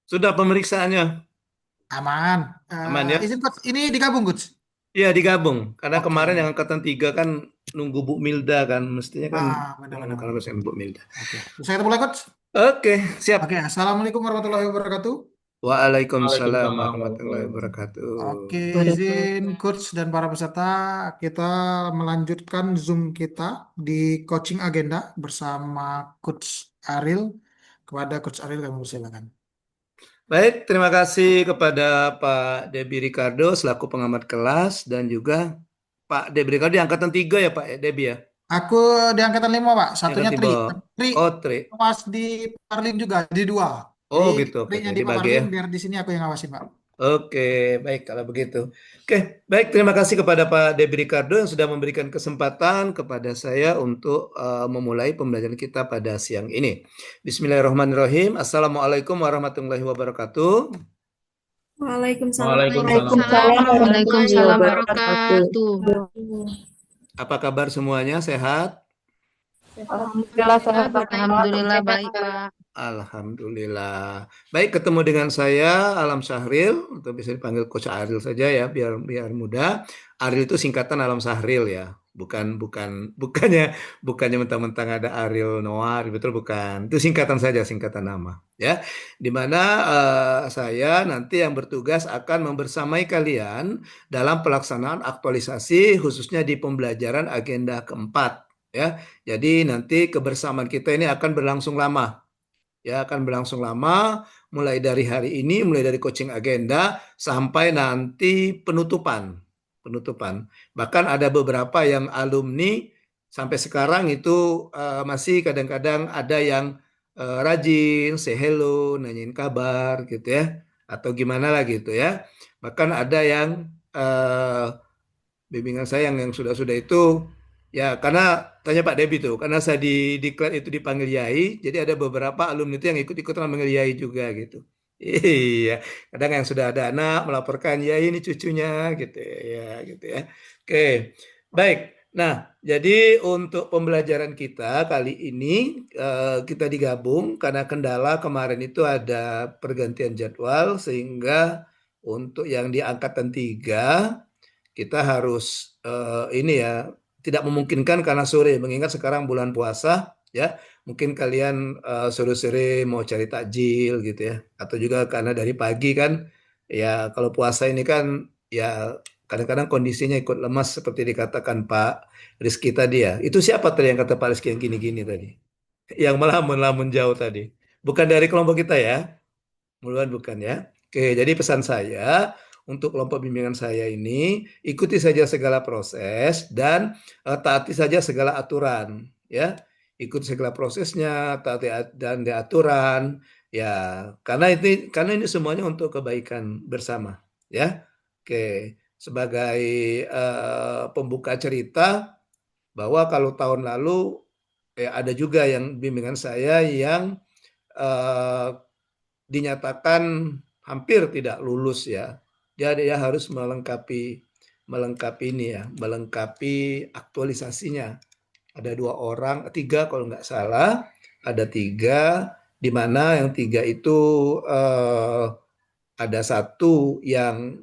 Sudah pemeriksaannya Aman. aman ya? Izin coach, ini digabung coach. Iya digabung. Karena kemarin Oke. yang angkatan 3 kan nunggu Bu Milda kan. Mestinya kan gimana Benar-benar kalau benar. misalnya Bu Milda. Oke. Saya kita mulai coach. Oke, Oke. siap. Assalamualaikum warahmatullahi wabarakatuh. Waalaikumsalam Waalaikumsalam warahmatullahi warahmatullahi wabarakatuh. wabarakatuh. Oke, izin Waalaikumsalam. coach dan para peserta, kita melanjutkan Zoom kita di coaching agenda bersama Coach Ariel. Kepada Coach Ariel kami persilakan. Baik, terima kasih kepada Pak Debi Ricardo selaku pengamat kelas dan juga Pak Debi Ricardo di angkatan 3 ya Pak Debi ya. Aku di angkatan 5 Pak, Di satunya angkatan Tri. 5. Tri Oh, Tri. pas di Parlim juga, di dua. Jadi Oh gitu. Oke, Tri-nya oke. di Pak Dibagi Parlim, ya. biar di sini aku yang ngawasin Pak. Oke, baik kalau begitu. Oke, baik terima kasih kepada Pak Debi Ricardo yang sudah memberikan kesempatan kepada saya untuk memulai pembelajaran kita pada siang ini. Bismillahirrahmanirrahim. Assalamualaikum warahmatullahi wabarakatuh. Waalaikumsalam Waalaikumsalam warahmatullahi Waalaikumsalam warahmatullahi wabarakatuh. wabarakatuh. Apa kabar semuanya? Sehat? Alhamdulillah sehat Pak. Alhamdulillah baik, Pak. Alhamdulillah. Baik, ketemu dengan saya Alam Sahril, atau bisa dipanggil Coach Aril saja ya, biar biar mudah. Aril itu singkatan Alam Sahril ya. Bukannya mentang-mentang ada Ariel Noah, betul bukan. Itu singkatan saja, singkatan nama ya. Di mana saya nanti yang bertugas akan membersamai kalian dalam pelaksanaan aktualisasi khususnya di pembelajaran agenda keempat ya. Jadi nanti kebersamaan kita ini akan berlangsung lama ya, akan berlangsung lama mulai dari hari ini, mulai dari coaching agenda sampai nanti penutupan. Bahkan ada beberapa yang alumni sampai sekarang itu masih kadang-kadang ada yang rajin say hello, nanyain kabar gitu ya, atau gimana lah gitu ya. Bahkan ada yang bimbingan saya yang sudah-sudah itu ya, karena tanya Pak Debi tuh, karena saya di diklat itu dipanggil Yai, jadi ada beberapa alumni itu yang ikut-ikutan manggil Yai juga gitu. Iya, kadang yang sudah ada anak melaporkan Yai ini cucunya gitu ya, gitu ya. Oke, baik. Nah, jadi untuk pembelajaran kita kali ini kita digabung karena kendala kemarin itu ada pergantian jadwal sehingga untuk yang di angkatan 3 kita harus ini ya tidak memungkinkan karena sore mengingat sekarang bulan puasa ya, mungkin kalian sore-sore mau cari takjil gitu ya, atau juga karena dari pagi kan ya, kalau puasa ini kan ya kadang-kadang kondisinya ikut lemas seperti dikatakan Pak Rizky tadi ya. Itu siapa tadi yang kata Pak Rizky yang gini-gini tadi, yang melamun-lamun jauh tadi, bukan dari kelompok kita ya, mudah bukan ya. Oke, jadi pesan saya untuk kelompok bimbingan saya ini, ikuti saja segala proses dan taati saja segala aturan, ya. Ikuti segala prosesnya, taati dan di aturan, ya. Karena ini semuanya untuk kebaikan bersama, ya. Oke, sebagai pembuka cerita bahwa kalau tahun lalu ada juga yang bimbingan saya yang eh, dinyatakan hampir tidak lulus ya. Dia harus melengkapi melengkapi ini ya, melengkapi aktualisasinya. Ada 2 orang, 3 kalau nggak salah, ada 3 di mana yang 3 itu ada satu yang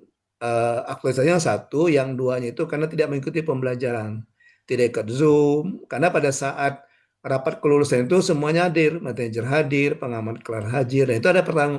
aktualisasinya satu, yang duanya itu karena tidak mengikuti pembelajaran, tidak ikut Zoom, karena pada saat rapat kelulusan itu semuanya hadir, manajer hadir, pengamat kelas hadir, dan itu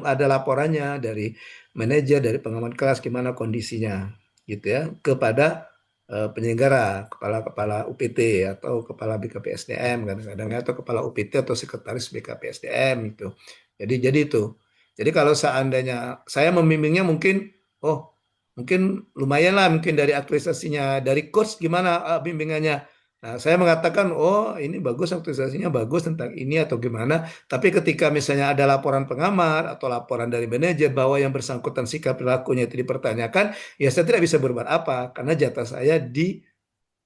ada laporannya dari manajer, dari pengamat kelas gimana kondisinya, gitu ya, kepada penyelenggara, kepala UPT atau kepala BKPSDM kadang-kadang atau kepala UPT atau sekretaris BKPSDM itu. Jadi itu. Jadi kalau seandainya saya membimbingnya mungkin, oh mungkin lumayan lah mungkin dari aktualisasinya, dari coach gimana bimbingannya. Nah, saya mengatakan, oh ini bagus aktualisasinya bagus tentang ini atau gimana. Tapi ketika misalnya ada laporan pengamat atau laporan dari manajer bahwa yang bersangkutan sikap perilakunya itu dipertanyakan, ya saya tidak bisa berbuat apa karena jatah saya di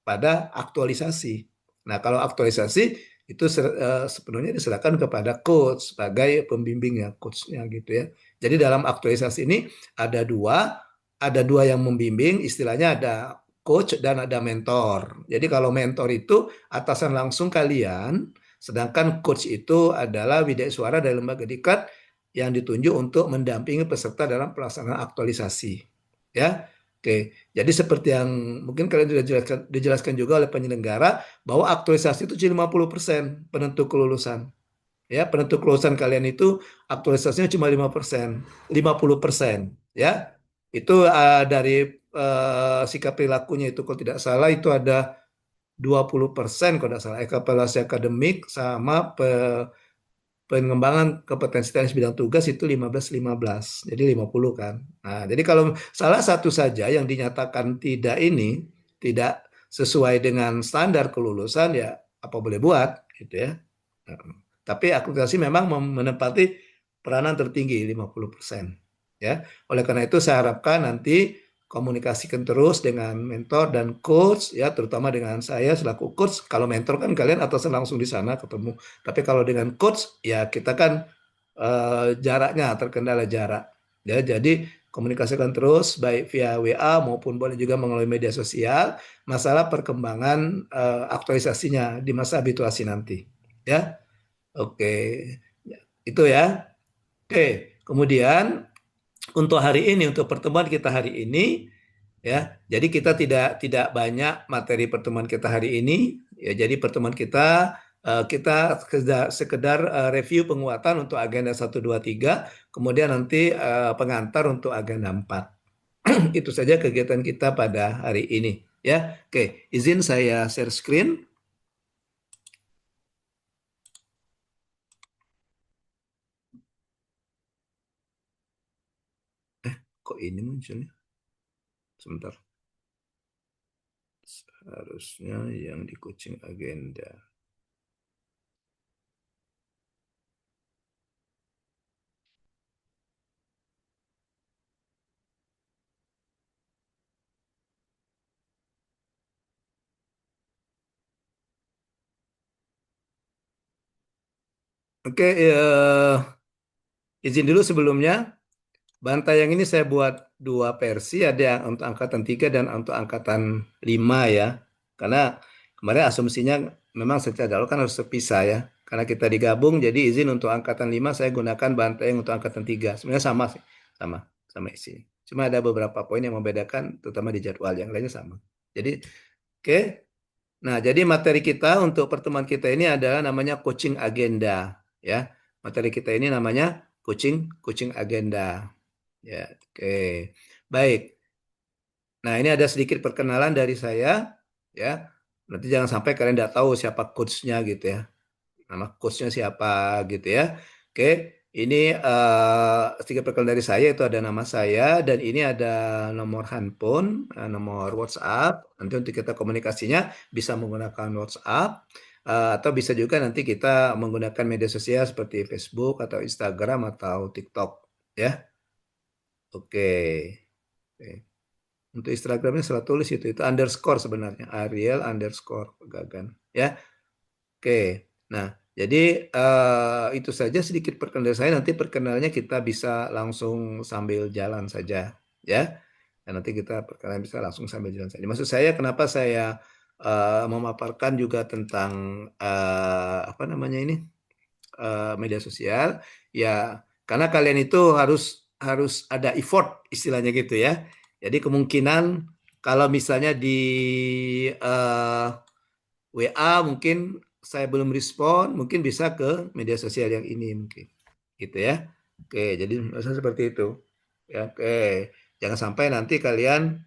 pada aktualisasi. Nah, kalau aktualisasi itu sepenuhnya diserahkan kepada coach sebagai pembimbingnya, coachnya gitu ya. Jadi dalam aktualisasi ini ada dua, ada dua yang membimbing, istilahnya ada coach dan ada mentor. Jadi kalau mentor itu atasan langsung kalian, sedangkan coach itu adalah widya suara dari lembaga diklat yang ditunjuk untuk mendampingi peserta dalam pelaksanaan aktualisasi. Ya, oke. Jadi seperti yang mungkin kalian sudah dijelaskan juga oleh penyelenggara bahwa aktualisasi itu cuma 50% penentu kelulusan. Ya, penentu kelulusan kalian itu aktualisasinya cuma 5%, 50%. Ya, itu dari sikap perilakunya itu kalau tidak salah itu ada 20% kalau tidak salah evaluasi akademik sama pengembangan kompetensi teknis bidang tugas itu 15-15, jadi 50 kan. Nah, jadi kalau salah satu saja yang dinyatakan tidak sesuai dengan standar kelulusan ya apa boleh buat gitu ya. Nah, tapi akreditasi memang menempati peranan tertinggi 50%. Ya. Oleh karena itu saya harapkan nanti komunikasikan terus dengan mentor dan coach ya, terutama dengan saya selaku coach. Kalau mentor kan kalian atasan langsung di sana ketemu. Tapi kalau dengan coach ya kita kan jaraknya terkendala jarak. Ya, jadi komunikasikan terus baik via WA maupun boleh juga melalui media sosial masalah perkembangan aktualisasinya di masa habituasi nanti. Ya, oke. Ya, itu ya. Oke, kemudian untuk hari ini, untuk pertemuan kita hari ini, ya, jadi kita tidak banyak materi pertemuan kita hari ini, ya. Jadi pertemuan kita sekedar review penguatan untuk agenda 1, 2, 3, kemudian nanti pengantar untuk agenda 4. Itu saja kegiatan kita pada hari ini, ya. Oke, izin saya share screen. Kok ini munculnya? Sebentar. Harusnya yang di coaching agenda. Oke, izin dulu sebelumnya. Bantai yang ini saya buat dua versi, ada yang untuk angkatan 3 dan untuk angkatan 5 ya. Karena kemarin asumsinya memang secara jalur kan harus terpisah ya. Karena kita digabung, jadi izin untuk angkatan 5 saya gunakan bantai yang untuk angkatan 3. Sebenarnya sama sih, sama isi. Cuma ada beberapa poin yang membedakan, terutama di jadwal, yang lainnya sama. Jadi, oke. Nah, jadi materi kita untuk pertemuan kita ini adalah namanya coaching agenda ya. Materi kita ini namanya coaching agenda. Ya, oke. Baik. Nah, ini ada sedikit perkenalan dari saya ya. Nanti jangan sampai kalian tidak tahu siapa coachnya gitu ya. Nama coachnya siapa gitu ya. Oke, ini sedikit perkenalan dari saya, itu ada nama saya dan ini ada nomor handphone, nomor WhatsApp. Nanti untuk kita komunikasinya bisa menggunakan WhatsApp atau bisa juga nanti kita menggunakan media sosial seperti Facebook atau Instagram atau TikTok ya. Oke. Oke. Untuk Instagramnya salah tulis itu underscore sebenarnya, Ariel underscore Gagan ya. Oke, nah jadi itu saja sedikit perkenalan dari saya. Nanti perkenalannya kita bisa langsung sambil jalan saja ya. Dan nanti kita perkenalan bisa langsung sambil jalan saja. Maksud saya kenapa saya memaparkan juga tentang apa namanya ini media sosial ya, karena kalian itu harus ada effort istilahnya gitu ya. Jadi kemungkinan kalau misalnya di WA mungkin saya belum respon, mungkin bisa ke media sosial yang ini mungkin, gitu ya. Oke, jadi maksudnya seperti itu. Ya, oke. Jangan sampai nanti kalian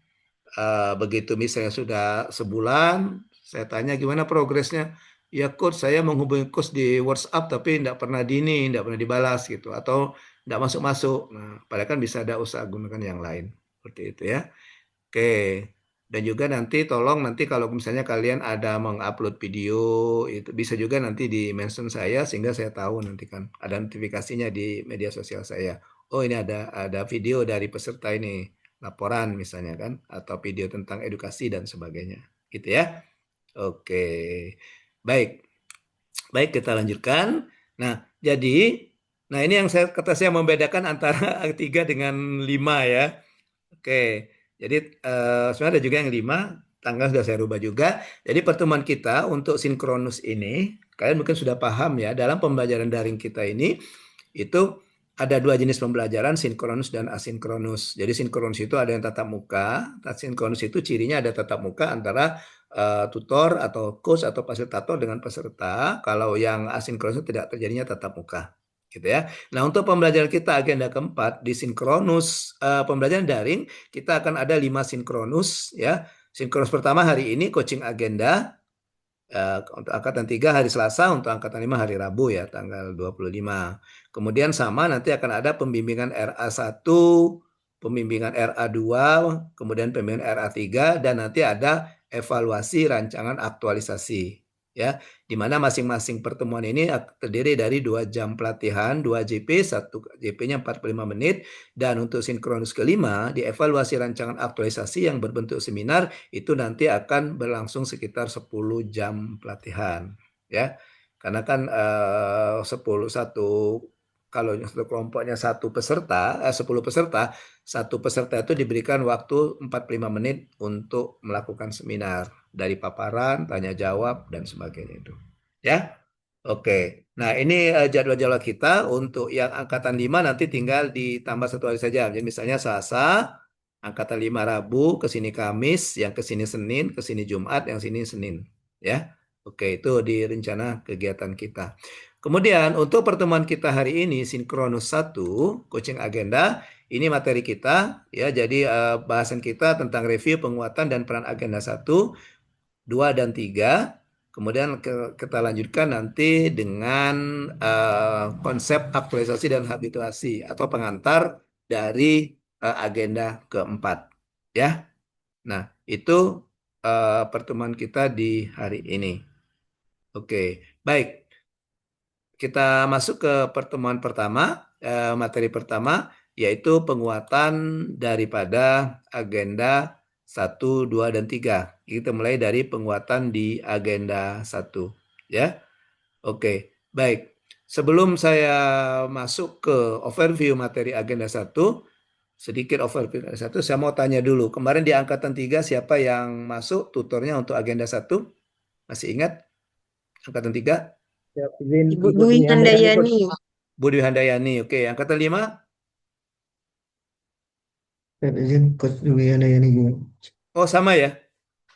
begitu misalnya sudah sebulan, saya tanya gimana progresnya. Ya coach, saya menghubungi coach di WhatsApp tapi tidak pernah tidak pernah dibalas gitu, atau tidak masuk-masuk. Nah, padahal kan bisa ada usaha gunakan yang lain, seperti itu ya. Oke. Dan juga nanti tolong nanti kalau misalnya kalian ada mengupload video itu bisa juga nanti di mention saya sehingga saya tahu nanti kan ada notifikasinya di media sosial saya. Oh, ini ada video dari peserta ini, laporan misalnya kan, atau video tentang edukasi dan sebagainya. Gitu ya. Oke. Baik. Baik, kita lanjutkan. Nah, jadi ini yang saya membedakan antara 3 dengan 5 ya. Oke, jadi sebenarnya ada juga yang 5, tanggal sudah saya rubah juga. Jadi pertemuan kita untuk sinkronus ini, kalian mungkin sudah paham ya, dalam pembelajaran daring kita ini, itu ada dua jenis pembelajaran, sinkronus dan asinkronus. Jadi sinkronus itu ada yang tatap muka, asinkronus itu cirinya ada tatap muka antara tutor atau coach atau fasilitator dengan peserta. Kalau yang asinkronus itu tidak terjadinya tatap muka, gitu ya. Nah, untuk pembelajaran kita agenda keempat di sinkronus pembelajaran daring, kita akan ada 5 sinkronus ya. Sinkronus pertama hari ini coaching agenda. Untuk angkatan 3 hari Selasa, untuk angkatan 5 hari Rabu ya, tanggal 25. Kemudian sama nanti akan ada pembimbingan RA1, pembimbingan RA2, kemudian pembimbingan RA3, dan nanti ada evaluasi rancangan aktualisasi. Ya, di mana masing-masing pertemuan ini terdiri dari 2 jam pelatihan, 2 JP, 1 JP-nya 45 menit, dan untuk sinkronus kelima, dievaluasi rancangan aktualisasi yang berbentuk seminar, itu nanti akan berlangsung sekitar 10 jam pelatihan ya. Karena kan 10 satu kalau satu kelompoknya 10 peserta, satu peserta itu diberikan waktu 45 menit untuk melakukan seminar dari paparan, tanya jawab dan sebagainya itu. Ya. Oke. Nah, ini jadwal-jadwal kita untuk yang angkatan 5 nanti tinggal ditambah 1 hari saja. Jadi misalnya Selasa, angkatan 5 Rabu, ke sini Kamis, yang ke sini Senin, ke sini Jumat, yang sini Senin. Ya. Oke, itu di rencana kegiatan kita. Kemudian untuk pertemuan kita hari ini, Sinkronus 1, coaching agenda, ini materi kita, ya. Jadi bahasan kita tentang review, penguatan, dan peran agenda 1, 2, dan 3. Kemudian kita lanjutkan nanti dengan konsep aktualisasi dan habituasi atau pengantar dari agenda keempat. Ya. Nah, itu pertemuan kita di hari ini. Oke, baik. Kita masuk ke pertemuan pertama, materi pertama, yaitu penguatan daripada agenda 1, 2, dan 3. Kita mulai dari penguatan di agenda 1. Ya. Oke, baik. Sebelum saya masuk ke overview materi agenda 1, sedikit overview agenda 1, saya mau tanya dulu. Kemarin di angkatan 3 siapa yang masuk tutornya untuk agenda 1? Masih ingat? Angkatan 3? Ya, izin Ibu ikut Dwi ini Handayani, Coach. Handayani. Budi Handayani. Oke, angkatan 5? Ya, izin Coach Dwi Handayani juga. Oh, sama ya.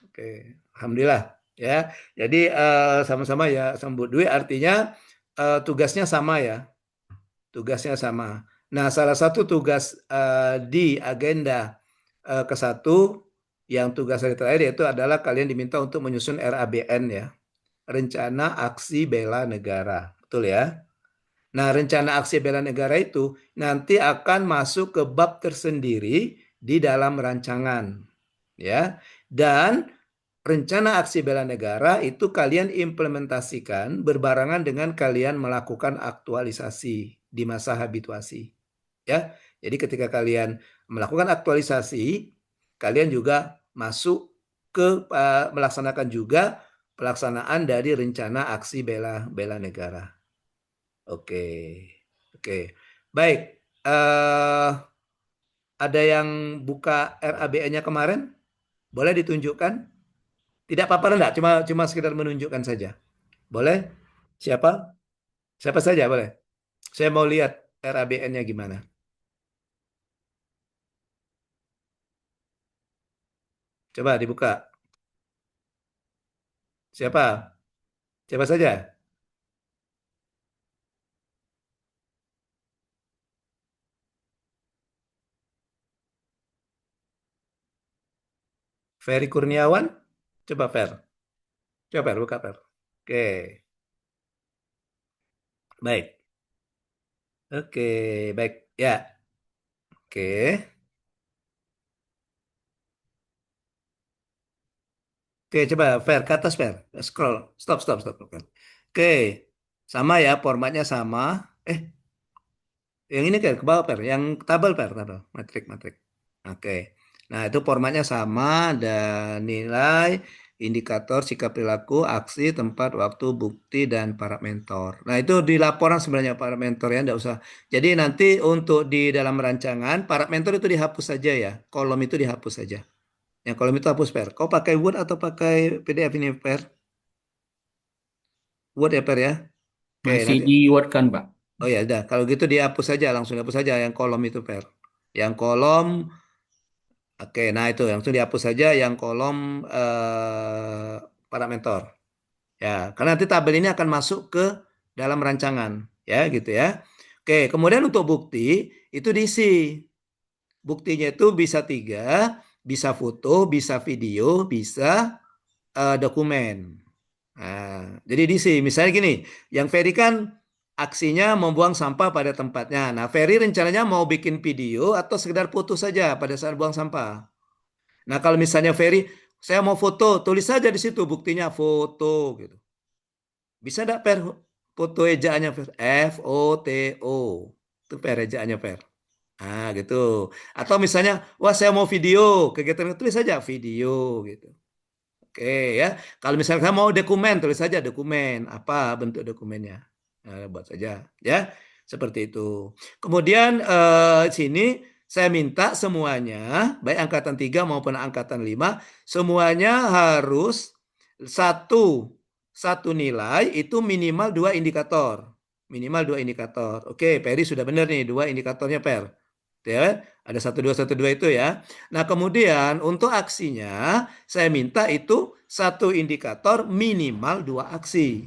Oke, alhamdulillah ya. Jadi sama-sama ya sama Bu Dwi, artinya tugasnya sama ya. Tugasnya sama. Nah, salah satu tugas di agenda ke-1 yang tugas hari terakhir yaitu adalah kalian diminta untuk menyusun RABN ya. Rencana Aksi Bela Negara. Betul ya? Nah, rencana aksi bela negara itu nanti akan masuk ke bab tersendiri di dalam rancangan. Ya. Dan rencana aksi bela negara itu kalian implementasikan berbarengan dengan kalian melakukan aktualisasi di masa habituasi. Ya. Jadi ketika kalian melakukan aktualisasi, kalian juga masuk ke melaksanakan juga pelaksanaan dari rencana aksi bela negara. Oke, oke, baik. Ada yang buka RABN-nya kemarin? Boleh ditunjukkan? Tidak apa-apa, enggak? Cuma sekedar menunjukkan saja. Boleh? Siapa? Siapa saja boleh. Saya mau lihat RABN-nya gimana. Coba dibuka. Siapa? Siapa saja? Ferry Kurniawan? Coba Fer. Coba Fer, buka Fer. Oke. Baik. Oke, baik. Ya. Oke. Oke, coba Fer, ke atas Fer. Scroll. Stop, stop, stop. Oke. Sama ya, formatnya sama. Yang ini ke bawah Per, yang tabel Per, tabel. Matrik. Oke. Nah, itu formatnya sama, dan nilai, indikator, sikap perilaku, aksi, tempat, waktu, bukti, dan para mentor. Nah, itu di laporan sebenarnya para mentor ya, enggak usah. Jadi nanti untuk di dalam rancangan, para mentor itu dihapus saja ya. Kolom itu dihapus saja. Yang kolom itu hapus Per. Kau pakai Word atau pakai PDF ini Per? Word ya Per ya? Oke, Masih nanti. di Word kan, Pak? Oh ya, udah. Kalau gitu dihapus saja, langsung dihapus saja yang kolom itu, Per. Yang kolom, oke. Nah itu langsung dihapus saja yang kolom parameter. Ya, karena nanti tabel ini akan masuk ke dalam rancangan, ya gitu ya. Oke, kemudian untuk bukti itu diisi. Buktinya itu bisa 3, bisa foto, bisa video, bisa dokumen. Nah, jadi diisi. Misalnya gini, yang Ferry kan aksinya membuang sampah pada tempatnya. Nah, Ferry rencananya mau bikin video atau sekedar foto saja pada saat buang sampah. Nah, kalau misalnya Ferry, saya mau foto, tulis saja di situ buktinya foto gitu. Bisa enggak Per foto ejaannya Per? FOTO. Itu Per ejaannya Per. Ah, gitu. Atau misalnya, wah saya mau video, kegiatan itu tulis saja video gitu. Oke ya. Kalau misalnya kamu mau dokumen, tulis saja dokumen. Apa bentuk dokumennya? Nah, buat saja ya. Seperti itu. Kemudian sini saya minta semuanya, baik angkatan 3 maupun angkatan 5, semuanya harus satu satu nilai itu minimal 2 indikator. Minimal 2 indikator. Oke, Peri sudah benar nih 2 indikatornya Per. Ya, ada 1 2 1 2 itu ya. Nah, kemudian untuk aksinya saya minta itu 1 indikator minimal 2 aksi.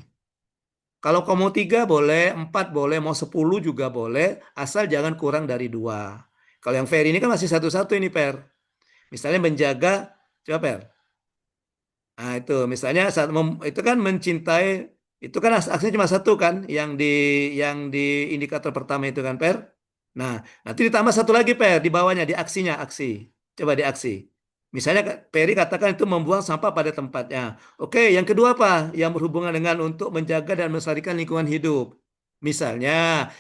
Kalau kamu 3 boleh, 4 boleh, mau 10 juga boleh, asal jangan kurang dari 2. Kalau yang fair ini kan masih satu-satu ini Per. Misalnya menjaga, coba Per. Nah itu misalnya itu kan mencintai, itu kan aksinya cuma satu kan, yang di indikator pertama itu kan Per. Nah nanti ditambah satu lagi Per di bawahnya di aksinya aksi. Coba di aksi. Misalnya Peri katakan itu membuang sampah pada tempatnya. Oke, yang kedua apa? Yang berhubungan dengan untuk menjaga dan melestarikan lingkungan hidup. Misalnya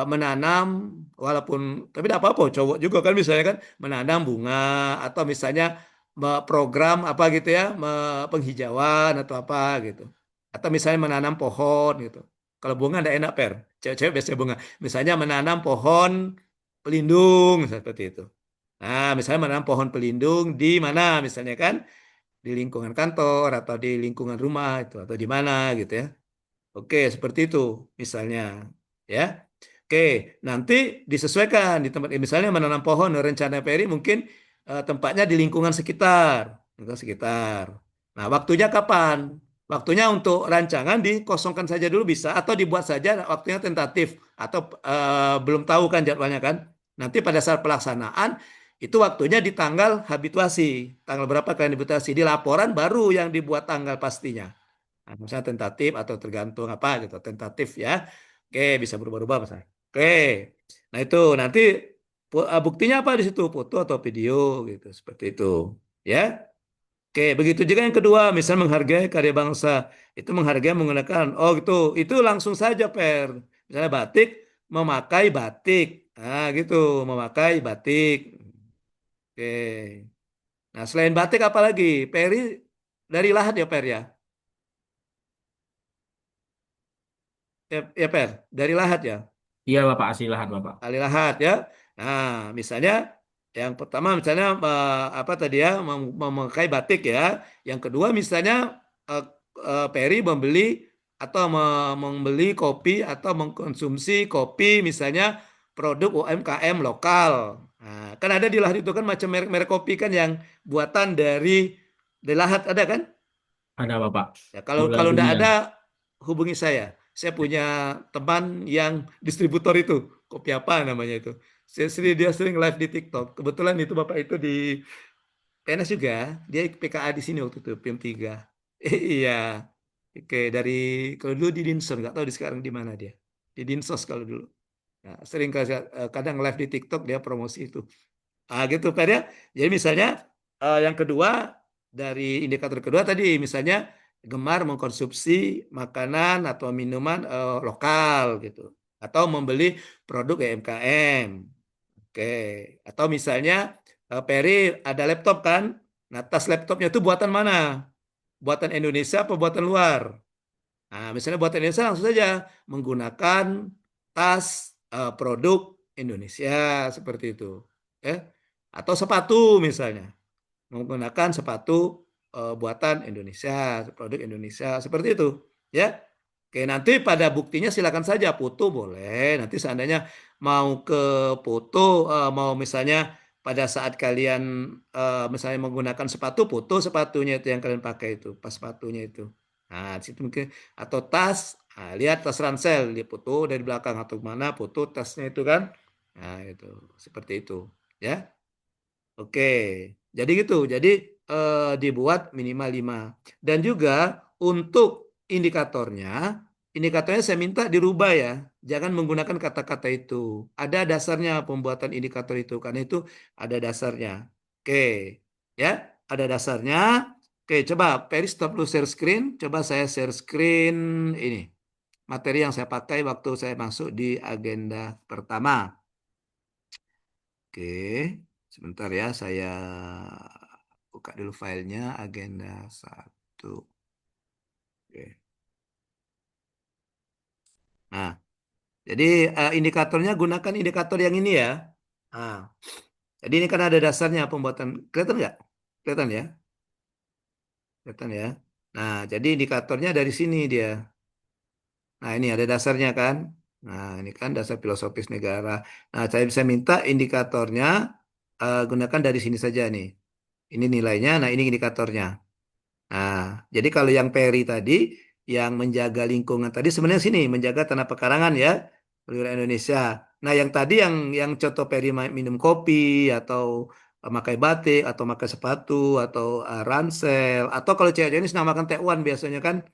menanam, walaupun tapi tidak apa-apa, cowok juga kan misalnya kan menanam bunga atau misalnya program apa gitu ya, penghijauan atau apa gitu. Atau misalnya menanam pohon gitu. Kalau bunga tidak enak Per. Cewek-cewek biasanya bunga. Misalnya menanam pohon pelindung seperti itu. Nah, misalnya menanam pohon pelindung di mana misalnya kan di lingkungan kantor atau di lingkungan rumah itu atau di mana gitu ya. Oke, seperti itu misalnya ya. Oke, nanti disesuaikan di tempat misalnya menanam pohon rencana Peri mungkin tempatnya di lingkungan sekitar. Nah, waktunya kapan? Waktunya untuk rancangan dikosongkan saja dulu bisa atau dibuat saja waktunya tentatif atau belum tahu kan jadwalnya kan. Nanti pada saat pelaksanaan itu waktunya di tanggal habituasi. Tanggal berapa kalian habituasi? Di laporan baru yang dibuat tanggal pastinya. Nah, misalnya tentatif atau tergantung apa gitu, tentatif ya. Oke, bisa berubah-ubah misalnya. Oke. Nah, itu nanti buktinya apa di situ? Foto atau video gitu, seperti itu. Ya. Oke, begitu juga yang kedua, misal menghargai karya bangsa. Itu menghargai menggunakan oh gitu. Itu langsung saja Per. Misalnya batik, memakai batik. Nah, gitu, memakai batik. Oke. Nah, selain batik apa lagi? Peri dari lahat ya Per ya? Ya Per, dari lahat ya. Iya Bapak, asli lahat Bapak. Ahli lahat ya. Nah, misalnya yang pertama misalnya apa tadi ya memakai batik ya. Yang kedua misalnya eh, Peri membeli atau membeli kopi atau mengkonsumsi kopi misalnya produk UMKM lokal. Nah, kan ada di lahat itu kan macam merek-merek kopi kan yang buatan dari lahat ada kan? Ada Bapak. Ya, kalau Gula kalau tidak durian. ada hubungi saya. Saya punya teman yang distributor itu. Kopi apa namanya itu? Dia sering live di TikTok. Kebetulan itu Bapak itu di PNS juga. Dia PKA di sini waktu itu, PM3. Iya. Oke, kalau dulu di Dinsos, nggak tahu di sekarang di mana dia. Di Dinsos kalau dulu. Nah, sering kadang live di TikTok dia promosi itu. Ah gitu Pak ya. Jadi misalnya yang kedua dari indikator kedua tadi misalnya gemar mengkonsumsi makanan atau minuman lokal gitu atau membeli produk UMKM. Oke. Atau misalnya Peri ada laptop kan? Nah, tas laptopnya itu buatan mana? Buatan Indonesia apa buatan luar? Nah, misalnya buatan Indonesia langsung saja menggunakan tas produk Indonesia seperti itu. Ya. Atau sepatu misalnya, menggunakan sepatu buatan Indonesia, produk Indonesia seperti itu, ya. Oke, nanti pada buktinya silakan saja foto boleh. Nanti seandainya mau ke foto, mau misalnya pada saat kalian misalnya menggunakan sepatu, foto sepatunya itu yang kalian pakai itu, pas sepatunya itu. Nah, di situ mungkin atau tas, lihat tas ransel, lihat foto dari belakang atau mana foto tasnya itu kan. Nah, itu seperti itu, ya. Oke, jadi gitu. Jadi dibuat minimal 5. Dan juga untuk indikatornya, indikatornya saya minta dirubah ya. Jangan menggunakan kata-kata itu. Ada dasarnya pembuatan indikator itu, karena itu ada dasarnya. Oke, ya, ada dasarnya. Oke, coba Peri stop dulu share screen. Coba saya share screen ini. Materi yang saya pakai waktu saya masuk di agenda pertama. Oke, sebentar ya, saya buka dulu filenya, agenda 1. Oke. Nah, jadi indikatornya gunakan indikator yang ini ya. Nah, jadi ini kan ada dasarnya pembuatan, kelihatan nggak? Kelihatan ya? Kelihatan ya? Nah, jadi indikatornya dari sini dia. Nah, ini ada dasarnya kan? Nah, ini kan dasar filosofis negara. Nah, saya bisa minta indikatornya gunakan dari sini saja nih. Ini nilainya, nah ini indikatornya. Nah, jadi kalau yang Perry tadi, yang menjaga lingkungan tadi sebenarnya sini menjaga tanah pekarangan ya, perairan Indonesia. Nah, yang tadi yang contoh Perry minum kopi atau pakai batik atau pakai sepatu atau ransel atau kalau cewek-cewek ini senang makan tekwan biasanya kan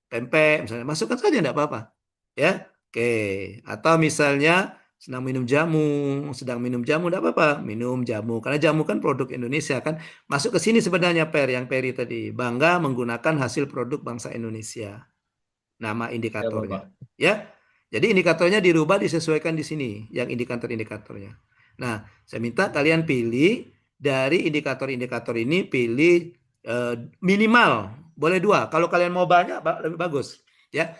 pempek misalnya masukkan saja enggak apa-apa. Ya. Oke, atau misalnya sedang minum jamu enggak apa-apa, minum jamu karena jamu kan produk Indonesia kan. Masuk ke sini sebenarnya yang Peri tadi, bangga menggunakan hasil produk bangsa Indonesia. Nama Ya indikatornya. Bapak. Ya. Jadi indikatornya dirubah disesuaikan di sini yang indikator-indikatornya. Nah, saya minta kalian pilih dari indikator-indikator ini pilih minimal boleh 2. Kalau kalian mau banyak lebih bagus. Ya,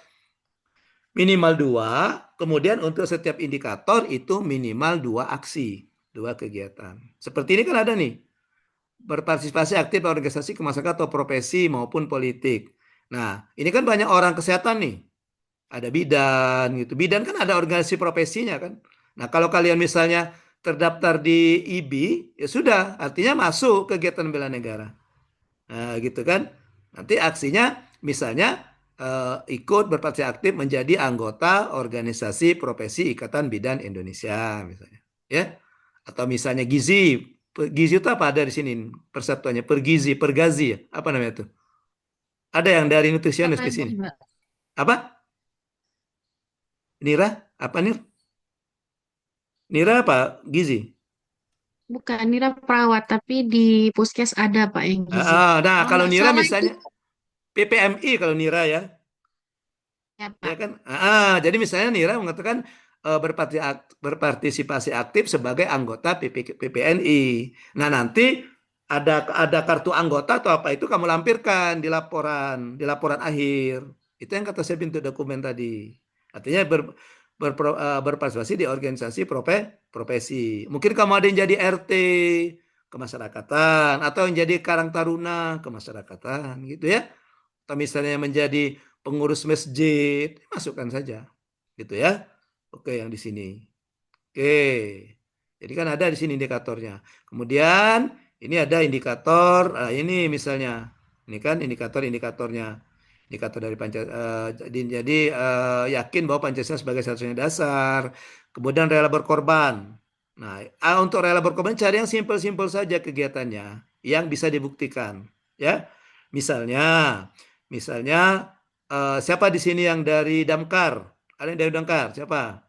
minimal 2. Kemudian untuk setiap indikator itu minimal 2 aksi, 2 kegiatan. Seperti ini kan ada nih, berpartisipasi aktif organisasi kemasyarakatan atau profesi maupun politik. Nah, ini kan banyak orang kesehatan nih. Ada bidan gitu. Bidan kan ada organisasi profesinya kan. Nah, kalau kalian misalnya terdaftar di IBI, ya sudah, artinya masuk kegiatan bela negara. Nah, gitu kan. Nanti aksinya misalnya ikut berpartisipasi aktif menjadi anggota organisasi profesi Ikatan Bidan Indonesia misalnya. Ya. Atau misalnya gizi. Gizi itu apa ada di sini persatuannya? Pergizi, pergazi ya? Apa namanya itu? Ada yang dari nutrisionis ke Ada, sini. Mbak. Apa? Nira? Apa nih? Nira apa? Gizi? Bukan Nira perawat, tapi di puskes ada Pak yang gizi. Nah, Kalau kalau nggak Nira salah itu misalnya PPMI kalau Nira ya. ya Ya Pak. kan? Jadi misalnya Nira mengatakan berpartisipasi aktif sebagai anggota PPNI. Nah, nanti ada kartu anggota atau apa itu kamu lampirkan di laporan akhir. Itu yang kata saya bentuk dokumen tadi. Artinya berpartisipasi di organisasi profesi. Mungkin kamu ada yang jadi RT kemasyarakatan atau yang jadi Karang Taruna kemasyarakatan gitu ya. Atau misalnya menjadi pengurus masjid, masukkan saja. Gitu ya. Oke, yang di sini. Oke. Jadi kan ada di sini indikatornya. Kemudian ini ada indikator, ini misalnya. Ini kan indikator-indikatornya. Indikator dari Pancasila. Jadi yakin bahwa Pancasila sebagai satu-satunya dasar. Kemudian rela berkorban. Nah, untuk rela berkorban cari yang simpel-simpel saja kegiatannya yang bisa dibuktikan, ya. Misalnya, siapa di sini yang dari Damkar? Ada yang dari Damkar? Siapa?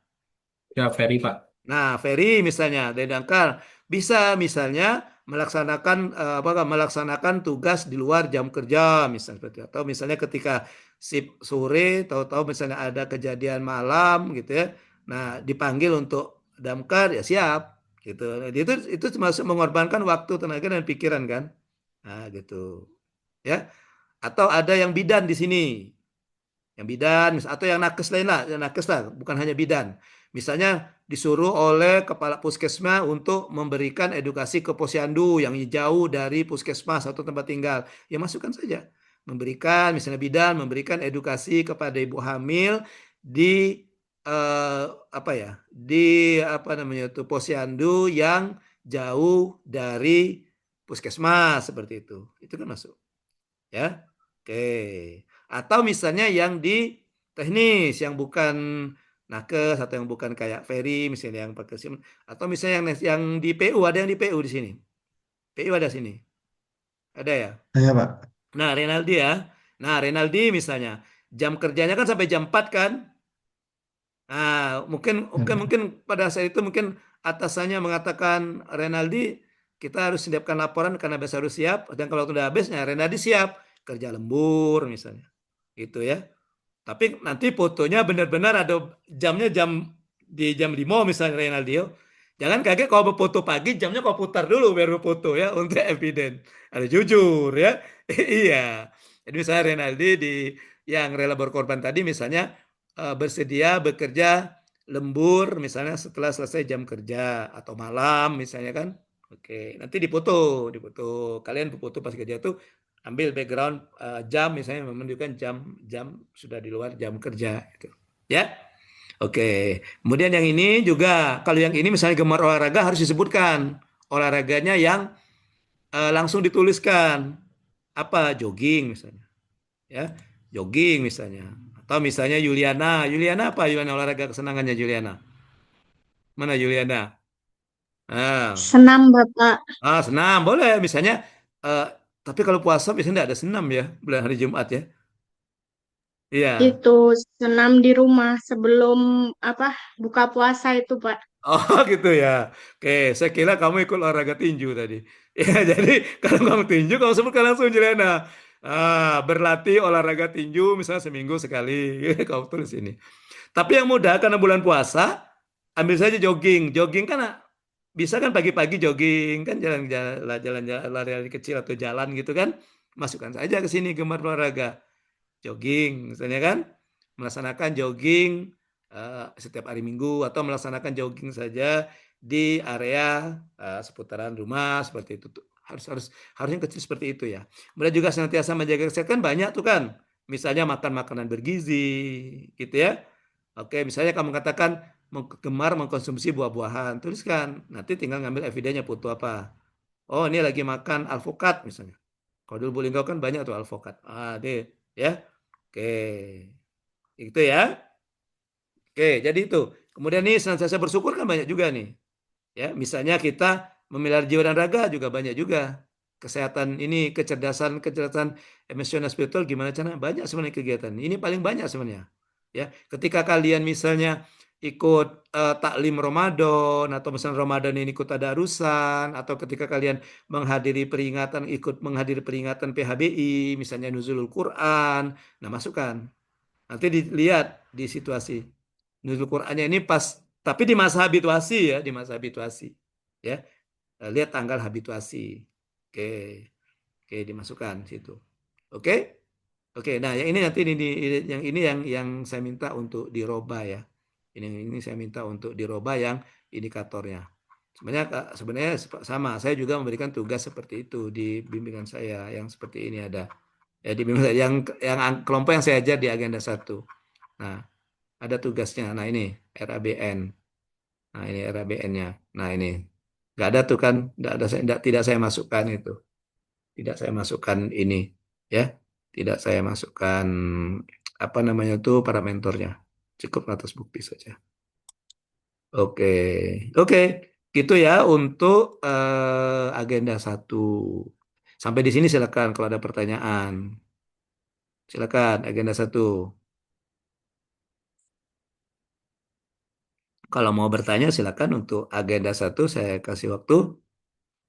Ya Ferry Pak. Nah, Ferry misalnya dari Damkar bisa misalnya melaksanakan tugas di luar jam kerja misalnya seperti itu. Atau misalnya ketika sip sore tahu-tahu misalnya ada kejadian malam gitu ya. Nah, dipanggil untuk Damkar ya siap gitu. Nah, itu termasuk mengorbankan waktu, tenaga dan pikiran kan. Nah, gitu. Ya. Atau ada yang bidan di sini. Yang bidan atau yang nakes lain lah, yang nakes lah, bukan hanya bidan. Misalnya disuruh oleh kepala puskesmas untuk memberikan edukasi ke posyandu yang jauh dari puskesmas atau tempat tinggal. Ya masukkan saja. memberikan misalnya bidan memberikan edukasi kepada ibu hamil di apa ya di apa namanya itu posyandu yang jauh dari puskesmas seperti itu kan masuk ya oke atau misalnya yang di teknis yang bukan nakes atau yang bukan kayak Ferry misalnya yang pakai SIM atau misalnya yang di PU ada yang di PU di sini PU ada sini ada ya. Saya Pak. Nah, Renaldi ya. Nah, Renaldi misalnya jam kerjanya kan sampai jam 4 kan? Nah, mungkin Ya, mungkin Pak. mungkin pada saat itu mungkin atasannya mengatakan Renaldi kita harus siapkan laporan karena besok harus siap dan kalau waktu udah habis ya Renaldi siap kerja lembur misalnya. Gitu ya. Tapi nanti fotonya benar-benar ada jamnya di jam 5 misalnya Renaldi. Jangan kaget kalau berfoto pagi jamnya kau putar dulu baru foto ya untuk eviden. Ada jujur ya. Iya. Jadi misalnya Renaldi yang rela berkorban tadi misalnya bersedia bekerja lembur misalnya setelah selesai jam kerja atau malam misalnya kan. Oke, nanti difoto. Kalian foto pas kerja tuh ambil background jam misalnya menunjukkan jam sudah di luar jam kerja gitu. Ya. Oke. Kemudian yang ini juga kalau yang ini misalnya gemar olahraga harus disebutkan olahraganya yang langsung dituliskan apa jogging misalnya ya jogging misalnya atau misalnya Juliana apa Juliana olahraga kesenangannya Juliana mana Juliana ah Senam, Bapak. senam boleh misalnya eh, tapi kalau puasa biasanya tidak ada senam ya bulan hari Jumat ya iya. Itu senam di rumah sebelum apa buka puasa itu, Pak. Oh gitu ya. Oke, saya kira kamu ikut olahraga tinju tadi. Ya, jadi kalau kamu tinju, kamu sebutkan langsung Jelena. Berlatih olahraga tinju misalnya seminggu sekali. Kamu tulis ini. Tapi yang mudah karena bulan puasa, ambil saja jogging. Jogging kan bisa kan pagi-pagi jogging kan jalan-jalan lari-lari kecil atau jalan gitu kan. Masukkan saja ke sini gemar olahraga jogging misalnya kan melaksanakan jogging setiap hari Minggu atau melaksanakan jogging saja di area seputaran rumah seperti itu tuh. Harusnya kecil seperti itu ya. Kemudian juga senantiasa menjaga kesehatan banyak tuh kan. Misalnya makan makanan bergizi gitu ya. Oke, misalnya kamu katakan gemar mengkonsumsi buah-buahan, tuliskan. Nanti tinggal ngambil evidennya foto apa. Oh, ini lagi makan alpukat misalnya. Kalau dulu Bolinggo kan banyak tuh alpukat. Deh ya. Oke, itu ya. Oke, jadi itu. Kemudian nih senantiasa bersyukur kan banyak juga nih. Ya, misalnya kita memelihara jiwa dan raga juga banyak juga. Kesehatan ini, kecerdasan emosional spiritual gimana caranya? Banyak sebenarnya kegiatan. Ini paling banyak sebenarnya. Ya, ketika kalian misalnya ikut taklim Ramadan atau misalnya Ramadan ini ikut tadarusan atau ketika kalian ikut menghadiri peringatan PHBI misalnya Nuzulul Quran, nah masukkan. Nanti dilihat di situasi. Nuzul Qurannya ini pas, tapi di masa habituasi ya, di masa habituasi. Ya, lihat tanggal habituasi. Oke, oke dimasukkan situ. Oke, oke. Nah, yang ini nanti yang ini yang saya minta untuk dirubah ya. Ini saya minta untuk dirubah yang indikatornya. Sebenarnya sama. Saya juga memberikan tugas seperti itu di bimbingan saya yang seperti ini ada. Ya, di bimbingan yang kelompok yang saya ajar di agenda 1. Nah, ada tugasnya. Nah, ini RABN. Nah, ini RABN-nya. Nah, ini. Nggak ada tuh kan. Tidak saya masukkan itu. Tidak saya masukkan ini. Ya. Tidak saya masukkan apa namanya tuh para mentornya. Cukup atas bukti saja. Oke. Oke. Gitu ya untuk agenda 1. Sampai di sini silakan kalau ada pertanyaan. Silakan agenda 1. Kalau mau bertanya silakan untuk agenda 1 saya kasih waktu.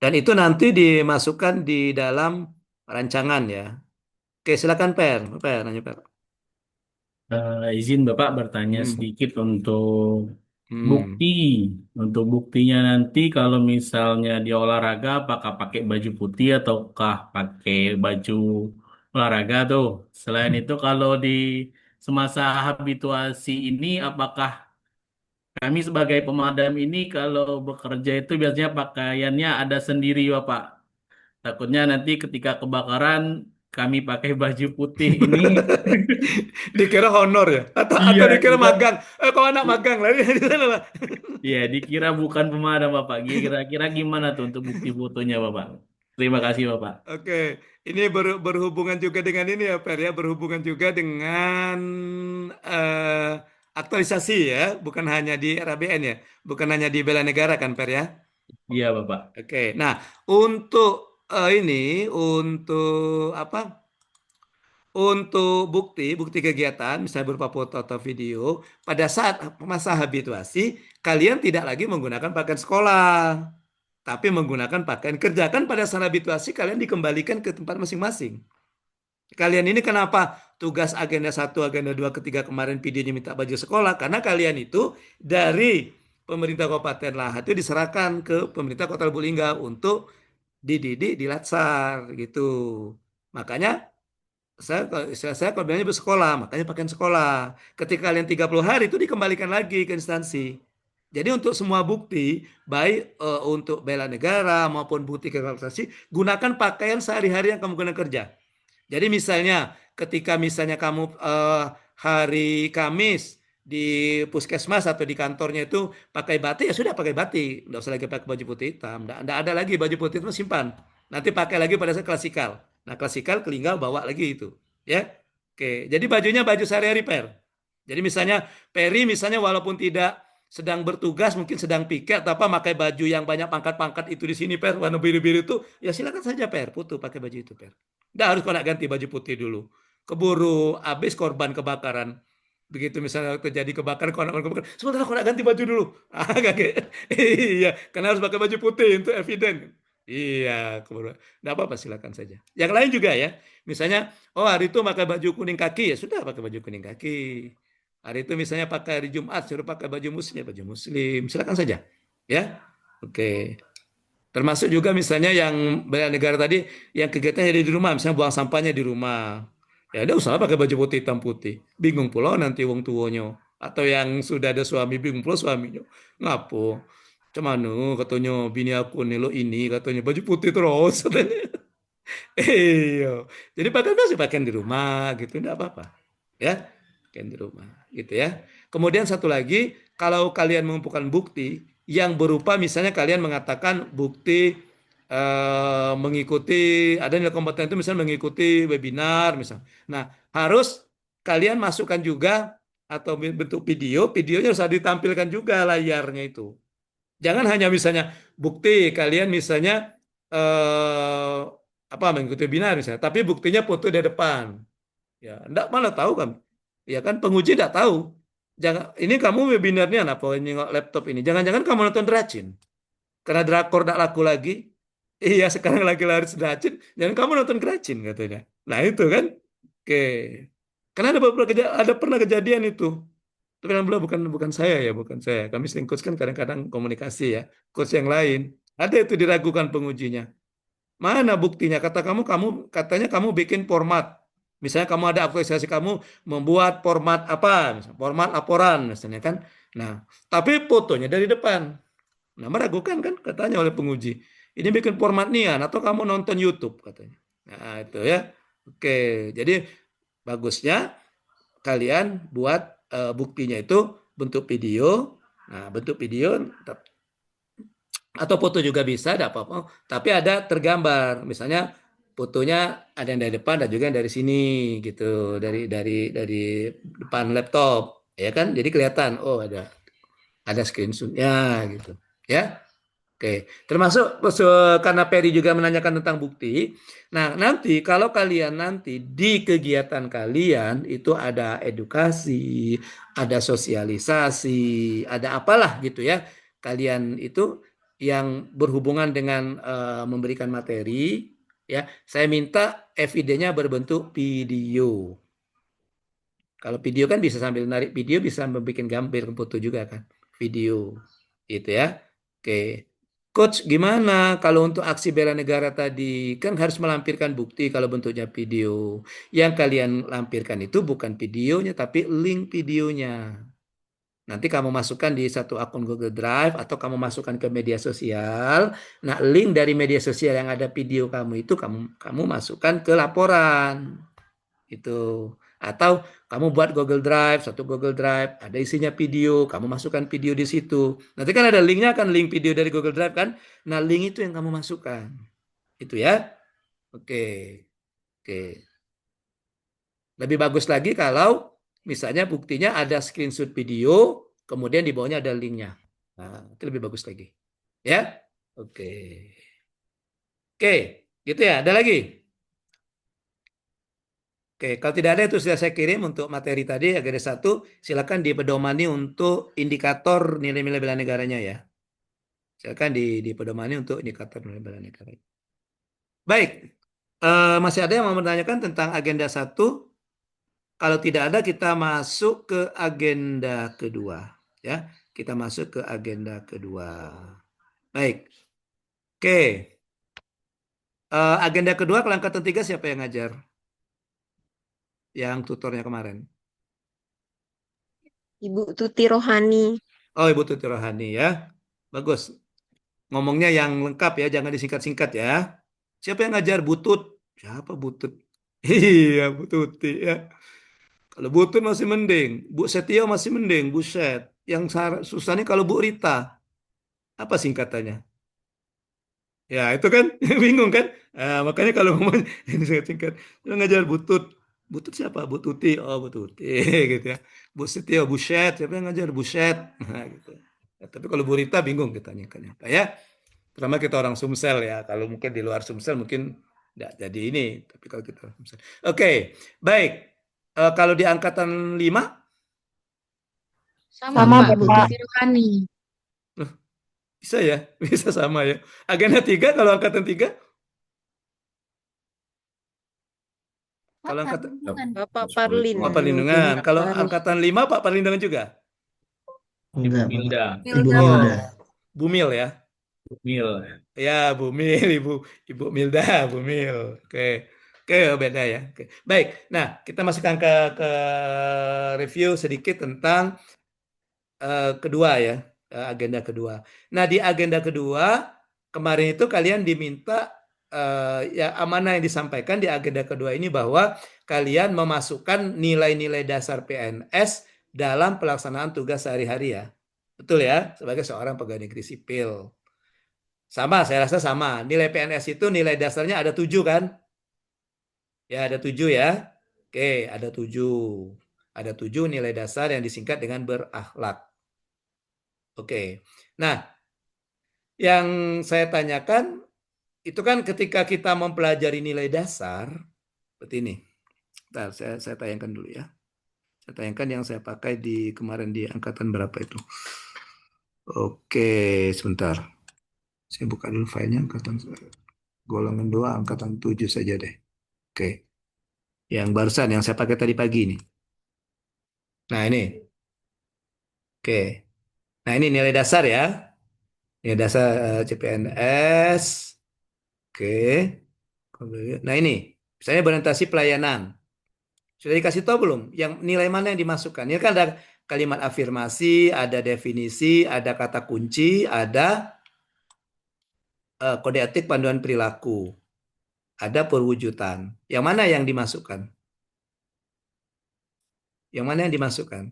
Dan itu nanti dimasukkan di dalam rancangan ya. Oke, silakan Per. Per, nanya Per. Izin Bapak bertanya Hmm. sedikit untuk Hmm. bukti. Untuk buktinya nanti kalau misalnya di olahraga apakah pakai baju putih ataukah pakai baju olahraga tuh. Selain itu kalau di semasa habituasi ini apakah kami sebagai pemadam ini kalau bekerja itu biasanya pakaiannya ada sendiri Bapak. Takutnya nanti ketika kebakaran kami pakai baju putih ini, Dikira honor ya? Atau iya, dikira kita, magang? Kok anak magang lagi di sana, Pak? iya dikira bukan pemadam Bapak. Kira-kira gimana tuh untuk bukti fotonya Bapak? Terima kasih Bapak. Oke, ini berhubungan juga dengan ini ya, Per ya, berhubungan juga dengan eh, aktualisasi ya, bukan hanya di RABN ya, bukan hanya di bela negara kan, Per ya. Iya Bapak. Oke, nah untuk untuk apa? Untuk bukti kegiatan, misalnya berupa foto atau video, pada saat masa habituasi, kalian tidak lagi menggunakan pakaian sekolah, tapi menggunakan pakaian kerja. Kan pada saat habituasi, kalian dikembalikan ke tempat masing-masing. Kalian ini kenapa tugas agenda satu, agenda 2, ketiga kemarin videonya minta baju sekolah? Karena kalian itu dari pemerintah Kabupaten Lahat itu diserahkan ke pemerintah Kota Lubuk Linggau untuk dididik di Latsar gitu. Makanya saya kalau bilangnya bersekolah, makanya pakaian sekolah. Ketika kalian 30 hari itu dikembalikan lagi ke instansi. Jadi untuk semua bukti, baik untuk bela negara maupun bukti kerealisasi, gunakan pakaian sehari-hari yang kamu gunakan kerja. Jadi misalnya ketika misalnya kamu hari Kamis di puskesmas atau di kantornya itu pakai batik, ya sudah pakai batik, nggak usah lagi pakai baju putih hitam, nggak ada lagi baju putih hitam, simpan. Nanti pakai lagi pada saat klasikal. Nah klasikal kelinggal bawa lagi itu, ya. Oke, jadi bajunya baju sehari-hari Per. Jadi misalnya Peri misalnya walaupun tidak sedang bertugas, mungkin sedang piket atau apa, pakai baju yang banyak pangkat-pangkat itu di sini Per, warna biru-biru itu, ya silakan saja Per, foto pakai baju itu Per. Nggak harus kau nak ganti baju putih dulu. Keburu habis korban kebakaran. Begitu misalnya terjadi kebakaran, kau nak kebakaran, sebentar kau nak ganti baju dulu. Ah, kaget. Iya, karena harus pakai baju putih untuk eviden. Iya, keburu. Nggak apa-apa, silakan saja. Yang lain juga ya. Misalnya, oh hari itu pakai baju kuning kaki, ya sudah pakai baju kuning kaki. Hari itu misalnya pakai hari Jumat, suruh pakai baju muslim, ya baju muslim. Silakan saja. Ya, oke. Termasuk juga misalnya yang bela negara tadi, yang kegiatannya di rumah, misalnya buang sampahnya di rumah. Ya udah usah pakai baju putih hitam putih. Bingung pula nanti wong tuanya. Atau yang sudah ada suami, bingung pula suaminya. Ngapo? Cuman katanya bini aku nih lo ini katanya baju putih terus katanya. Iya. Jadi pakaian masih pakaian di rumah gitu, enggak apa-apa. Ya, pakaian di rumah gitu ya. Kemudian satu lagi, kalau kalian mengumpulkan bukti yang berupa misalnya kalian mengatakan bukti mengikuti ada nilai kompeten itu misalnya mengikuti webinar misal. Nah, harus kalian masukkan juga atau bentuk video, videonya harus ditampilkan juga layarnya itu. Jangan hanya misalnya bukti kalian misalnya eh, apa mengikuti webinar misalnya, tapi buktinya foto di depan. Ya, enggak mana tahu kan? Ya kan penguji enggak tahu. Jangan ini kamu webinarnya apa ini laptop ini. Jangan-jangan kamu nonton Dracin. Karena drakor enggak laku lagi. Iya, sekarang lagi laris Dracin. Jangan kamu nonton Dracin katanya. Nah, itu kan. Oke. Karena ada pernah kejadian itu. Tapi alhamdulillah bukan bukan saya ya, bukan saya. Kami sering coach kan kadang-kadang komunikasi ya. Coach yang lain. Ada itu diragukan pengujinya. Mana buktinya? Katanya kamu bikin format. Misalnya kamu ada aktualisasi kamu membuat format apa? Misalnya, format laporan misalnya kan. Nah, tapi fotonya dari depan. Nah, meragukan kan katanya oleh penguji. Ini bikin format nian atau kamu nonton YouTube katanya. Nah, itu ya. Oke, jadi bagusnya kalian buat buktinya itu bentuk video. Nah, bentuk video atau foto juga bisa, tidak apa-apa. Tapi ada tergambar, misalnya fotonya ada yang dari depan dan juga yang dari sini gitu, dari depan laptop, ya kan? Jadi kelihatan, oh ada screenshotnya gitu, ya. Oke, termasuk karena Peri juga menanyakan tentang bukti. Nah, nanti kalau kalian nanti di kegiatan kalian itu ada edukasi, ada sosialisasi, ada apalah gitu ya. Kalian itu yang berhubungan dengan memberikan materi, ya. Saya minta evidennya berbentuk video. Kalau video kan bisa sambil narik video, bisa membuat gambar foto juga kan, video, gitu ya. Oke. Coach, gimana kalau untuk aksi bela negara tadi? Kan harus melampirkan bukti kalau bentuknya video. Yang kalian lampirkan itu bukan videonya, tapi link videonya. Nanti kamu masukkan di satu akun Google Drive atau kamu masukkan ke media sosial. Nah, link dari media sosial yang ada video kamu itu kamu masukkan ke laporan. Itu. Atau kamu buat Google Drive, satu Google Drive, ada isinya video, kamu masukkan video di situ. Nanti kan ada linknya, kan link video dari Google Drive kan. Nah, link itu yang kamu masukkan. Itu ya. Oke. Oke. Lebih bagus lagi kalau misalnya buktinya ada screenshot video, kemudian di bawahnya ada linknya. Nah, itu lebih bagus lagi. Ya? Oke. Oke, gitu ya. Ada lagi? Oke, kalau tidak ada itu sudah saya kirim untuk materi tadi, agenda 1, silakan dipedomani untuk indikator nilai-nilai bela negaranya ya. Silakan dipedomani untuk indikator nilai bela negaranya. Baik, masih ada yang mau menanyakan tentang agenda 1? Kalau tidak ada, kita masuk ke agenda kedua. Ya, kita masuk ke agenda kedua. Baik, oke. Agenda kedua, kalau angkatan 3 siapa yang ngajar? Yang tutornya kemarin. Ibu Tuti Rohani. Oh, Ibu Tuti Rohani ya. Bagus. Ngomongnya yang lengkap ya, jangan disingkat-singkat ya. Siapa yang ngajar? Butut? Siapa Butut? Iya, Bu Tuti ya. Kalau Butut masih mending, Bu Setio masih mending, Buset. Yang susah nih kalau Bu Rita. Apa singkatannya? Ya, itu kan bingung kan? Makanya kalau ngomong ini singkat-singkat, lu ngajar Butut. Butut siapa? Bu Tuti. Oh, Bu Tuti gitu ya. Bu Setio, Buset. Siapa yang ngajar? Buset. Nah, gitu. Ya, tapi kalau Bu Rita bingung kita tanyakannya apa ya. Terutama kita orang Sumsel ya. Kalau mungkin di luar Sumsel mungkin tidak jadi ini. Tapi kalau kita orang Sumsel. Oke, baik. Kalau di angkatan 5, Sama Sama Pak, Bu Bapak. Tuti Rohani. bisa ya? Bisa sama ya. Agenda 3 kalau angkatan 3? Kalau angkatan Bapak Parlin. oh, perlindungan. Kalau angkatan 5 Pak perlindungan juga? Enggak, Pak. Milda, Ibu Oh, Milda. Bumil ya. Mil. Ya, Bumil, Ibu Milda, Bumil. Oke. Oke, beda ya. Oke. Baik. Nah, kita masukkan ke review sedikit tentang kedua ya, agenda kedua. Nah, di agenda kedua kemarin itu kalian diminta ya amanah yang disampaikan di agenda kedua ini bahwa kalian memasukkan nilai-nilai dasar PNS dalam pelaksanaan tugas sehari-hari ya. Betul ya, sebagai seorang pegawai negeri sipil. Sama, saya rasa sama. Nilai PNS itu nilai dasarnya ada 7 kan? Ya, ada 7 ya. Oke, ada 7. Ada 7 nilai dasar yang disingkat dengan berakhlak. Oke. Nah, yang saya tanyakan itu kan ketika kita mempelajari nilai dasar seperti ini. Bentar, saya tayangkan dulu ya. Saya tayangkan yang saya pakai di kemarin di angkatan berapa itu. Oke, sebentar. Saya buka dulu filenya angkatan golongan 2 angkatan 7 saja deh. Oke. Yang barusan yang saya pakai tadi pagi ini. Nah, ini. Oke. Nah, ini nilai dasar ya. Nilai dasar CPNS. Oke. Nah, ini. Misalnya orientasi pelayanan. Sudah dikasih tahu belum? Yang nilai mana yang dimasukkan? Ini kan ada kalimat afirmasi, ada definisi, ada kata kunci, ada kode etik panduan perilaku, ada perwujudan. Yang mana yang dimasukkan? Yang mana yang dimasukkan?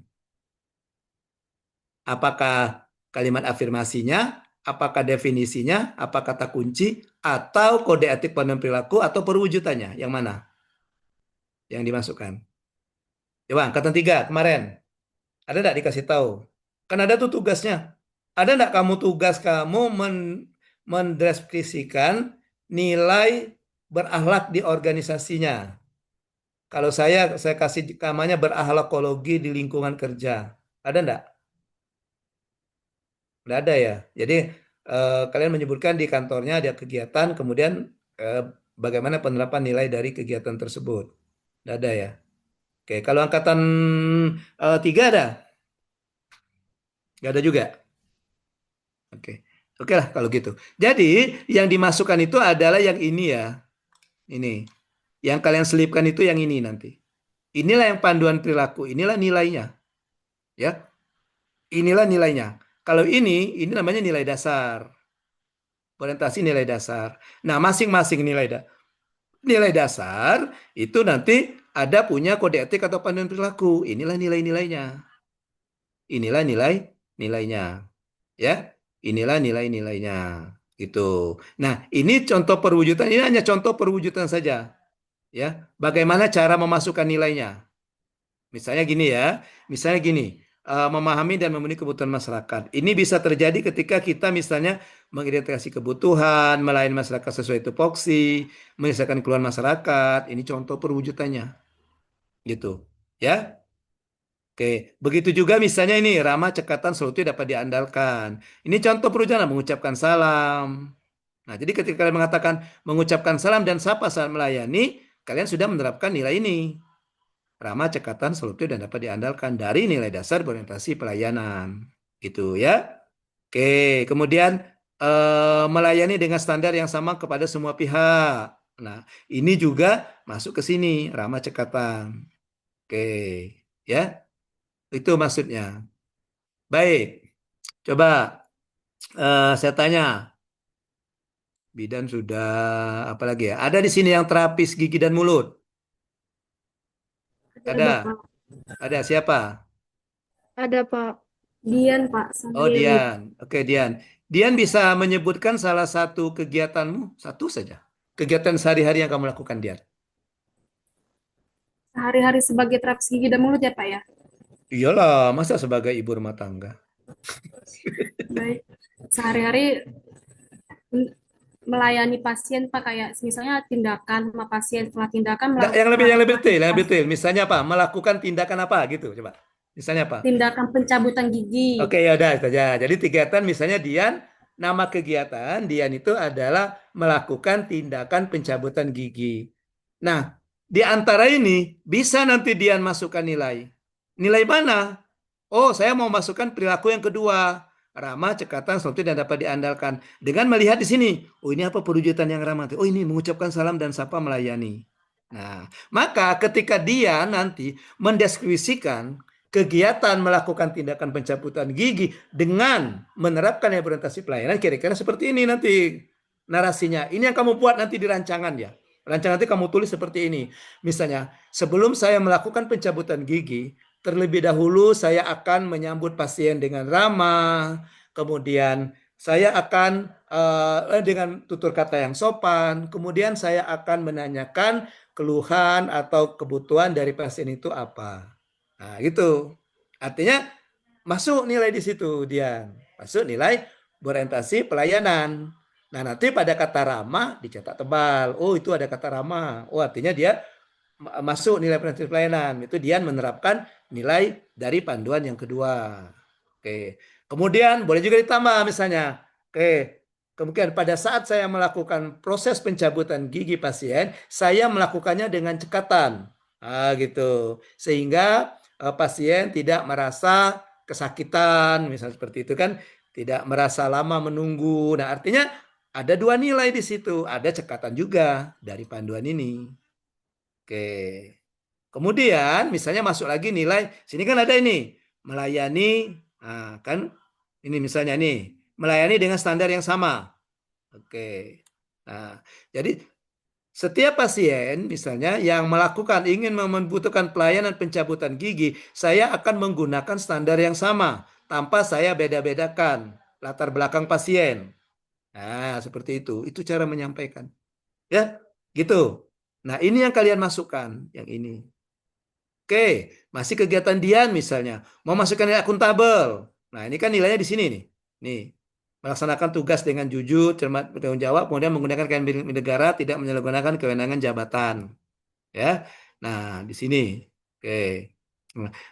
Apakah kalimat afirmasinya, apakah definisinya, apa kata kunci, atau kode etik panduan perilaku, atau perwujudannya? Yang mana yang dimasukkan? Coba angkatan 3 kemarin. Ada enggak dikasih tahu? Kan ada tuh tugasnya. Ada enggak kamu tugas kamu mendeskripsikan nilai berakhlak di organisasinya? Kalau saya kasih namanya berakhlakologi di lingkungan kerja. Ada enggak? Enggak ada ya. Jadi kalian menyebutkan di kantornya ada kegiatan, kemudian bagaimana penerapan nilai dari kegiatan tersebut. Enggak ada ya. Oke, kalau angkatan 3 ada? Enggak ada juga. Oke. Oke lah kalau gitu. Jadi yang dimasukkan itu adalah yang ini ya. Ini. Yang kalian selipkan itu yang ini nanti. Inilah yang panduan perilaku. Inilah nilainya. Ya. inilah nilainya. Kalau ini namanya nilai dasar. Orientasi nilai dasar. Nah, masing-masing nilai dasar itu nanti ada punya kode etik atau panduan perilaku. Inilah nilai-nilainya. Inilah nilai-nilainya. Ya, inilah nilai-nilainya. Gitu. Nah, ini contoh perwujudan. Ini hanya contoh perwujudan saja. Ya, bagaimana cara memasukkan nilainya? Misalnya gini, memahami dan memenuhi kebutuhan masyarakat. Ini bisa terjadi ketika kita misalnya mengidentifikasi kebutuhan, melayani masyarakat sesuai tupoksi, menyelesaikan keluhan masyarakat. Ini contoh perwujudannya, gitu. Ya, oke. Begitu juga misalnya ini ramah cekatan solutif dapat diandalkan. Ini contoh perwujudan mengucapkan salam. Nah, jadi ketika kalian mengatakan mengucapkan salam dan sapa saat melayani, kalian sudah menerapkan nilai ini. Ramah, cekatan, solutif, dan dapat diandalkan dari nilai dasar berorientasi pelayanan. Gitu ya. Oke, kemudian melayani dengan standar yang sama kepada semua pihak. Nah, ini juga masuk ke sini, ramah cekatan. Oke, ya. Itu maksudnya. Baik, coba saya tanya. Bidan sudah, apa lagi ya? Ada di sini yang terapis gigi dan mulut. Ada Ada. Pak. Ada siapa? Ada Pak. Dian Pak Oh, Sahrini. Dian. Oke, Dian. Dian bisa menyebutkan salah satu kegiatanmu, satu saja. Kegiatan sehari-hari yang kamu lakukan, Dian. Sehari-hari sebagai terapis gigi dan mulut ya Pak ya. Iyalah, masa sebagai ibu rumah tangga? Baik. Sehari-hari melayani pasien Pak, kayak misalnya tindakan sama pasien, setelah tindakan Nggak, yang lebih melakukan detail. Misalnya apa? Melakukan tindakan apa gitu, coba. Misalnya apa? tindakan pencabutan gigi. Oke, ya udah itu aja. Jadi kegiatan misalnya Dian, nama kegiatan Dian itu adalah melakukan tindakan pencabutan gigi. Nah, di antara ini bisa nanti Dian masukkan nilai. Nilai mana? Oh, saya mau masukkan perilaku yang kedua. Ramah, cekatan, solutif, dan dapat diandalkan. Dengan melihat di sini, oh ini apa perwujudan yang ramah? Oh ini mengucapkan salam dan sapa melayani. Nah, maka ketika dia nanti mendeskripsikan kegiatan melakukan tindakan pencabutan gigi dengan menerapkan orientasi pelayanan, kira-kira seperti ini nanti narasinya. Ini yang kamu buat nanti di rancangan ya. Rancangan nanti kamu tulis seperti ini. Misalnya, sebelum saya melakukan pencabutan gigi, terlebih dahulu saya akan menyambut pasien dengan ramah, kemudian saya akan dengan tutur kata yang sopan, kemudian saya akan menanyakan keluhan atau kebutuhan dari pasien itu apa. Nah, gitu. Artinya masuk nilai di situ dia. Masuk nilai berorientasi pelayanan. Nah, nanti pada kata ramah dicetak tebal. Oh, itu ada kata ramah. Oh, artinya dia masuk nilai orientasi pelayanan. Itu dia menerapkan nilai dari panduan yang kedua. Oke. Kemudian boleh juga ditambah misalnya. Oke. Kemudian pada saat saya melakukan proses pencabutan gigi pasien, saya melakukannya dengan cekatan. Gitu. Sehingga pasien tidak merasa kesakitan, misalnya seperti itu kan, tidak merasa lama menunggu. Nah, artinya ada dua nilai di situ, ada cekatan juga dari panduan ini. Oke. Kemudian misalnya masuk lagi nilai, sini kan ada ini, melayani, nah, kan ini misalnya nih, melayani dengan standar yang sama. Oke. Nah, jadi setiap pasien misalnya yang ingin membutuhkan pelayanan pencabutan gigi, saya akan menggunakan standar yang sama tanpa saya beda-bedakan latar belakang pasien. Nah, seperti itu. Itu cara menyampaikan. Ya, gitu. Nah, ini yang kalian masukkan, yang ini. Oke, masih kegiatan Dian misalnya. Mau masukkan nilai akuntabel. Nah, ini kan nilainya di sini nih. Nih, melaksanakan tugas dengan jujur, cermat, bertanggung jawab, kemudian menggunakan kewenangan negara, tidak menyalahgunakan kewenangan jabatan. Ya, nah di sini. Oke.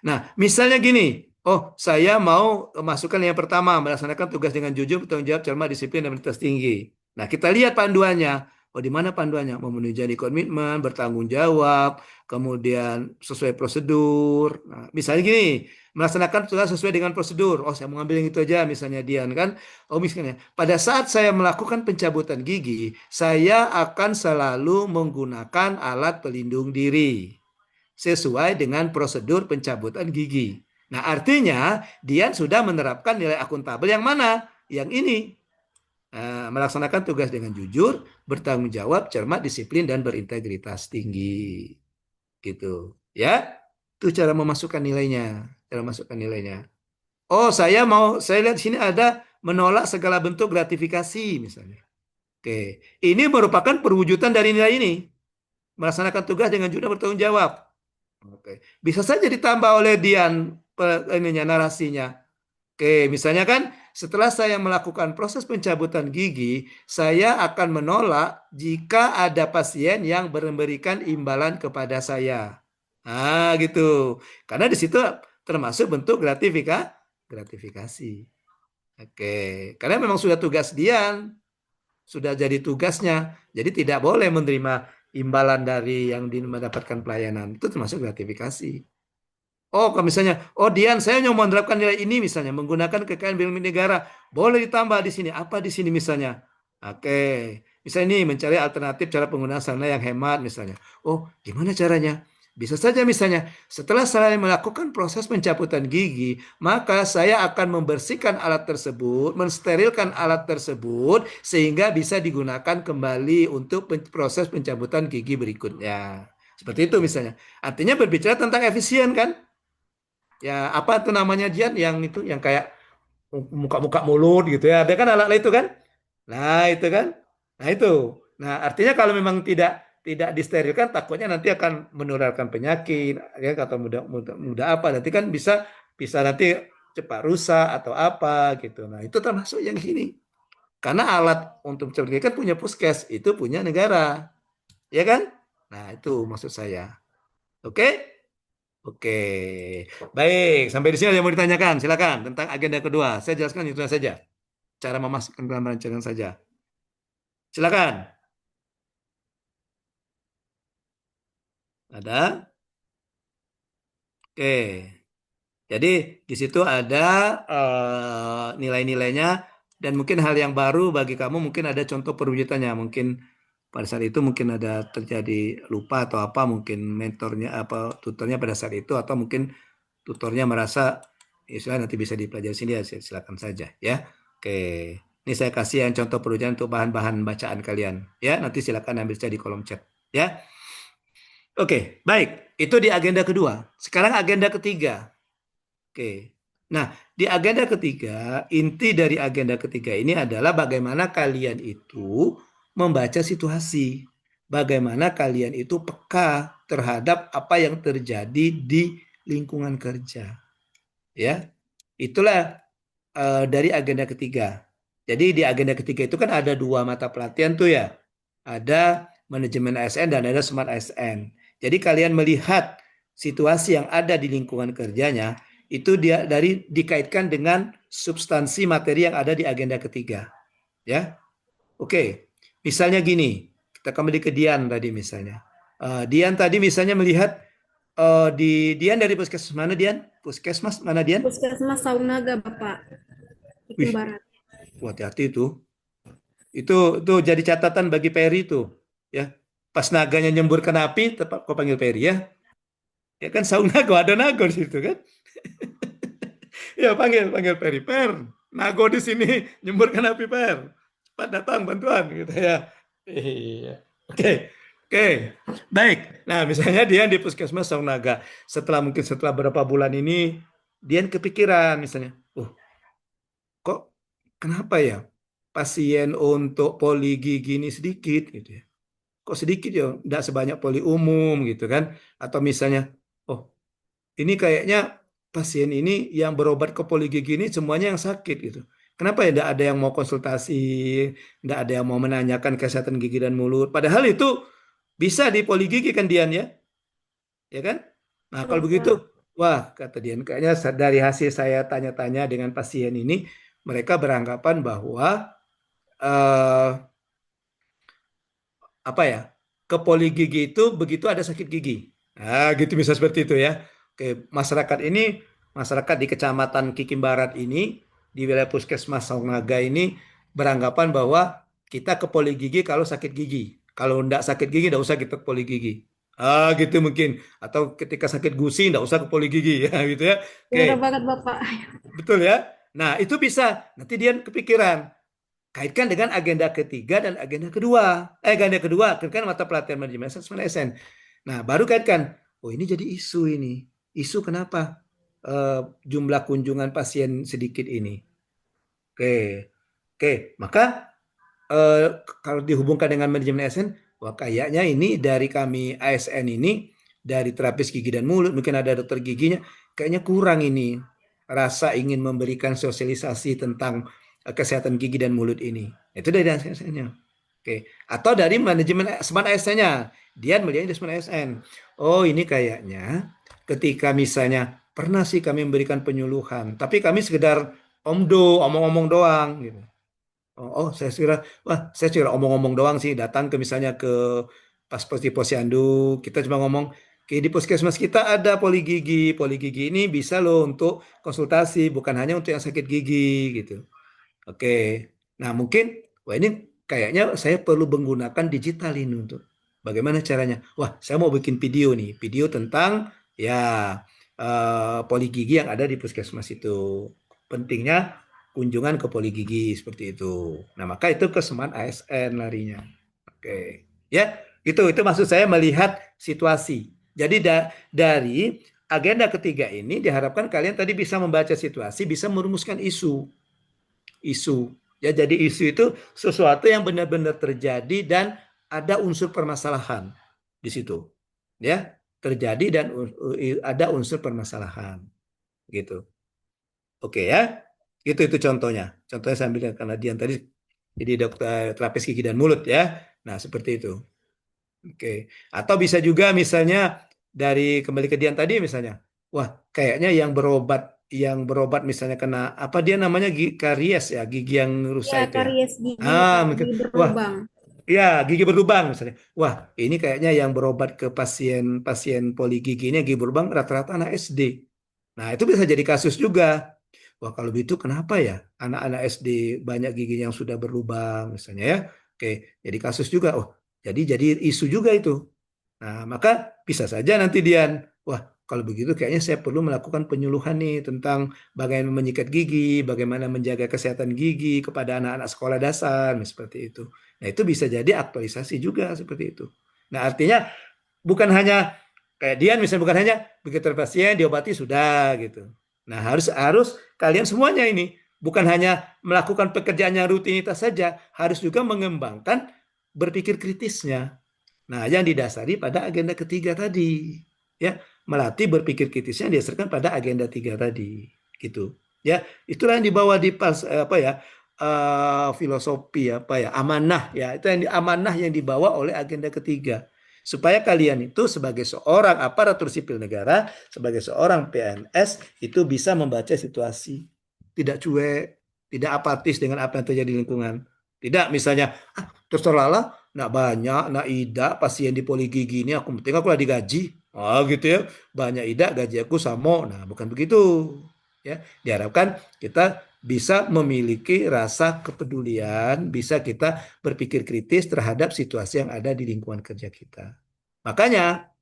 Nah, misalnya gini. Oh, saya mau masukkan yang pertama, melaksanakan tugas dengan jujur, bertanggung jawab, cermat, disiplin, dan integritas tinggi. Nah, kita lihat panduannya. Oh, di mana panduannya? Memenuhi janji komitmen, bertanggung jawab, kemudian sesuai prosedur. Nah, misalnya gini, melaksanakan tugas sesuai dengan prosedur. Oh, saya mau ngambil yang itu aja, misalnya Dian kan. Oh, misalnya, pada saat saya melakukan pencabutan gigi, saya akan selalu menggunakan alat pelindung diri sesuai dengan prosedur pencabutan gigi. Nah, artinya Dian sudah menerapkan nilai akuntabel yang mana? Yang ini. Melaksanakan tugas dengan jujur, bertanggung jawab, cermat, disiplin, dan berintegritas tinggi. Gitu. Ya, itu cara memasukkan nilainya. Cara memasukkan nilainya. Oh, saya lihat di sini ada menolak segala bentuk gratifikasi misalnya. Oke, ini merupakan perwujudan dari nilai ini. Melaksanakan tugas dengan jujur dan bertanggung jawab. Oke, bisa saja ditambah oleh Dian narasinya. Oke, misalnya kan setelah saya melakukan proses pencabutan gigi, saya akan menolak jika ada pasien yang memberikan imbalan kepada saya. Gitu. Karena di situ termasuk bentuk gratifikasi. Oke, karena memang sudah tugas Dian, sudah jadi tugasnya. Jadi tidak boleh menerima imbalan dari yang mendapatkan pelayanan. Itu termasuk gratifikasi. Oh, kalau misalnya, oh Dian, saya mau menerapkan nilai ini misalnya, menggunakan kekayaan milik negara, boleh ditambah di sini. Apa di sini misalnya? Oke, misalnya ini mencari alternatif cara penggunaan sarana yang hemat misalnya. Oh, gimana caranya? Bisa saja misalnya, setelah saya melakukan proses pencabutan gigi, maka saya akan membersihkan alat tersebut, mensterilkan alat tersebut, sehingga bisa digunakan kembali untuk proses pencabutan gigi berikutnya. Seperti itu misalnya. Artinya berbicara tentang efisien kan? Ya apa tuh namanya Jian yang itu yang kayak muka-muka mulut gitu ya. Ada kan alat-alat itu kan? Nah, itu kan? Nah, itu. Nah, artinya kalau memang tidak disterilkan takutnya nanti akan menularkan penyakit ya kata mudah apa nanti kan bisa bisa nanti cepat rusak atau apa gitu. Nah, itu termasuk yang sini. Karena alat untuk mencabut kan punya puskes, itu punya negara. Ya kan? Nah, itu maksud saya. Oke? Oke, baik. Sampai di sini ada yang mau ditanyakan. Silakan tentang agenda kedua. Saya jelaskan itu saja. Cara memasukkan dalam rancangan saja. Silakan. Ada? Oke. Jadi di situ ada nilai-nilainya dan mungkin hal yang baru bagi kamu mungkin ada contoh perwujudannya. Mungkin pada saat itu mungkin ada terjadi lupa atau apa mungkin mentornya apa tutornya pada saat itu atau mungkin tutornya merasa istilah nanti bisa dipelajari sini ya silakan saja ya. Oke. Ini saya kasih yang contoh perwujudan untuk bahan-bahan bacaan kalian ya. Nanti silakan ambil saja di kolom chat ya. Oke, baik. Itu di agenda kedua. Sekarang agenda ketiga. Oke. Nah, di agenda ketiga, inti dari agenda ketiga ini adalah bagaimana kalian itu membaca situasi. Bagaimana kalian itu peka terhadap apa yang terjadi di lingkungan kerja. Ya. Itulah dari agenda ketiga. Jadi di agenda ketiga itu kan ada dua mata pelatihan tuh ya. Ada manajemen ASN dan ada smart ASN. Jadi kalian melihat situasi yang ada di lingkungan kerjanya itu dia dikaitkan dengan substansi materi yang ada di agenda ketiga. Ya. Oke. Misalnya gini, kita kembali ke Dian tadi misalnya. Dian tadi misalnya melihat di Dian dari puskesmas mana Dian? Puskesmas mana Dian? Puskesmas Saunaga, Bapak. Bikin Wih, Barat. hati-hati itu. Itu jadi catatan bagi Peri itu, ya. Pas naganya nyemburkan api, tepat kau panggil Peri ya. Ya kan Saunago ada nago di situ kan. Ya panggil Peri, Per. Nago di sini nyemburkan api Per. Cepat datang bantuan gitu ya. Iya. Oke. Oke. Baik. Nah, misalnya dia di Puskesmas Saunaga. Setelah beberapa bulan ini dia kepikiran misalnya, kok kenapa ya pasien untuk poli gigi ini sedikit gitu ya. Kok sedikit ya, tidak sebanyak poli umum gitu kan. Atau misalnya, oh ini kayaknya pasien ini yang berobat ke poli gigi ini semuanya yang sakit gitu. Kenapa ya tidak ada yang mau konsultasi, tidak ada yang mau menanyakan kesehatan gigi dan mulut. Padahal itu bisa di poli gigi kan Dian ya kan? Nah kalau begitu, wah kata Dian, kayaknya dari hasil saya tanya-tanya dengan pasien ini, mereka beranggapan bahwa apa ya ke poli gigi itu begitu ada sakit gigi. Nah, gitu bisa seperti itu ya. Oke, masyarakat di Kecamatan Kikim Barat ini di wilayah Puskesmas Saunaga ini beranggapan bahwa kita ke poli gigi kalau sakit gigi. Kalau enggak sakit gigi enggak usah kita ke poli gigi. Gitu mungkin. Atau ketika sakit gusi, nggak usah ke poli gigi ya gitu ya. Oke, Benar banget Bapak. betul ya. Nah, itu bisa. Nanti dia kepikiran. Kaitkan dengan agenda ketiga dan agenda kedua. Agenda kedua, kaitkan mata pelatihan manajemen asesmen SN. Nah, baru kaitkan. Oh, ini jadi isu ini. Isu kenapa jumlah kunjungan pasien sedikit ini? Oke, oke. Maka kalau dihubungkan dengan manajemen ASN, wah kayaknya ini dari kami ASN ini, dari terapis gigi dan mulut, mungkin ada dokter giginya, kayaknya kurang ini rasa ingin memberikan sosialisasi tentang kesehatan gigi dan mulut ini. Itu dari ASN-nya. Oke, atau dari manajemen smart ASN-nya, dia melihatnya di smart ASN. Oh, ini kayaknya ketika misalnya pernah sih kami memberikan penyuluhan, tapi kami sekedar omong-omong doang gitu. Saya kira omong-omong doang sih, datang ke misalnya ke pas di posyandu, kita cuma ngomong, "Oke, di puskesmas kita ada poli gigi. Poli gigi ini bisa loh untuk konsultasi, bukan hanya untuk yang sakit gigi gitu." Oke. Nah, mungkin wah ini kayaknya saya perlu menggunakan digital ini untuk bagaimana caranya? Wah, saya mau bikin video nih, video tentang ya poli gigi yang ada di puskesmas itu. Pentingnya kunjungan ke poli gigi seperti itu. Nah, maka itu ke Smart ASN larinya. Oke. Ya, itu maksud saya melihat situasi. Jadi dari agenda ketiga ini diharapkan kalian tadi bisa membaca situasi, bisa merumuskan isu. Ya, jadi isu itu sesuatu yang benar-benar terjadi dan ada unsur permasalahan di situ. Ya, terjadi dan ada unsur permasalahan gitu. Oke ya. Itu contohnya. Contohnya saya ambil karena Dian tadi jadi dokter terapis gigi dan mulut ya. Nah, seperti itu. Oke. Atau bisa juga misalnya dari kembali ke Dian tadi misalnya. Wah, kayaknya yang berobat misalnya kena apa dia namanya karies ya, gigi yang Ya, rusak itu ya. karies gigi, Mungkin gigi wah, berlubang. ya gigi berlubang misalnya. Wah, ini kayaknya yang berobat ke pasien poli gigi ini gigi berlubang rata-rata anak SD. Nah, itu bisa jadi kasus juga. Wah, kalau begitu kenapa ya anak-anak SD banyak gigi yang sudah berlubang misalnya ya. Oke, jadi kasus juga. Oh, jadi isu juga itu. Nah, maka bisa saja nanti Dian, wah, kalau begitu kayaknya saya perlu melakukan penyuluhan nih tentang bagaimana menyikat gigi, bagaimana menjaga kesehatan gigi kepada anak-anak sekolah dasar, seperti itu. Nah, itu bisa jadi aktualisasi juga seperti itu. Nah, artinya bukan hanya kayak Dian misalnya, bukan hanya begitu pasien diobati sudah gitu. Nah, harus kalian semuanya ini bukan hanya melakukan pekerjaan yang rutinitas saja, harus juga mengembangkan berpikir kritisnya. Nah, yang didasari pada agenda ketiga tadi, ya, melatih berpikir kritisnya didasarkan pada agenda tiga tadi, gitu. Ya, itulah yang dibawa di apa ya, filosofi apa ya, amanah ya, itu yang amanah yang dibawa oleh agenda ketiga. Supaya kalian itu sebagai seorang aparatur sipil negara, sebagai seorang PNS itu bisa membaca situasi, tidak cuek, tidak apatis dengan apa yang terjadi di lingkungan. Tidak misalnya terserah lah, nak banyak, nak ida pasien di poli gigi ini aku penting aku lah digaji. Gitu ya. Banyak ida gaji aku sama. Nah, bukan begitu. Ya, diharapkan kita bisa memiliki rasa kepedulian, bisa kita berpikir kritis terhadap situasi yang ada di lingkungan kerja kita. Makanya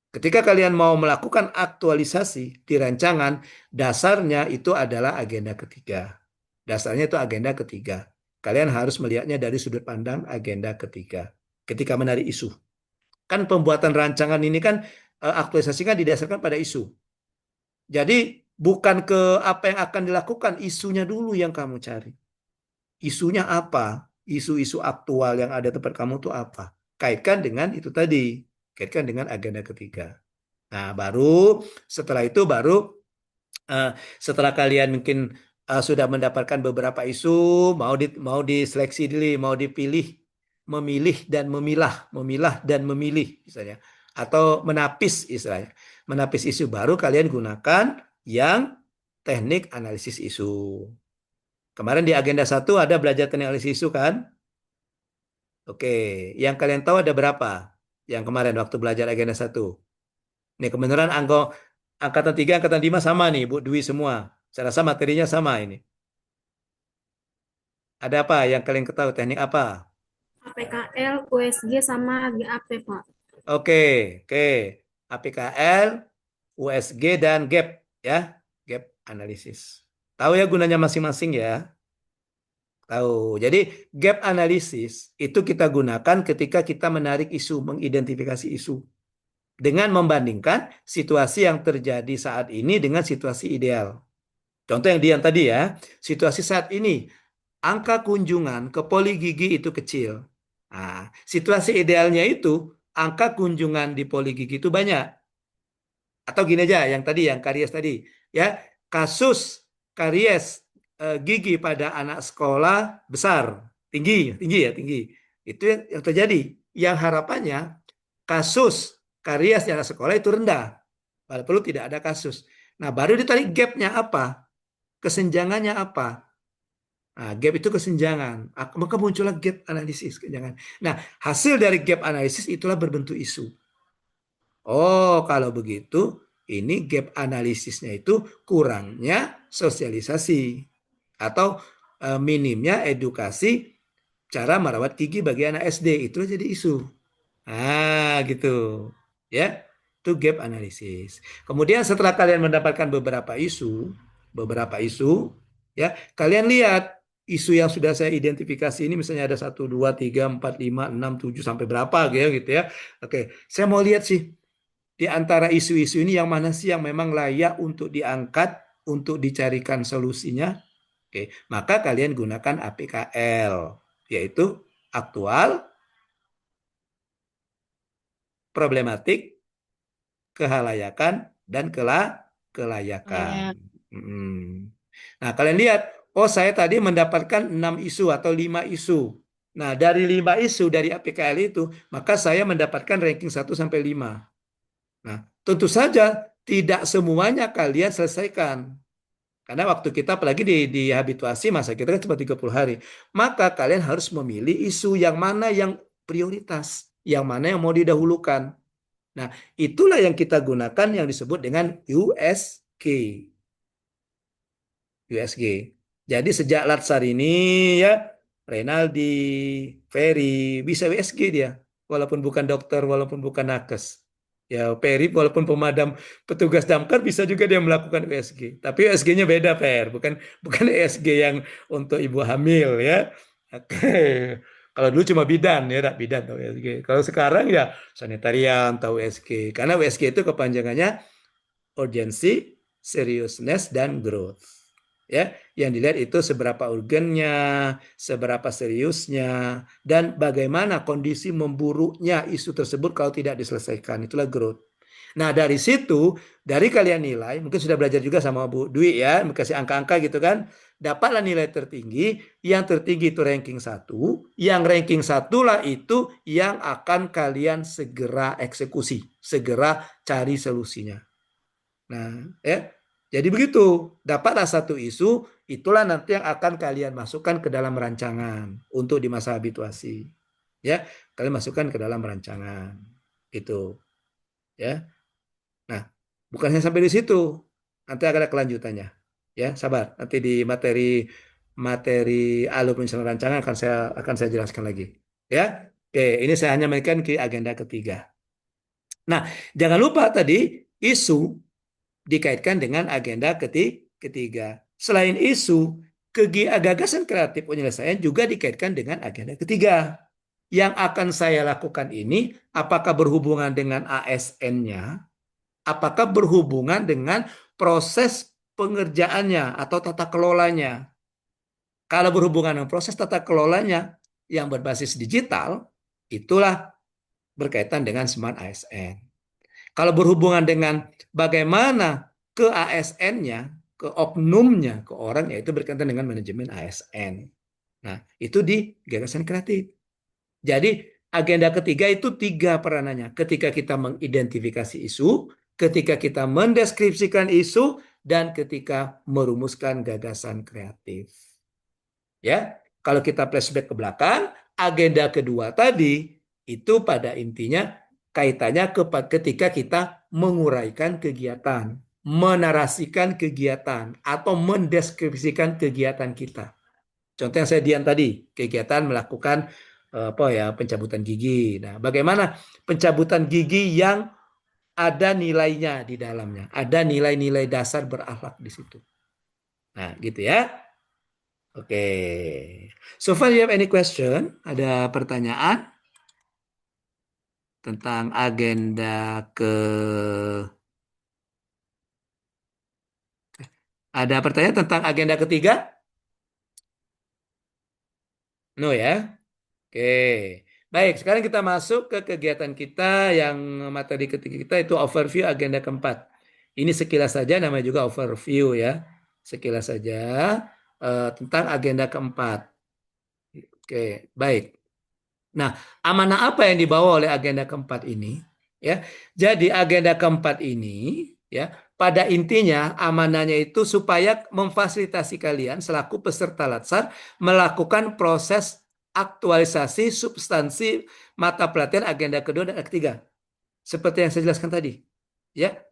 ketika kalian mau melakukan aktualisasi di rancangan, dasarnya itu adalah agenda ketiga. Dasarnya itu agenda ketiga. Kalian harus melihatnya dari sudut pandang agenda ketiga. Ketika menarik isu. Kan pembuatan rancangan ini kan aktualisasi kan didasarkan pada isu. Jadi bukan ke apa yang akan dilakukan, isunya dulu yang kamu cari. Isunya apa? Isu-isu aktual yang ada tempat kamu itu apa? Kaitkan dengan itu tadi. Kaitkan dengan agenda ketiga. Nah, setelah itu setelah kalian mungkin sudah mendapatkan beberapa isu, mau diseleksi dulu, mau dipilih, memilah dan memilih misalnya, atau menapis istilahnya. Menapis isu baru kalian gunakan yang teknik analisis isu. Kemarin di agenda 1 ada belajar teknik analisis isu kan? Oke, yang kalian tahu ada berapa? Yang kemarin waktu belajar agenda 1. Nih kebenaran angkatan 3, angkatan 5 sama nih, Bu Dwi semua. Saya rasa materinya sama ini. Ada apa yang kalian ketahui? Teknik apa? APKL, USG, sama GAP, Pak. Oke, oke. APKL, USG dan gap ya, gap analisis. Tahu ya gunanya masing-masing ya? Tahu. Jadi gap analisis itu kita gunakan ketika kita menarik isu, mengidentifikasi isu dengan membandingkan situasi yang terjadi saat ini dengan situasi ideal. Contoh yang Dian tadi ya, situasi saat ini angka kunjungan ke poli gigi itu kecil. Nah, situasi idealnya itu angka kunjungan di poli gigi itu banyak. Atau gini aja, yang tadi, yang karies tadi, ya kasus karies gigi pada anak sekolah besar, tinggi, tinggi ya, tinggi. Itu yang terjadi. Yang harapannya kasus karies di anak sekolah itu rendah, walaupun tidak ada kasus. Nah, baru ditarik gapnya apa? Kesenjangannya apa? Nah, gap itu kesenjangan. Maka muncullah gap analisis kesenjangan. Nah, hasil dari gap analisis itulah berbentuk isu. Oh, kalau begitu, ini gap analisisnya itu kurangnya sosialisasi atau minimnya edukasi cara merawat gigi bagi anak SD. Itu jadi isu. Ah, gitu. Ya, itu gap analisis. Kemudian setelah kalian mendapatkan beberapa isu, ya, kalian lihat isu yang sudah saya identifikasi ini misalnya ada 1, 2, 3, 4, 5, 6, 7 sampai berapa gitu ya. Oke, saya mau lihat sih di antara isu-isu ini yang mana sih yang memang layak untuk diangkat, untuk dicarikan solusinya. Oke, maka kalian gunakan APKL, yaitu aktual, problematik, kehalayakan, dan kelayakan. Kayak Nah, kalian lihat, oh saya tadi mendapatkan 6 isu atau 5 isu. Nah, dari 5 isu dari APKL itu, maka saya mendapatkan ranking 1 sampai 5. Nah, tentu saja tidak semuanya kalian selesaikan. Karena waktu kita apalagi di habituasi masa kita kan cuma 30 hari. Maka kalian harus memilih isu yang mana yang prioritas, yang mana yang mau didahulukan. Nah, itulah yang kita gunakan yang disebut dengan USG. USG. Jadi sejak Latsar ini ya, Renaldi, Ferry, bisa USG dia. Walaupun bukan dokter, walaupun bukan nakes. Ya, Ferry walaupun petugas damkar bisa juga dia melakukan USG. Tapi USG-nya beda, Fer. Bukan USG yang untuk ibu hamil ya. Oke. Kalau dulu cuma bidan ya, tak bidan tahu USG. Kalau sekarang ya sanitarian tahu USG. Karena USG itu kepanjangannya urgency, seriousness, dan growth. Ya, yang dilihat itu seberapa urgennya, seberapa seriusnya, dan bagaimana kondisi memburuknya isu tersebut kalau tidak diselesaikan. Itulah growth. Nah, dari situ, dari kalian nilai, mungkin sudah belajar juga sama Bu Dwi ya, kasih angka-angka gitu kan, dapatlah nilai tertinggi, yang tertinggi itu ranking 1, yang ranking 1 lah itu yang akan kalian segera eksekusi, segera cari solusinya. Nah, ya. Jadi begitu, dapatlah satu isu, itulah nanti yang akan kalian masukkan ke dalam rancangan untuk di masa habituasi. Ya, kalian masukkan ke dalam rancangan. Itu. Ya. Nah, bukan hanya sampai di situ. Nanti ada kelanjutannya. Ya, sabar. Nanti di materi alur penyusunan rancangan akan saya jelaskan lagi. Ya. Oke, ini saya hanya memberikan ke agenda ketiga. Nah, jangan lupa tadi isu dikaitkan dengan agenda ketiga. Selain isu, gagasan kreatif penyelesaian juga dikaitkan dengan agenda ketiga. Yang akan saya lakukan ini, apakah berhubungan dengan ASN-nya, apakah berhubungan dengan proses pengerjaannya atau tata kelolanya. Kalau berhubungan dengan proses tata kelolanya yang berbasis digital, itulah berkaitan dengan Smart ASN. Kalau berhubungan dengan bagaimana ke ASN-nya, ke oknumnya, ke orang, yaitu berkaitan dengan manajemen ASN. Nah, itu di gagasan kreatif. Jadi, agenda ketiga itu 3 peranannya. Ketika kita mengidentifikasi isu, ketika kita mendeskripsikan isu, dan ketika merumuskan gagasan kreatif. Ya, kalau kita flashback ke belakang, agenda kedua tadi, itu pada intinya kaitannya ketika kita menguraikan kegiatan, menarasikan kegiatan, atau mendeskripsikan kegiatan kita. Contoh yang saya Dian tadi, kegiatan melakukan apa ya, pencabutan gigi. Nah, bagaimana pencabutan gigi yang ada nilainya di dalamnya, ada nilai-nilai dasar berakhlak di situ. Nah, gitu ya. Oke. So far you have any question? Ada pertanyaan tentang agenda Ada pertanyaan tentang agenda ketiga? No ya. Oke. Baik, sekarang kita masuk ke kegiatan kita yang materi ketiga kita itu overview agenda keempat. Ini sekilas saja, namanya juga overview ya. Sekilas saja tentang agenda keempat. Oke, baik. Nah, amanah apa yang dibawa oleh agenda keempat ini? Ya, jadi agenda keempat ini, ya, pada intinya amanahnya itu supaya memfasilitasi kalian selaku peserta Latsar melakukan proses aktualisasi substansi mata pelatihan agenda kedua dan ketiga, seperti yang saya jelaskan tadi. Ya,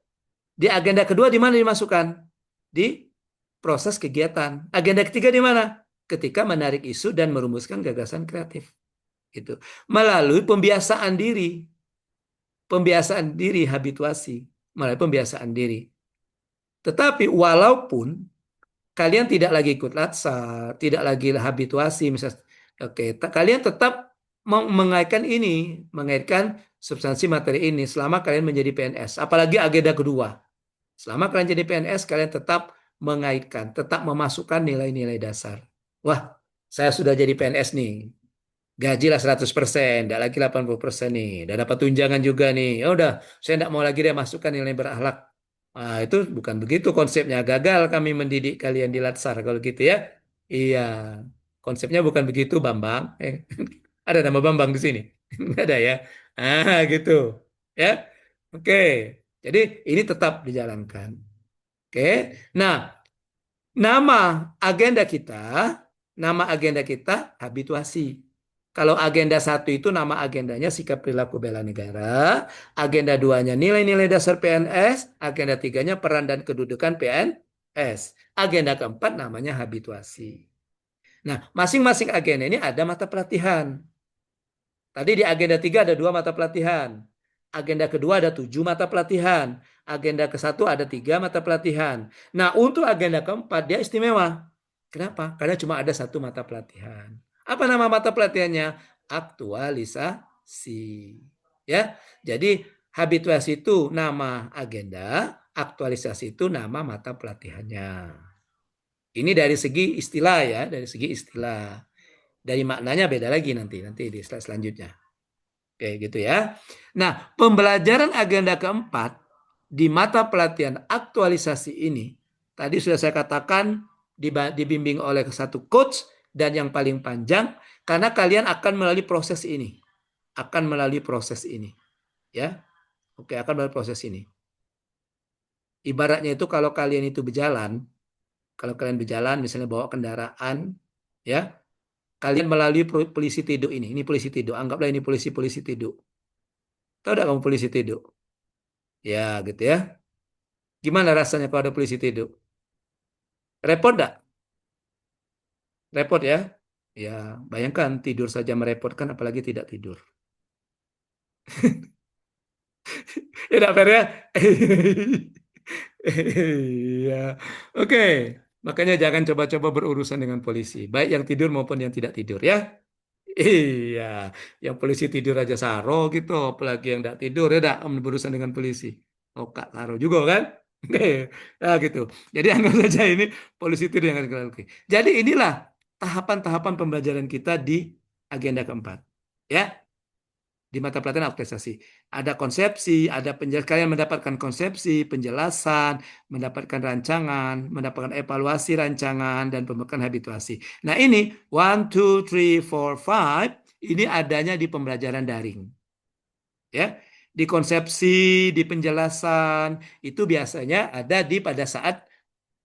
di agenda kedua di mana dimasukkan? Di proses kegiatan. Agenda ketiga di mana? Ketika menarik isu dan merumuskan gagasan kreatif. Gitu. Melalui pembiasaan diri, habituasi, melalui pembiasaan diri. Tetapi walaupun kalian tidak lagi ikut Latsar, tidak lagi habituasi, misalnya, kalian tetap mengaitkan substansi materi ini selama kalian menjadi PNS. Apalagi agenda kedua, selama kalian jadi PNS, kalian tetap mengaitkan, tetap memasukkan nilai-nilai dasar. Wah, saya sudah jadi PNS nih. Gaji lah 100%, tidak lagi 80% nih. Udah dapat tunjangan juga nih. Ya udah, saya tidak mau lagi deh masukkan nilai berakhlak. Nah, itu bukan begitu konsepnya. Gagal kami mendidik kalian di Latsar kalau gitu ya. Iya, konsepnya bukan begitu, Bambang. Ada nama Bambang di sini? Nggak ada ya. Ah, gitu. Ya. Oke. Jadi ini tetap dijalankan. Oke. Nah, nama agenda kita habituasi. Kalau agenda 1 itu nama agendanya sikap perilaku bela negara, agenda 2-nya nilai-nilai dasar PNS, agenda 3-nya peran dan kedudukan PNS, agenda keempat namanya habituasi. Nah, masing-masing agenda ini ada mata pelatihan. Tadi di agenda 3 ada 2 mata pelatihan. Agenda kedua ada 7 mata pelatihan. Agenda ke-1 ada 3 mata pelatihan. Nah, untuk agenda keempat dia istimewa. Kenapa? Karena cuma ada 1 mata pelatihan. Apa nama mata pelatihannya? Aktualisasi. Ya. Jadi habituasi itu nama agenda, aktualisasi itu nama mata pelatihannya. Ini dari segi istilah ya, dari segi istilah. Dari maknanya beda lagi nanti di slide selanjutnya. Oke, gitu ya. Nah, pembelajaran agenda keempat di mata pelatihan aktualisasi ini, tadi sudah saya katakan dibimbing oleh satu coach dan yang paling panjang, karena kalian akan melalui proses ini. Ya. Oke, akan melalui proses ini. Ibaratnya itu kalau kalian berjalan, misalnya bawa kendaraan, ya, kalian melalui polisi tiduk ini. Ini polisi tiduk. Anggaplah ini polisi tiduk. Tahu tidak kamu polisi tiduk? Ya, gitu ya. Gimana rasanya kalau ada polisi tiduk? Repot enggak? Repot ya? Ya, bayangkan tidur saja merepotkan, apalagi tidak tidur. Ya, enggak fair ya? Iya. Oke. Makanya jangan coba-coba berurusan dengan polisi. Baik yang tidur maupun yang tidak tidur ya. Iya, yang polisi tidur aja saro gitu, apalagi yang tidak tidur ya tidak berurusan dengan polisi. Oh kak saro juga kan? Oke, nah gitu. Jadi anggap saja ini polisi tidur yang akan kita lakukan. Jadi inilah tahapan-tahapan pembelajaran kita di agenda keempat, ya, di mata pelatihan aktualisasi. Ada konsepsi, ada kalian mendapatkan konsepsi, penjelasan, mendapatkan rancangan, mendapatkan evaluasi rancangan, dan pembekalan habituasi. Nah ini 1, 2, 3, 4, 5 ini adanya di pembelajaran daring. Ya, di konsepsi, di penjelasan itu biasanya ada pada saat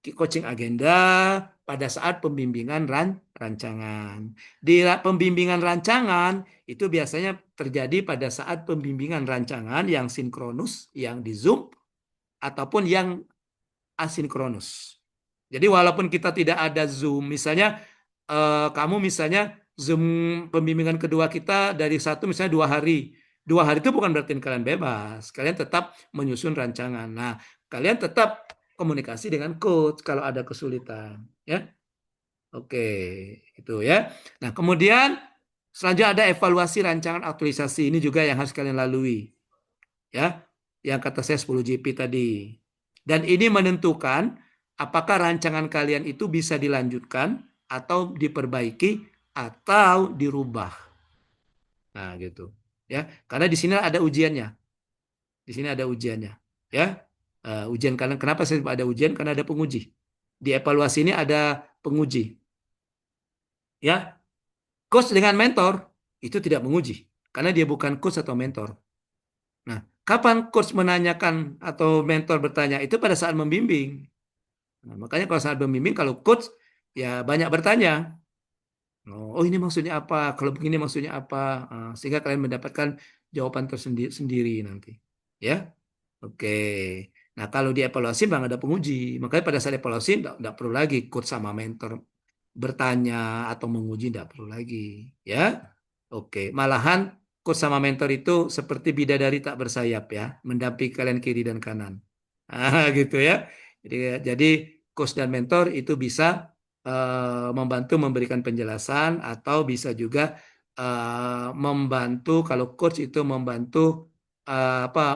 coaching agenda, pada saat pembimbingan rancangan. Di pembimbingan rancangan itu biasanya terjadi pada saat pembimbingan rancangan yang sinkronus, yang di Zoom, ataupun yang asinkronus. Jadi walaupun kita tidak ada Zoom, misalnya kamu misalnya Zoom pembimbingan kedua kita dari satu misalnya 2 hari. 2 hari itu bukan berarti kalian bebas. Kalian tetap menyusun rancangan. Nah, kalian tetap komunikasi dengan coach kalau ada kesulitan. Ya, oke, itu ya. Nah, kemudian selanjutnya ada evaluasi rancangan aktualisasi. Ini juga yang harus kalian lalui. Ya, yang kata saya 10 GP tadi. Dan ini menentukan apakah rancangan kalian itu bisa dilanjutkan atau diperbaiki atau dirubah. Nah, gitu. Ya, karena di sini ada ujiannya. Di sini ada ujiannya. Ya, ujian kalian. Kenapa saya ada ujian? Karena ada penguji. Di evaluasi ini ada penguji. Ya, coach dengan mentor itu tidak menguji karena dia bukan coach atau mentor. Nah, kapan coach menanyakan atau mentor bertanya? Itu pada saat membimbing. Nah, makanya kalau saat membimbing, kalau coach ya banyak bertanya. Oh, ini maksudnya apa? Kalau begini maksudnya apa? Sehingga kalian mendapatkan jawaban tersendiri sendiri nanti. Ya, oke. Nah, kalau di evaluasi memang ada penguji. Makanya pada saat evaluasi tidak perlu lagi coach sama mentor bertanya atau menguji, tidak perlu lagi. Ya, oke. Malahan coach sama mentor itu seperti bidadari tak bersayap ya, mendampingi kalian kiri dan kanan. Gitu ya. Jadi coach dan mentor itu bisa membantu memberikan penjelasan atau bisa juga membantu kalau coach itu membantu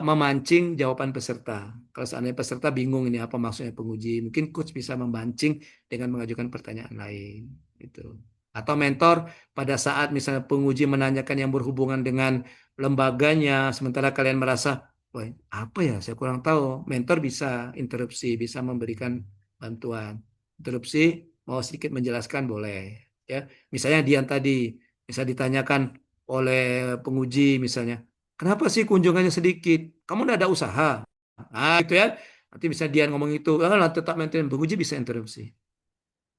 memancing jawaban peserta. Kalau seandainya peserta bingung ini apa maksudnya penguji, mungkin coach bisa memancing dengan mengajukan pertanyaan lain itu. Atau mentor pada saat misalnya penguji menanyakan yang berhubungan dengan lembaganya, sementara kalian merasa, wah apa ya saya kurang tahu, mentor bisa interupsi, bisa memberikan bantuan. Interupsi, mau sedikit menjelaskan boleh. Ya, misalnya Dian tadi, bisa ditanyakan oleh penguji misalnya, kenapa sih kunjungannya sedikit? Kamu udah ada usaha. Nah, gitu ya. Nanti bisa Dian ngomong itu, tetap maintain penguji bisa interupsi.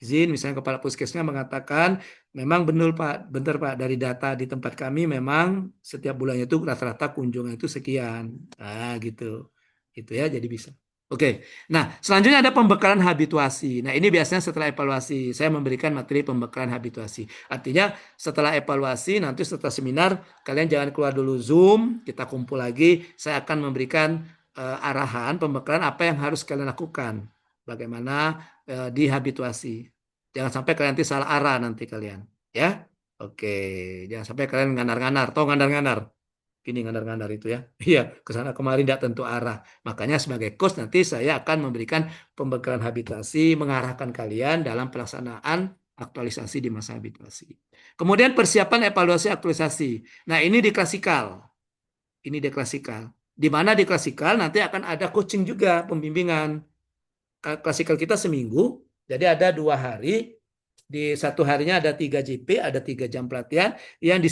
Izin, misalnya Kepala Puskesmas mengatakan, memang benar Pak, dari data di tempat kami memang setiap bulannya itu rata-rata kunjungan itu sekian. Nah, gitu. Itu ya, jadi bisa. Oke. Nah, selanjutnya ada pembekalan habituasi. Nah, ini biasanya setelah evaluasi. Saya memberikan materi pembekalan habituasi. Artinya, setelah evaluasi, nanti setelah seminar, kalian jangan keluar dulu Zoom, kita kumpul lagi. Saya akan memberikan arahan pembekalan apa yang harus kalian lakukan. Bagaimana dihabituasi. Jangan sampai kalian nanti salah arah nanti kalian. Ya, oke. Jangan sampai kalian ngandar-ngandar. Tahu ngandar-ngandar? Gini ngandar-ngandar itu ya. Iya, kesana kemarin tidak tentu arah. Makanya sebagai coach nanti saya akan memberikan pembekalan habituasi, mengarahkan kalian dalam pelaksanaan aktualisasi di masa habituasi. Kemudian persiapan evaluasi aktualisasi. Nah, ini di klasikal. Ini di klasikal. Di mana di klasikal nanti akan ada coaching juga, pembimbingan. Klasikal kita seminggu, jadi ada 2 hari. Di satu harinya ada 3 JP, ada 3 jam pelatihan yang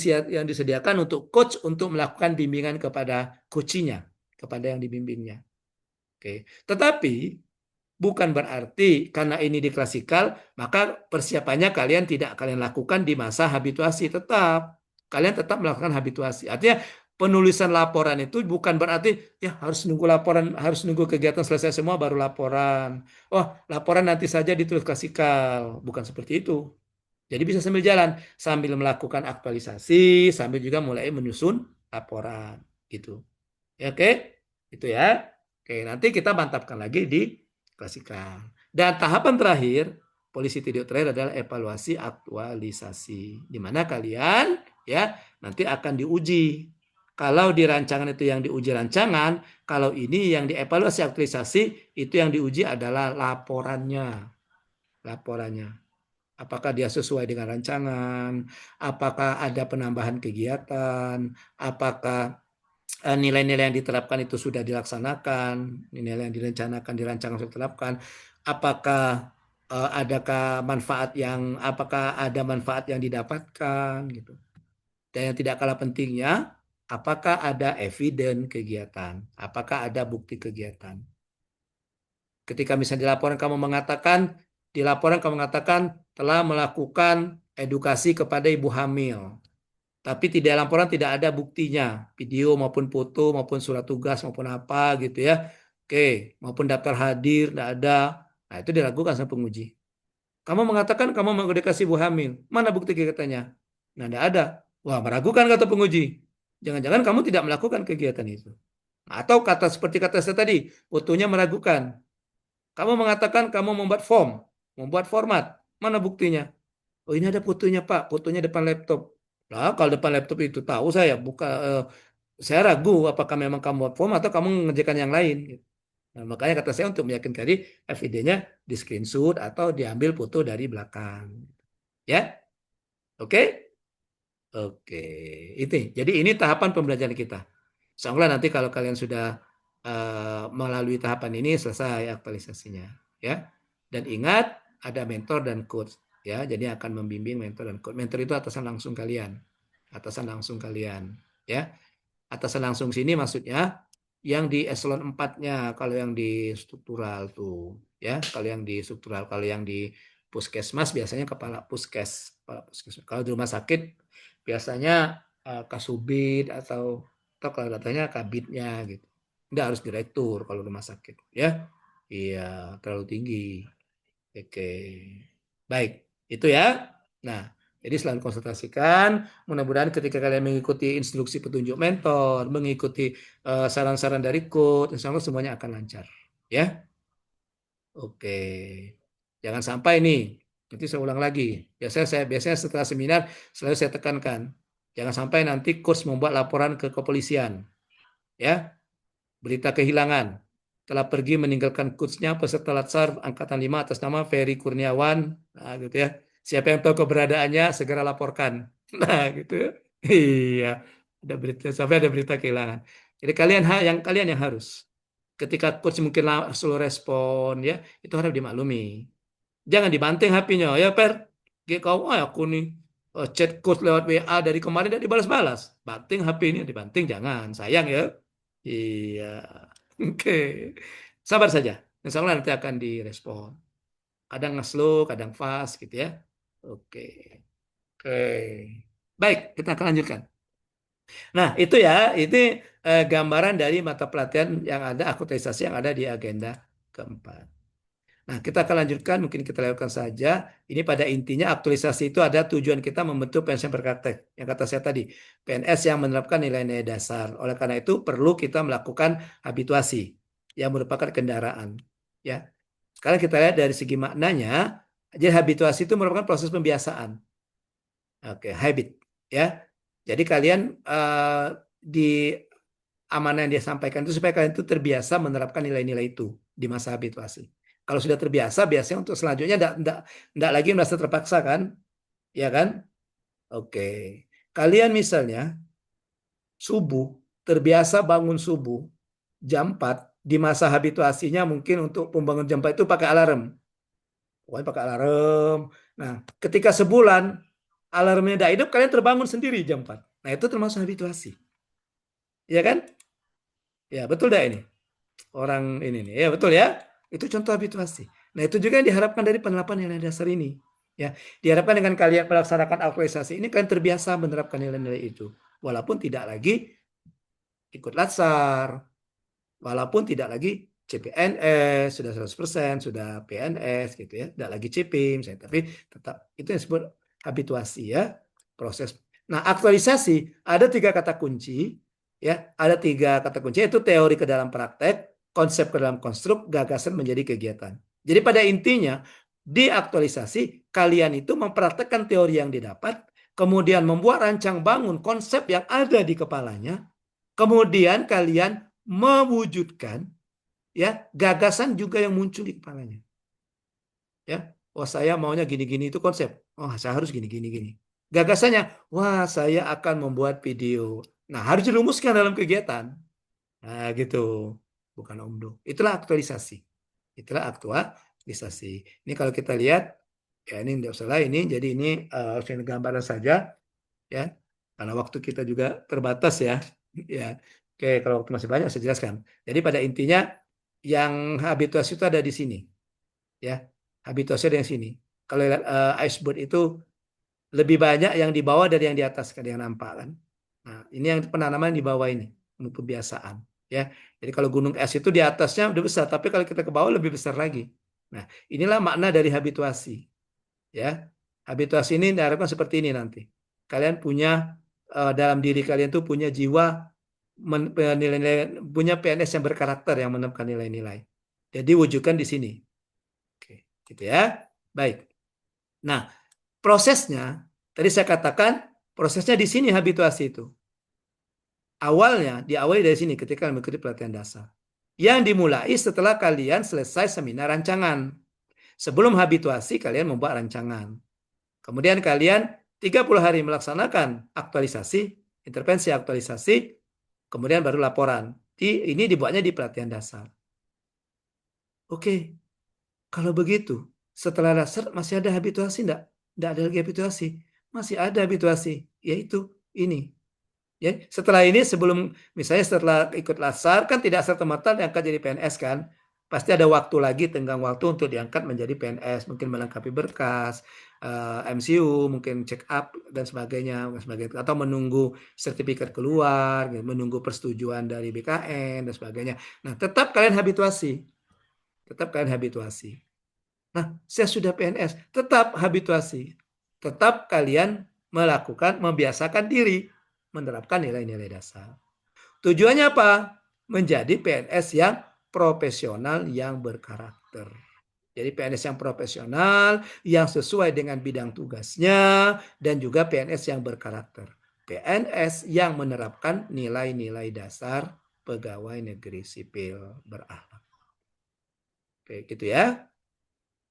disediakan untuk coach untuk melakukan bimbingan kepada coachingnya, kepada yang dibimbingnya. Oke. Tetapi bukan berarti karena ini di klasikal, maka persiapannya kalian lakukan di masa habituasi. Kalian tetap melakukan habituasi. Artinya penulisan laporan itu bukan berarti ya harus nunggu laporan, harus nunggu kegiatan selesai semua baru laporan. Oh, laporan nanti saja ditulis klasikal. Bukan seperti itu. Jadi bisa sambil jalan, sambil melakukan aktualisasi, sambil juga mulai menyusun laporan. Gitu. Ya, oke? Itu ya. Oke, nanti kita mantapkan lagi di klasikal. Dan tahapan terakhir, polisi video terakhir adalah evaluasi aktualisasi. Di mana kalian ya nanti akan diuji. Kalau di rancangan itu yang diuji rancangan, kalau ini yang dievaluasi aktualisasi, itu yang diuji adalah laporannya. Laporannya. Apakah dia sesuai dengan rancangan? Apakah ada penambahan kegiatan? Apakah nilai-nilai yang diterapkan itu sudah dilaksanakan? Nilai yang direncanakan, dirancangkan, sudah diterapkan? Apakah apakah ada manfaat yang didapatkan? Gitu. Dan yang tidak kalah pentingnya, apakah ada eviden kegiatan? Apakah ada bukti kegiatan? Ketika misalnya di laporan kamu mengatakan telah melakukan edukasi kepada ibu hamil. Tapi tidak laporan tidak ada buktinya, video maupun foto maupun surat tugas maupun apa gitu ya. Oke, maupun daftar hadir tidak ada. Nah, itu dilakukan sama penguji. Kamu mengatakan kamu mengedukasi ibu hamil. Mana bukti kegiatannya? Nah, tidak ada. Wah, meragukan kata penguji. Jangan-jangan kamu tidak melakukan kegiatan itu. Atau seperti kata saya tadi, fotonya meragukan. Kamu mengatakan kamu membuat form, membuat format. Mana buktinya? Oh, ini ada fotonya, Pak. Fotonya depan laptop. Lah, kalau depan laptop itu tahu saya, saya ragu apakah memang kamu buat form atau kamu mengerjakan yang lain. Nah, makanya kata saya untuk meyakinkan tadi, evidennya di screenshot atau diambil foto dari belakang. Ya, oke? Oke, itu. Jadi ini tahapan pembelajaran kita. Insyaallah nanti kalau kalian sudah melalui tahapan ini selesai aktualisasinya, ya. Dan ingat ada mentor dan coach, ya. Jadi akan membimbing mentor dan coach. Mentor itu atasan langsung kalian, ya. Atasan langsung sini maksudnya yang di eselon 4-nya, kalau yang di struktural tuh, ya. Kalau yang di struktural, kalau yang di puskesmas biasanya kepala puskes. Kalau di rumah sakit biasanya kasubid atau kalau datanya kabitnya gitu. Tidak harus direktur kalau rumah sakit, ya. Iya, terlalu tinggi. Oke. Baik, itu ya. Nah, jadi selalu konsultasikan. Mudah-mudahan ketika kalian mengikuti instruksi petunjuk mentor, mengikuti saran-saran dari coach, insya Allah semuanya akan lancar. Ya, oke. Jangan sampai nih, nanti saya ulang lagi. Biasanya setelah seminar selalu saya tekankan, jangan sampai nanti coach membuat laporan ke kepolisian. Ya, berita kehilangan. Telah pergi meninggalkan coachnya peserta Latsar Angkatan 5 atas nama Ferry Kurniawan. Nah, gitu ya. Siapa yang tahu keberadaannya segera laporkan. Nah, gitu ya. Iya, ada berita sampai ada berita kehilangan. Jadi kalian yang harus ketika coach mungkin slow respon ya, itu harus dimaklumi. Jangan dibanting HP-nya. Ya, Per. Kau aku nih chat coach lewat WA dari kemarin tidak dibalas-balas. Banting HP ini, dibanting jangan. Sayang ya. Iya. Oke. Sabar saja. Insya Allah nanti akan direspon. Kadang slow, kadang fast gitu ya. Oke. Oke. Baik, kita akan lanjutkan. Nah, itu ya, ini gambaran dari mata pelatihan yang ada, akuntansi yang ada di agenda keempat. Nah, kita akan lanjutkan, mungkin kita lewatkan saja. Ini pada intinya aktualisasi itu ada tujuan kita membentuk PNS yang berpraktek. Yang kata saya tadi, PNS yang menerapkan nilai-nilai dasar. Oleh karena itu perlu kita melakukan habituasi yang merupakan kendaraan. Ya, sekarang kita lihat dari segi maknanya. Jadi habituasi itu merupakan proses pembiasaan. Oke, habit. Ya, jadi kalian di amanah yang dia sampaikan itu supaya kalian itu terbiasa menerapkan nilai-nilai itu di masa habituasi. Kalau sudah terbiasa, biasanya untuk selanjutnya tidak lagi merasa terpaksa kan? Ya kan? Oke. Kalian misalnya subuh, terbiasa bangun subuh jam 4, di masa habituasinya mungkin untuk pembangun jam 4 itu pakai alarm. Pokoknya pakai alarm. Nah, ketika sebulan alarmnya tidak hidup, kalian terbangun sendiri jam 4. Nah, itu termasuk habituasi. Ya kan? Ya, betul dah ini. Orang ini nih. Ya, betul ya. Itu contoh habituasi. Nah, itu juga yang diharapkan dari penerapan nilai dasar ini. Ya, diharapkan dengan kalian melaksanakan aktualisasi ini kalian terbiasa menerapkan nilai-nilai itu. Walaupun tidak lagi ikut latsar, walaupun tidak lagi CPNS, sudah 100%, sudah PNS gitu ya. Tidak lagi CP misalnya, tapi tetap itu yang disebut habituasi ya, proses. Nah, aktualisasi ada 3 kata kunci ya, ada 3 kata kunci yaitu teori ke dalam praktek, konsep ke dalam konstruk, gagasan menjadi kegiatan. Jadi pada intinya di aktualisasi kalian itu mempraktekkan teori yang didapat, kemudian membuat rancang bangun konsep yang ada di kepalanya, kemudian kalian mewujudkan ya gagasan juga yang muncul di kepalanya. Ya, oh saya maunya gini-gini itu konsep. Oh, saya harus gini-gini. Gagasannya, wah saya akan membuat video. Nah, harus dirumuskan dalam kegiatan. Nah, gitu. Bukan omdo. Itulah aktualisasi. Ini kalau kita lihat, ya ini tidak salah ini. Jadi ini gambaran saja, ya. Karena waktu kita juga terbatas ya. Ya. Oke, kalau waktu masih banyak saya jelaskan. Jadi pada intinya yang habituasi itu ada di sini, ya. Habituasi ada yang sini. Kalau lihat iceberg itu lebih banyak yang di bawah dari yang di atas, kan yang nampak kan. Nah, ini yang penanaman di bawah ini untuk pembiasaan. Ya, jadi kalau gunung es itu di atasnya udah besar, tapi kalau kita ke bawah lebih besar lagi. Nah, inilah makna dari habituasi. Ya, habituasi ini diharapkan seperti ini nanti. kalian punya dalam diri kalian tuh punya jiwa punya PNS yang berkarakter yang menemukan nilai-nilai. Jadi wujudkan di sini. Oke, gitu ya. Baik. Nah, prosesnya tadi saya katakan prosesnya di sini habituasi itu. Awalnya diawali dari sini ketika mengikuti pelatihan dasar. Yang dimulai setelah kalian selesai seminar rancangan. Sebelum habituasi kalian membuat rancangan. Kemudian kalian 30 hari melaksanakan aktualisasi, intervensi aktualisasi, kemudian baru laporan. Ini dibuatnya di pelatihan dasar. Oke, kalau begitu, setelah dasar masih ada habituasi enggak? Enggak ada lagi habituasi. Masih ada habituasi, yaitu ini. Ya, setelah ini sebelum misalnya setelah ikut lasar kan tidak serta-merta diangkat jadi PNS kan. Pasti ada waktu lagi, tenggang waktu untuk diangkat menjadi PNS, mungkin melengkapi berkas, MCU, mungkin check up dan sebagainya, atau menunggu sertifikat keluar, menunggu persetujuan dari BKN dan sebagainya. Nah, tetap kalian habituasi. Nah, saya sudah PNS, tetap habituasi. Tetap kalian melakukan, membiasakan diri menerapkan nilai-nilai dasar. Tujuannya apa? Menjadi PNS yang profesional yang berkarakter. Jadi PNS yang profesional, yang sesuai dengan bidang tugasnya, dan juga PNS yang berkarakter. PNS yang menerapkan nilai-nilai dasar pegawai negeri sipil berakhlak. Oke, gitu ya.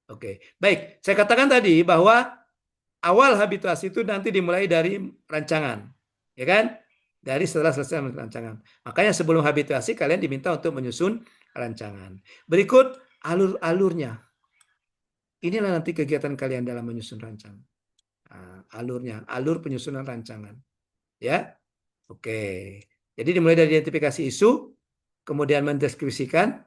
Oke, baik. Saya katakan tadi bahwa awal habituasi itu nanti dimulai dari rancangan, ya kan? Dari setelah selesai rancangan. Makanya sebelum habituasi kalian diminta untuk menyusun rancangan. Berikut alurnya. Inilah nanti kegiatan kalian dalam menyusun rancangan. Nah, alur penyusunan rancangan. Ya, oke. Jadi dimulai dari identifikasi isu, kemudian mendeskripsikan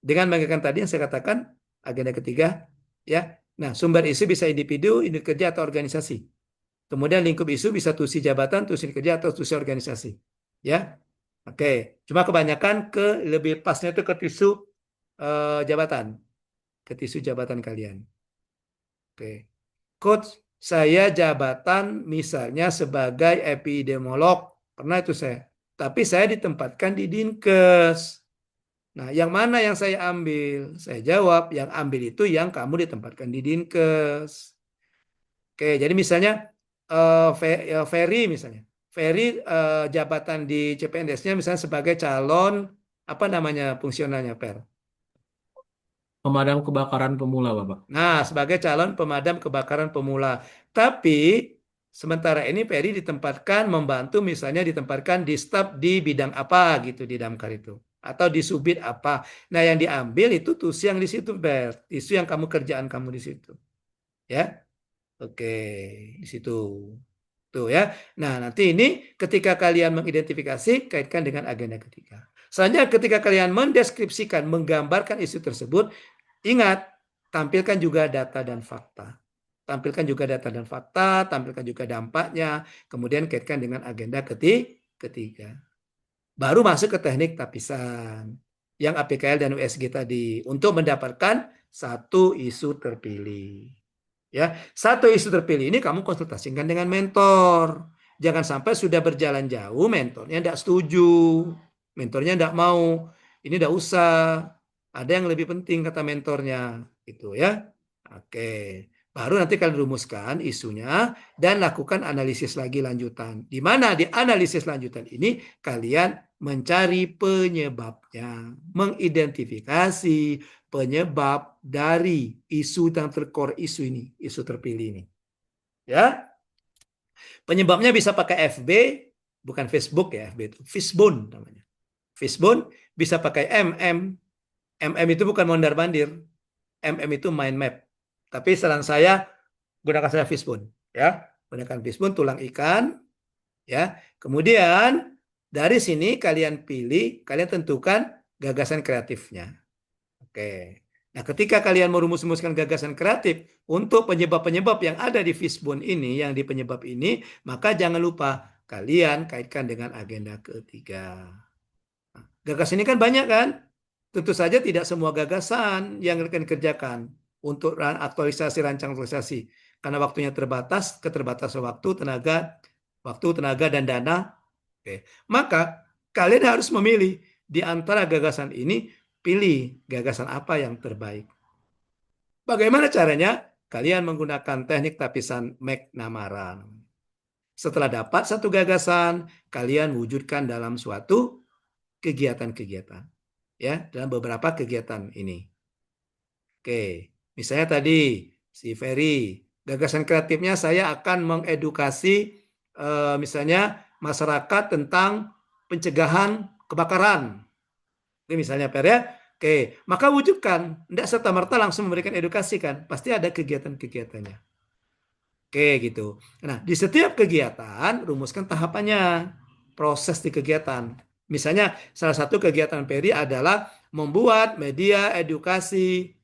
dengan menggunakan tadi yang saya katakan agenda ketiga, ya. Nah, sumber isu bisa individu, unit kerja atau organisasi. Kemudian lingkup isu bisa tusi jabatan, tusi kerja atau tusi organisasi. Ya. Oke, cuma kebanyakan lebih pasnya itu ke tisu jabatan. Ke tisu jabatan kalian. Oke. Coach, saya jabatan misalnya sebagai epidemiolog. Pernah itu saya. Tapi saya ditempatkan di Dinkes. Nah, yang mana yang saya ambil? Saya jawab, yang ambil itu yang kamu ditempatkan di Dinkes. Oke, jadi misalnya Ferry misalnya. Ferry jabatan di CPNS-nya misalnya sebagai calon apa namanya fungsionalnya, Per? Pemadam kebakaran pemula, Bapak. Nah, sebagai calon pemadam kebakaran pemula. Tapi sementara ini Ferry ditempatkan membantu misalnya ditempatkan di staf di bidang apa gitu di damkar itu atau di subit apa. Nah, yang diambil itu tusi yang di situ, Per. Isu yang kerjaan kamu di situ. Ya. Oke, di situ. Tuh ya. Nah, nanti ini ketika kalian mengidentifikasi, kaitkan dengan agenda ketiga. Selanjutnya ketika kalian mendeskripsikan, menggambarkan isu tersebut, ingat, tampilkan juga data dan fakta. Tampilkan juga data dan fakta, tampilkan juga dampaknya, kemudian kaitkan dengan agenda ketiga. Baru masuk ke teknik tapisan, yang APKL dan USG tadi, untuk mendapatkan satu isu terpilih. Ya, satu isu terpilih ini kamu konsultasikan dengan mentor. Jangan sampai sudah berjalan jauh, mentornya tidak setuju, mentornya tidak mau, ini tidak usah. Ada yang lebih penting kata mentornya, gitu ya. Oke, baru nanti kalian rumuskan isunya dan lakukan analisis lagi lanjutan. Di mana di analisis lanjutan ini kalian mencari penyebabnya, mengidentifikasi penyebab dari isu yang tercore isu ini, isu terpilih ini. Ya. Penyebabnya bisa pakai FB, bukan Facebook ya, FB itu Fishbone namanya. Fishbone bisa pakai MM. MM itu bukan mondar-mandir. MM itu mind map. Tapi saran saya gunakan saya Fishbone, ya. Gunakan Fishbone tulang ikan, ya. Kemudian dari sini kalian pilih, kalian tentukan gagasan kreatifnya. Oke. Nah, ketika kalian merumuskan gagasan kreatif untuk penyebab-penyebab yang ada di Fishbone ini, yang di penyebab ini, maka jangan lupa kalian kaitkan dengan agenda ketiga. Nah, gagasan ini kan banyak kan? Tentu saja tidak semua gagasan yang akan dikerjakan untuk aktualisasi, rancang aktualisasi. karena waktunya terbatas, keterbatasan waktu, tenaga dan dana. Oke. Maka kalian harus memilih di antara gagasan ini, pilih gagasan apa yang terbaik. Bagaimana caranya? Kalian menggunakan teknik tapisan McNamara. Setelah dapat satu gagasan, kalian wujudkan dalam suatu kegiatan-kegiatan. Ya, dalam beberapa kegiatan ini. Oke, misalnya tadi si Ferry, gagasan kreatifnya saya akan mengedukasi misalnya masyarakat tentang pencegahan kebakaran. Ini misalnya Per ya. Oke, maka wujudkan. Tidak serta-merta langsung memberikan edukasi kan. Pasti ada kegiatan-kegiatannya. Oke, gitu. Nah, di setiap kegiatan rumuskan tahapannya, proses di kegiatan. Misalnya salah satu kegiatan Peri adalah membuat media edukasi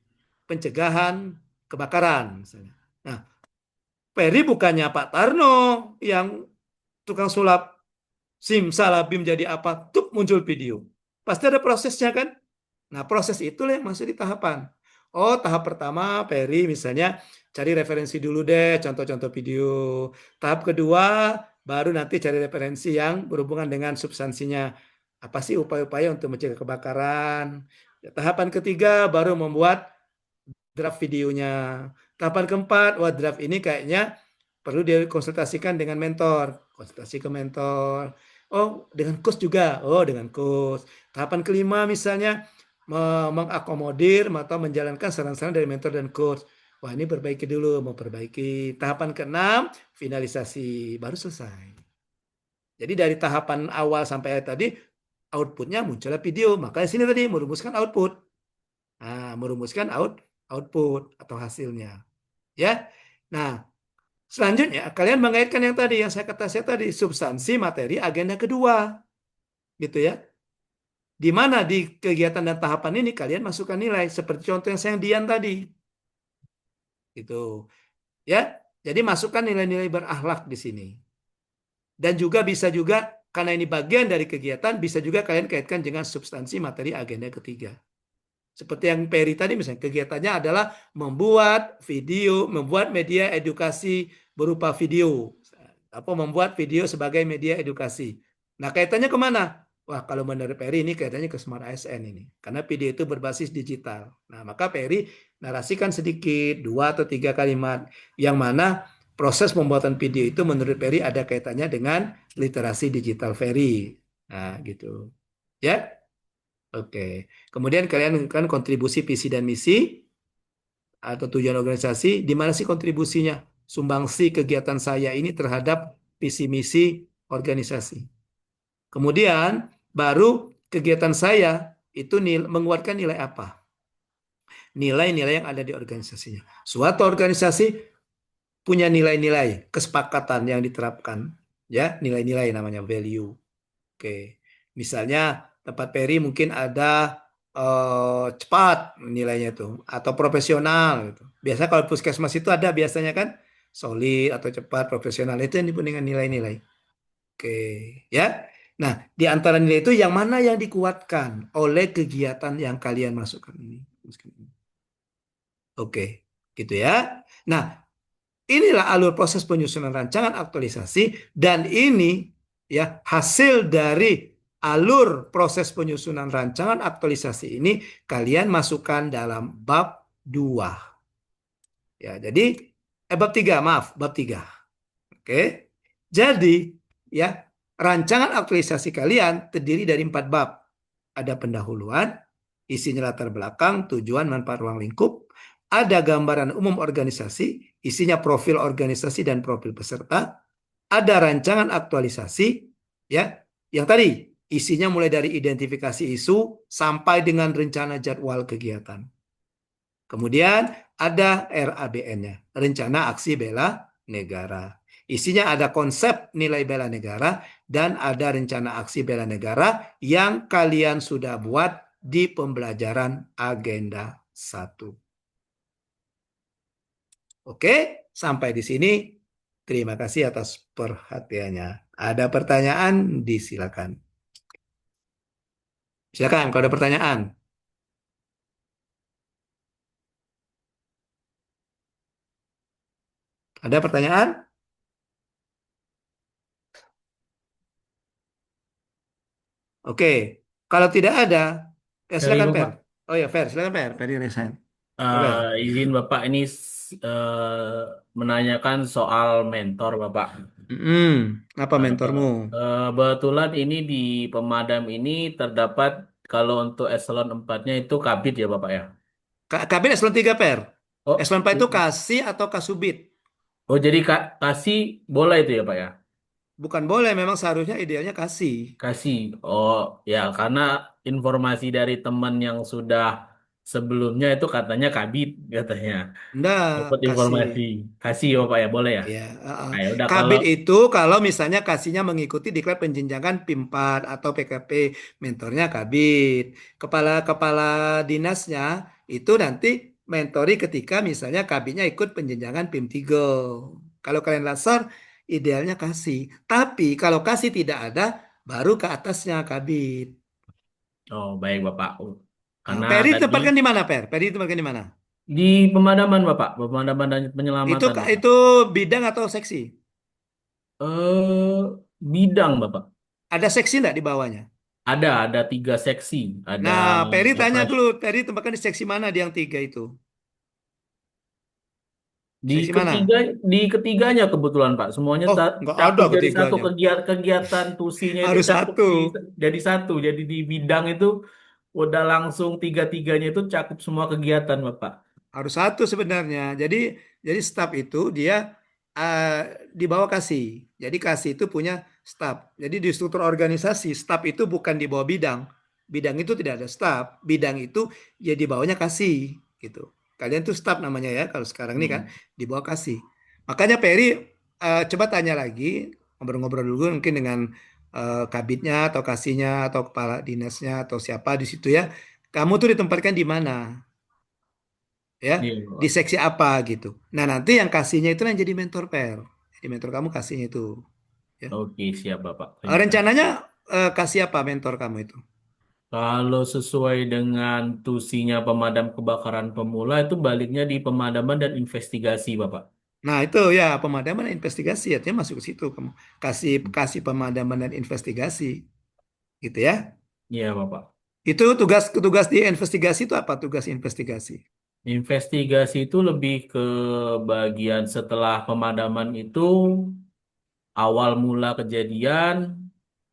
pencegahan kebakaran misalnya. Nah, Peri bukannya Pak Tarno yang tukang sulap simsalabim jadi apa, tuh muncul video. Pasti ada prosesnya kan? Nah, proses itulah yang masuk di tahapan. Oh, tahap pertama, Peri misalnya cari referensi dulu deh, contoh-contoh video. Tahap kedua, baru nanti cari referensi yang berhubungan dengan substansinya. Apa sih upaya-upaya untuk mencegah kebakaran? Tahapan ketiga, baru membuat draft videonya. Tahapan keempat, wah draft ini kayaknya perlu dikonsultasikan dengan mentor. Konsultasi ke mentor. Oh, dengan coach juga. Oh, dengan coach. Tahapan kelima misalnya mengakomodir atau menjalankan saran-saran dari mentor dan coach. Wah, ini perbaiki dulu, mau perbaiki. Tahapan keenam, finalisasi. Baru selesai. Jadi dari tahapan awal sampai tadi, outputnya muncullah video. Makanya sini tadi merumuskan output. Nah, merumuskan output atau hasilnya. Ya. Nah, selanjutnya kalian mengaitkan yang tadi yang saya tadi substansi materi agenda kedua. Gitu ya. Di mana di kegiatan dan tahapan ini kalian masukkan nilai seperti contoh yang saya Dian tadi. Gitu. Ya. Jadi masukkan nilai-nilai berakhlak di sini. Dan juga bisa juga karena ini bagian dari kegiatan bisa juga kalian kaitkan dengan substansi materi agenda ketiga. Seperti yang Peri tadi misalnya kegiatannya adalah membuat video, membuat media edukasi berupa video. Apa membuat video sebagai media edukasi. Nah kaitannya kemana? Wah kalau menurut Peri ini kaitannya ke Smart ASN ini. Karena video itu berbasis digital. Nah maka Peri narasikan sedikit 2 atau 3 kalimat. Yang mana proses pembuatan video itu menurut Peri ada kaitannya dengan literasi digital Peri. Nah gitu. Ya. Oke. Kemudian kalian kan kontribusi visi dan misi atau tujuan organisasi. Di mana sih kontribusinya? Sumbangsi kegiatan saya ini terhadap visi misi organisasi. Kemudian baru kegiatan saya itu menguatkan nilai apa? Nilai-nilai yang ada di organisasinya. Suatu organisasi punya nilai-nilai kesepakatan yang diterapkan, ya nilai-nilai namanya value. Oke, misalnya tempat Peri mungkin ada cepat nilainya itu atau profesional gitu. Biasa kalau puskesmas itu ada biasanya kan solid atau cepat profesional itu yang disebut dengan nilai-nilai. Oke, ya. Nah, di antara nilai itu yang mana yang dikuatkan oleh kegiatan yang kalian masukkan ini? Oke, gitu ya. Nah, inilah alur proses penyusunan rancangan aktualisasi dan ini ya hasil dari alur proses penyusunan rancangan aktualisasi ini kalian masukkan dalam bab 2. Ya, jadi bab 3, maaf, bab 3. Oke. Jadi ya, rancangan aktualisasi kalian terdiri dari 4 bab. Ada pendahuluan, isinya latar belakang, tujuan, manfaat ruang lingkup. Ada gambaran umum organisasi, isinya profil organisasi dan profil peserta. Ada rancangan aktualisasi, ya, yang tadi isinya mulai dari identifikasi isu sampai dengan rencana jadwal kegiatan. Kemudian ada RABN-nya, rencana aksi bela negara. Isinya ada konsep nilai bela negara dan ada rencana aksi bela negara yang kalian sudah buat di pembelajaran agenda 1. Oke, sampai di sini. Terima kasih atas perhatiannya. Ada pertanyaan? Disilakan. Silakan kalau ada pertanyaan. Ada pertanyaan? Oke. Kalau tidak ada, ya Dari silakan Per. Bapak. Oh ya, Per, silakan Per. Per resign. Ya, Per. Izin Bapak ini menanyakan soal mentor Bapak. Apa mentormu? Kebetulan ini di pemadam ini terdapat kalau untuk eselon 4-nya itu kabit ya Bapak ya. Kabin eselon 3 Per. Oh, Eselon 4 itu kasih atau kasubit. oh jadi kasih bola itu ya Pak ya? Bukan boleh, memang seharusnya idealnya kasih. Kasih. Oh ya karena informasi dari teman yang sudah sebelumnya itu katanya kabit katanya. Enggak, Dapat kasih. informasi. Kasih ya Pak ya boleh ya? Ya, Nah, ya udah kalau kabit itu kalau misalnya kasihnya mengikuti diklat penjenjangan PIM 4 atau PKP, mentornya kabit. Kepala-kepala dinasnya itu nanti mentori ketika misalnya kabitnya ikut penjenjangan PIM 3. Kalau kalian lasar, idealnya kasih. Tapi kalau kasih tidak ada, baru ke atasnya kabit. oh baik Bapak. Nah, Karena Peri tadi ditempatkan di mana, Per? Peri ditempatkan di mana? di pemadaman Bapak, pemadaman dan Itu penyelamatan Bapak. itu bidang atau seksi? Eh bidang Bapak. Ada seksi enggak di bawahnya? Ada 3 seksi. Ada Nah, Peri tanya operasi dulu, Peri tempatkan di seksi mana di yang 3 itu? di Seksi mana? ketiga di ketiganya kebetulan Pak. Semuanya Oh, nggak ada cakup jadi satu ketiganya. kegiatan tusinya itu Harus cakup satu. jadi satu. Jadi di bidang itu udah langsung tiga-tiganya itu cakup semua kegiatan Bapak. Harus satu sebenarnya. Jadi staf itu dia eh, di bawah kasih. Jadi kasih itu punya staf. Jadi di struktur organisasi, staf itu bukan di bawah bidang. Bidang itu tidak ada staf. Bidang itu ya di bawahnya kasih gitu. Kalian tuh staf namanya ya kalau sekarang ini kan Hmm. di bawah kasih. Makanya Peri coba tanya lagi, ngobrol-ngobrol dulu mungkin dengan kabitnya atau kasihnya atau kepala dinasnya atau siapa di situ ya. Kamu tuh ditempatkan di mana? Ya, Iya, di Bapak. seksi apa gitu. Nah, nanti yang kasihnya itu yang jadi mentor Per. Jadi mentor kamu kasihnya itu, ya. Oke, siap Bapak. Terima kasih. Rencananya kasih apa mentor kamu itu? Kalau sesuai dengan tusinya pemadam kebakaran pemula itu baliknya di pemadaman dan investigasi, Bapak. Nah, itu ya pemadaman dan investigasi artinya masuk ke situ kamu. Kasih kasih pemadaman dan investigasi, gitu ya. Iya, Bapak. Itu tugas tugas di investigasi itu apa tugas investigasi? Investigasi itu lebih ke bagian setelah pemadaman itu awal mula kejadian,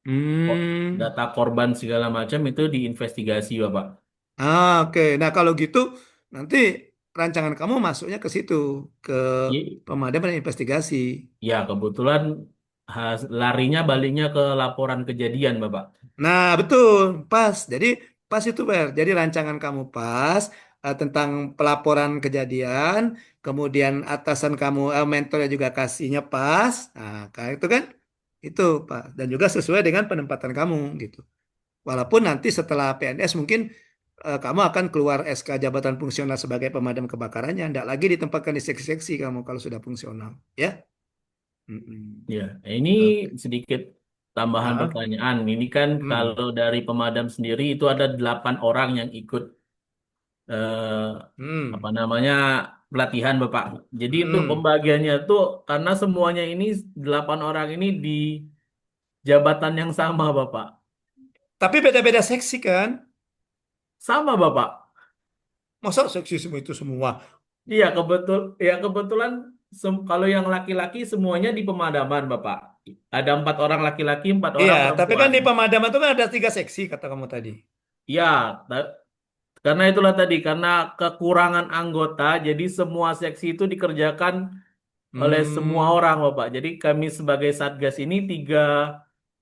Hmm. data korban segala macam itu diinvestigasi, Bapak. Oke. Nah, kalau gitu nanti rancangan kamu masuknya ke situ, ke I- pemadaman dan investigasi. Ya, kebetulan larinya baliknya ke laporan kejadian, Bapak. Nah, betul, pas. Jadi pas itu, Ber. Jadi rancangan kamu pas tentang pelaporan kejadian, kemudian atasan kamu, mentornya juga kasihnya pas. Nah, kayak itu kan, itu Pak. Dan juga sesuai dengan penempatan kamu gitu. Walaupun nanti setelah PNS mungkin kamu akan keluar SK jabatan fungsional sebagai pemadam kebakarannya, tidak lagi ditempatkan di seksi-seksi kamu kalau sudah fungsional, ya. Mm-mm. Ya, ini Oke. sedikit tambahan Ah, pertanyaan. Ini kan hmm. kalau dari pemadam sendiri itu ada 8 orang yang ikut apa Hmm. namanya pelatihan, Bapak. Jadi untuk Hmm. pembagiannya tuh karena semuanya ini 8 orang ini di jabatan yang sama, Bapak. Tapi beda-beda seksi kan? Sama, Bapak. Masa seksisme itu semua? Iya, kebetulan kalau yang laki-laki semuanya di pemadaman, Bapak. Ada 4 orang laki-laki, empat Iya, orang tapi kan perempuan. di pemadaman itu kan ada 3 seksi kata kamu tadi. Ya, karena itulah tadi, karena kekurangan anggota, jadi semua seksi itu dikerjakan oleh semua Hmm, orang, Bapak. Jadi kami sebagai Satgas ini tiga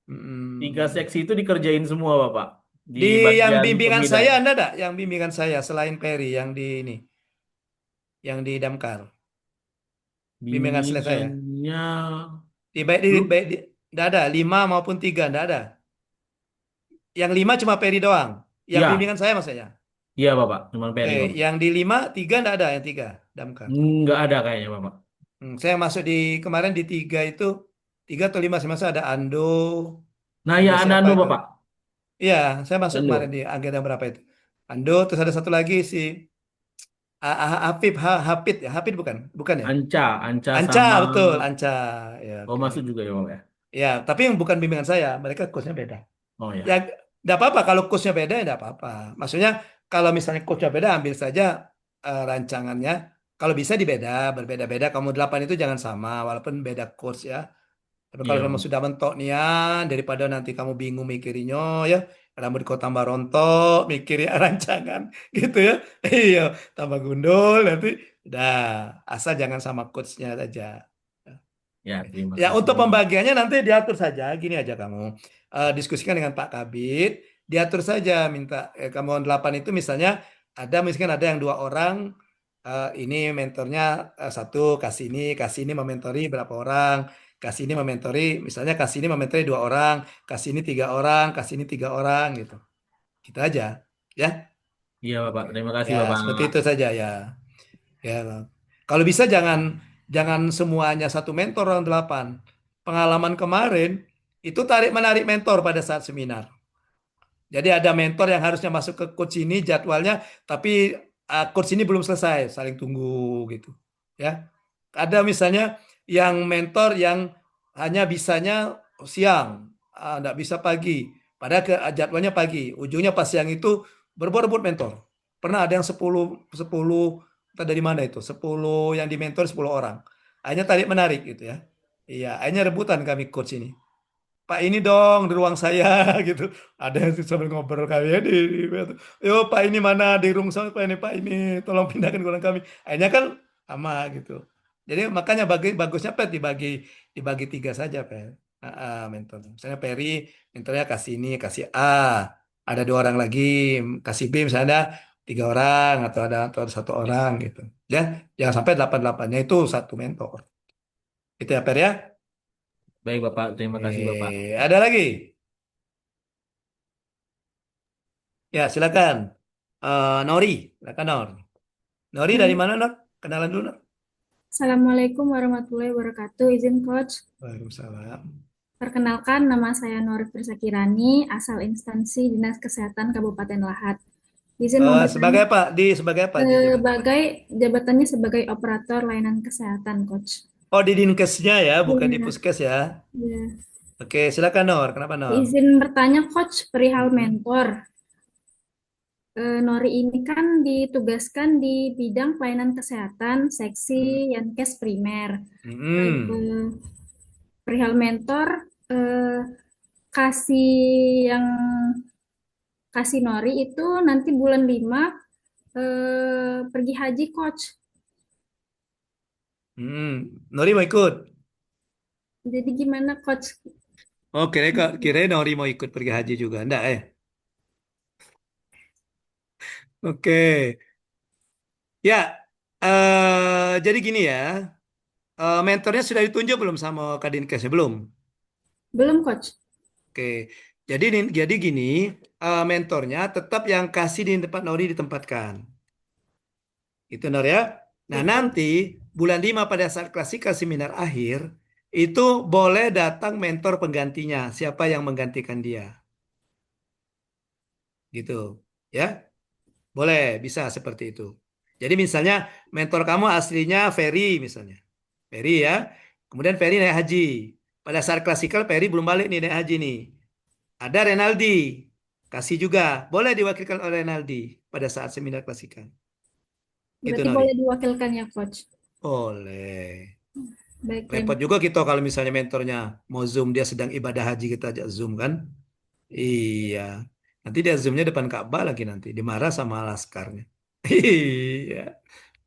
hmm. seksi itu dikerjain semua, Bapak. Di Di yang bagian bimbingan pembina. saya ada enggak? Yang bimbingan saya selain Peri yang di ini, yang di Damkar. Bimbingan selain saya. Bimbingannya Di baik belum. enggak ada 5 maupun 3 enggak ada. Yang 5 cuma Peri doang. Yang Ya, bimbingan saya maksudnya. iya, Bapak. Cuman Oke, Peri, Bapak. yang di 5 3 enggak ada yang 3 Damkar. Nggak ada kayaknya, Bapak. Saya masuk di kemarin di 3 itu 3 atau 5 saya masuk ada Ando, Nah, ya ada ada siapa anu, itu? Bapak. Iya, saya masuk kemarin Ando. di agenda berapa itu? Ando, terus ada satu lagi si Hafid, Hafid ya, Hafid bukan, bukan ya? Anca Anca, sama betul, Anca. Ya, oh oke. masuk juga ya Pak ya. Ya, tapi yang bukan bimbingan saya, mereka coachnya beda. Oh Ya, ya. enggak apa-apa kalau coachnya beda, ya enggak apa-apa. Maksudnya kalau misalnya coachnya beda, ambil saja rancangannya. Kalau bisa berbeda-beda. Kamu 8 itu jangan sama, walaupun beda coach ya. Tapi kalau Iya memang Pak. sudah mentok nian, daripada nanti kamu bingung mikirinnya ya, rambut kau tambah rontok, mikir ya rancangan, gitu ya. Iya, tambah gundul nanti. Dah, asal jangan sama coachnya saja. Ya, terima Ya, kasih untuk Pak. pembagiannya nanti diatur saja. Gini aja kamu. Diskusikan dengan Pak Kabit, diatur saja minta kamu 8 itu misalnya misalkan ada yang 2 orang, ini mentornya satu kasih ini mementori berapa orang, kasih ini mementori, misalnya kasih ini mementori 2 orang, kasih ini 3 orang, kasih ini 3 orang gitu. Gitu aja. Ya. Iya Bapak, Oke. terima kasih Ya, Bapak. seperti itu saja ya. Ya, kalau bisa jangan jangan semuanya satu mentor orang 8. Pengalaman kemarin itu tarik menarik mentor pada saat seminar. Jadi ada mentor yang harusnya masuk ke coach ini jadwalnya, tapi coach ini belum selesai, saling tunggu gitu. Ya, ada misalnya yang mentor yang hanya bisanya siang, nggak bisa pagi. Padahal jadwalnya pagi. Ujungnya pas siang itu berebut-rebut mentor. Pernah ada yang 10 10 entah dari mana itu, 10 yang dimentor 10 orang. Akhirnya tarik menarik gitu ya. Iya, akhirnya rebutan kami coach ini. Pak ini dong di ruang saya gitu. Ada yang sambil ngobrol kami ya yo Pak ini mana di ruang saya Pak ini tolong pindahkan ke ruang kami. Akhirnya kan sama gitu. Jadi makanya bagusnya Pak dibagi 3 saja Pak. Mentor. Misalnya Peri mentornya kasih ini kasih A. Ada 2 orang lagi kasih B misalnya ada 3 orang atau ada 1 orang gitu. Ya, jangan sampai 8-8-nya itu satu mentor. Itu ya Per ya. Baik Bapak, terima kasih Bapak. Ada lagi? Ya, silakan. Nori, silakan Nor. Nori dari Hmm. mana, Nor? Kenalan dulu, Nor. Assalamualaikum warahmatullahi wabarakatuh. Izin coach. Waalaikumsalam. Perkenalkan, nama saya Nur Firsakirani, asal instansi Dinas Kesehatan Kabupaten Lahat. Izin mau bertanya Sebagai apa di jabatan? sebagai jabatannya sebagai operator layanan kesehatan, coach. Oh, di Dinkesnya ya, bukan di Iya, Puskes ya. iya. Oke, silakan Nor. Kenapa Nor? Izin bertanya, coach, perihal Mm-mm. mentor. Nori ini kan ditugaskan di bidang pelayanan kesehatan seksi Yankes primer. Mm-mm. Eh, Perihal mentor, kasih yang kasih Nori itu nanti bulan 5 pergi haji, coach. Mm-mm. Nori mau ikut? Jadi gimana, coach? Oh, kira Nori mau ikut pergi haji juga. Enggak, eh. Oke. Ya, jadi gini ya. Mentornya sudah ditunjuk belum sama Kadinkesnya? Belum. Belum, coach. Oke, jadi gini, mentornya tetap yang kasih di tempat Nori ditempatkan. Itu Nor ya. Nah, Ya, nanti coach. bulan 5 pada saat klasikal seminar akhir, itu boleh datang mentor penggantinya, siapa yang menggantikan dia. Gitu. Ya, boleh, bisa seperti itu. Jadi misalnya mentor kamu aslinya Ferry misalnya. Ferry ya. Kemudian Ferry naik haji. Pada saat klasikal Ferry belum balik nih naik haji nih. Ada Renaldi, kasih juga. Boleh diwakilkan oleh Renaldi pada saat seminar klasikal. Gitu Berarti Nori. boleh diwakilkan ya, coach. Boleh. Baik, terima Repot juga kita kalau misalnya mentornya mau Zoom, dia sedang ibadah haji kita ajak Zoom kan. Iya. Nanti dia Zoomnya depan Ka'bah lagi nanti. Dimarah sama laskarnya. Iya.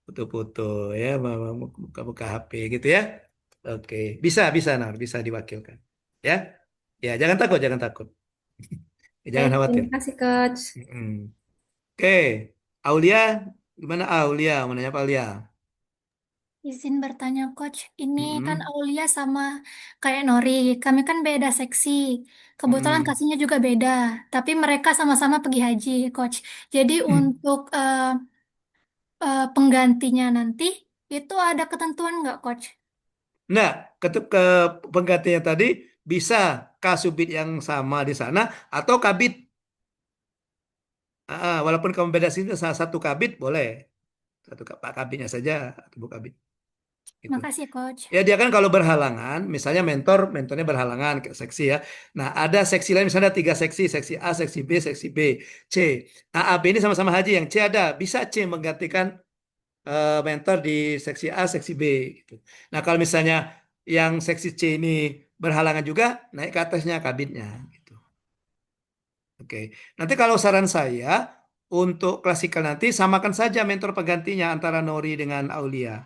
Foto-foto ya, buka-buka HP gitu ya. Oke. Bisa, Nar. Bisa diwakilkan. Ya. Ya, jangan takut, jangan takut. Jangan Baik, khawatir. terima kasih, coach. Mm-mm. Oke, Aulia, gimana Aulia? Mau nanya apa Aulia? Izin bertanya, Coach. Ini kan Mm-mm. Aulia sama kayak Nori. Kami kan beda seksi. Kebetulan Mm-mm. kasihnya juga beda. Tapi mereka sama-sama pergi haji, Coach. Jadi untuk penggantinya nanti, itu ada ketentuan nggak, Coach? Nah, ke penggantinya tadi bisa kasubit yang sama di sana atau kabit. Walaupun kamu beda sini salah satu kabit boleh. Pak Kabitnya saja atau Bu Kabit. Gitu. Makasih, Coach. Ya dia kan kalau berhalangan, misalnya mentornya berhalangan ke seksi ya. Nah ada seksi lain misalnya 3 seksi, seksi A, seksi B, seksi B, C. Nah A, B ini sama-sama haji, yang C ada, bisa C menggantikan mentor di seksi A, seksi B. Gitu. Nah kalau misalnya yang seksi C ini berhalangan juga, naik ke atasnya kabitnya. Gitu. Oke. Nanti kalau saran saya untuk klasikal nanti samakan saja mentor penggantinya antara Nori dengan Aulia.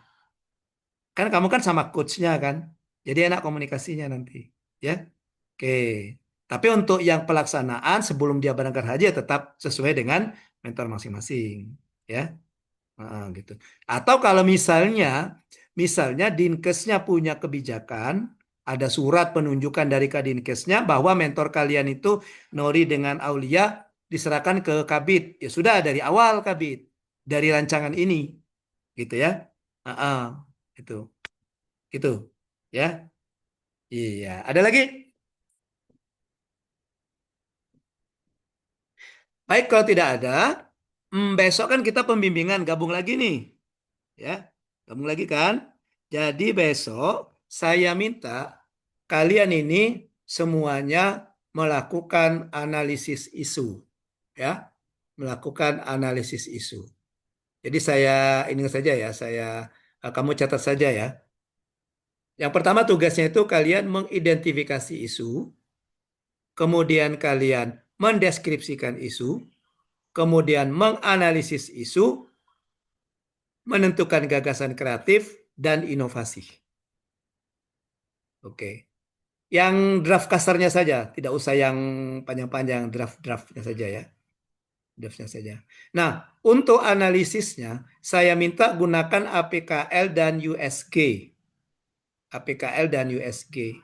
Kan kamu kan sama coachnya kan, jadi enak komunikasinya nanti, ya. Oke. Tapi untuk yang pelaksanaan sebelum dia berangkat haji ya tetap sesuai dengan mentor masing-masing, ya. Gitu. Atau kalau misalnya Dinkesnya punya kebijakan, ada surat penunjukan dari Kadinkesnya bahwa mentor kalian itu Nori dengan Aulia diserahkan ke Kabit, ya sudah dari awal Kabit, dari rancangan ini, gitu ya. Itu. Gitu. Ya. Iya. Ada lagi? Baik, kalau tidak ada, besok kan kita pembimbingan gabung lagi nih. Ya. Gabung lagi kan? Jadi besok saya minta kalian ini semuanya melakukan analisis isu. Ya. Melakukan analisis isu. Jadi saya ini saja ya, kamu catat saja ya. Yang pertama tugasnya itu kalian mengidentifikasi isu, kemudian kalian mendeskripsikan isu, kemudian menganalisis isu, menentukan gagasan kreatif, dan inovasi. Oke. Yang draft kasarnya saja, tidak usah yang panjang-panjang, draft-draftnya saja ya. Draftnya saja. Nah, untuk analisisnya, saya minta gunakan APKL dan USG. APKL dan USG.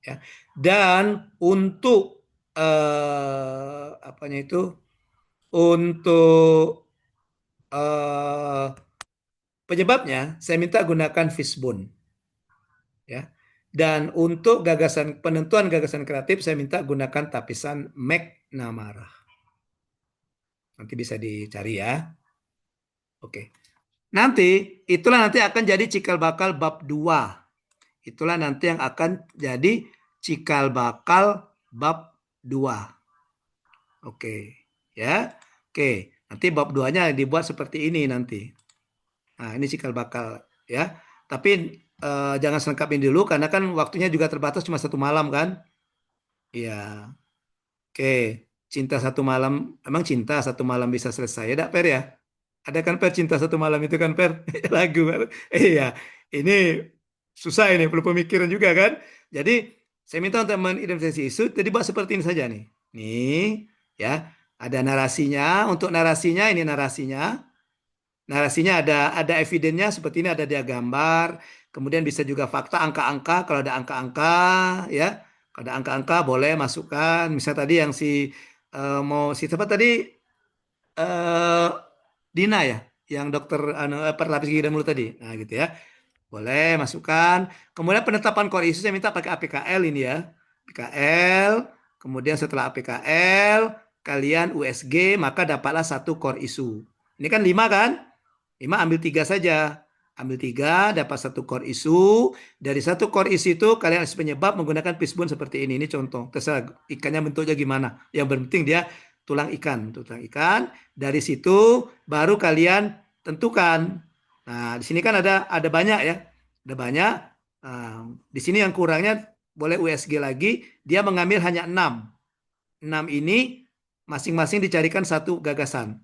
Ya. Dan untuk apanya itu? Untuk penyebabnya, saya minta gunakan Fishbone. Ya. Dan untuk penentuan gagasan kreatif, saya minta gunakan tapisan McNamara. Nanti bisa dicari ya. Oke. Itulah nanti akan jadi cikal bakal bab 2. Itulah nanti yang akan jadi cikal bakal bab 2. Oke. Ya. Oke. Nanti bab 2-nya dibuat seperti ini nanti. Nah, ini cikal bakal ya. Tapi jangan selengkapin dulu karena kan waktunya juga terbatas cuma 1 malam kan. Iya. Oke. Cinta 1 malam. Emang cinta 1 malam bisa selesai ya, Dak Per ya? Ada kan Per cinta 1 malam itu kan Per? Lagu. Iya. Ini susah ini, perlu pemikiran juga kan. Jadi saya minta untuk mengidentifikasi isu, jadi buat seperti ini saja nih. Nih, ya. Ada narasinya. Untuk narasinya ini narasinya. Narasinya ada evidennya seperti ini, ada dia gambar. Kemudian bisa juga fakta, angka-angka. Kalau ada angka-angka, ya. Kalau ada angka-angka boleh masukkan. Misal tadi yang siapa tadi? Dina ya, yang dokter pelapis gigi dan mulut tadi. Nah gitu ya. Boleh masukkan. Kemudian penetapan core isu saya minta pakai APKL ini ya. APKL. Kemudian setelah APKL kalian USG maka dapatlah 1 core isu. Ini kan 5 kan? 5 ambil 3 saja. Ambil 3 dapat 1 core isu. Dari 1 core isu itu kalian harus penyebab menggunakan fishbone seperti ini. Ini contoh. Terserah ikannya bentuknya gimana. Yang penting dia tulang ikan. Dari situ baru kalian tentukan. Nah, di sini kan ada banyak ya. Ada banyak. Di sini yang kurangnya boleh USG lagi. Dia mengambil hanya 6. 6 ini masing-masing dicarikan 1 gagasan.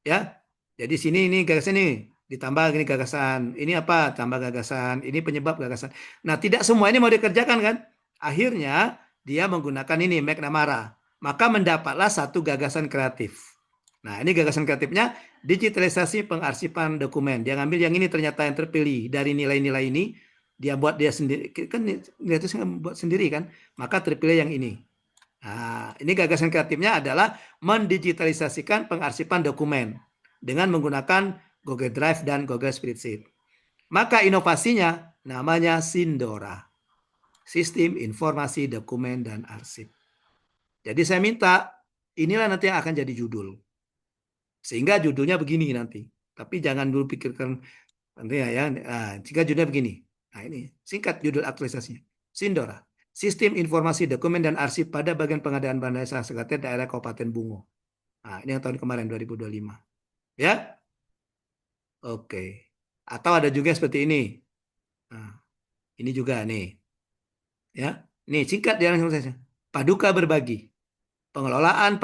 Ya. Jadi sini ini gagasan ini ditambah ini gagasan. Ini apa? Tambah gagasan. Ini penyebab gagasan. Nah, tidak semua ini mau dikerjakan kan? Akhirnya dia menggunakan ini McNamara. Maka mendapatlah 1 gagasan kreatif. Nah, ini gagasan kreatifnya digitalisasi pengarsipan dokumen. Dia ngambil yang ini ternyata yang terpilih dari nilai-nilai ini, dia buat dia sendiri. Kan nilai itu buat sendiri kan? Maka terpilih yang ini. Nah, ini gagasan kreatifnya adalah mendigitalisasikan pengarsipan dokumen dengan menggunakan Google Drive dan Google Spreadsheet. Maka inovasinya namanya Sindora. Sistem Informasi Dokumen dan Arsip. Jadi saya minta inilah nanti yang akan jadi judul. Sehingga judulnya begini nanti. Tapi jangan dulu pikirkan nanti ya. Jika judulnya begini. Nah, ini singkat judul aktualisasinya. Sindora, Sistem Informasi Dokumen dan Arsip pada Bagian Pengadaan Barang Desa Sekretariat Daerah Kabupaten Bungo. Nah, ini yang tahun kemarin 2025. Ya, oke. Atau ada juga seperti ini. Nah, ini juga nih. Ya, nih singkat dia langsung saja. Paduka berbagi. Pengelolaan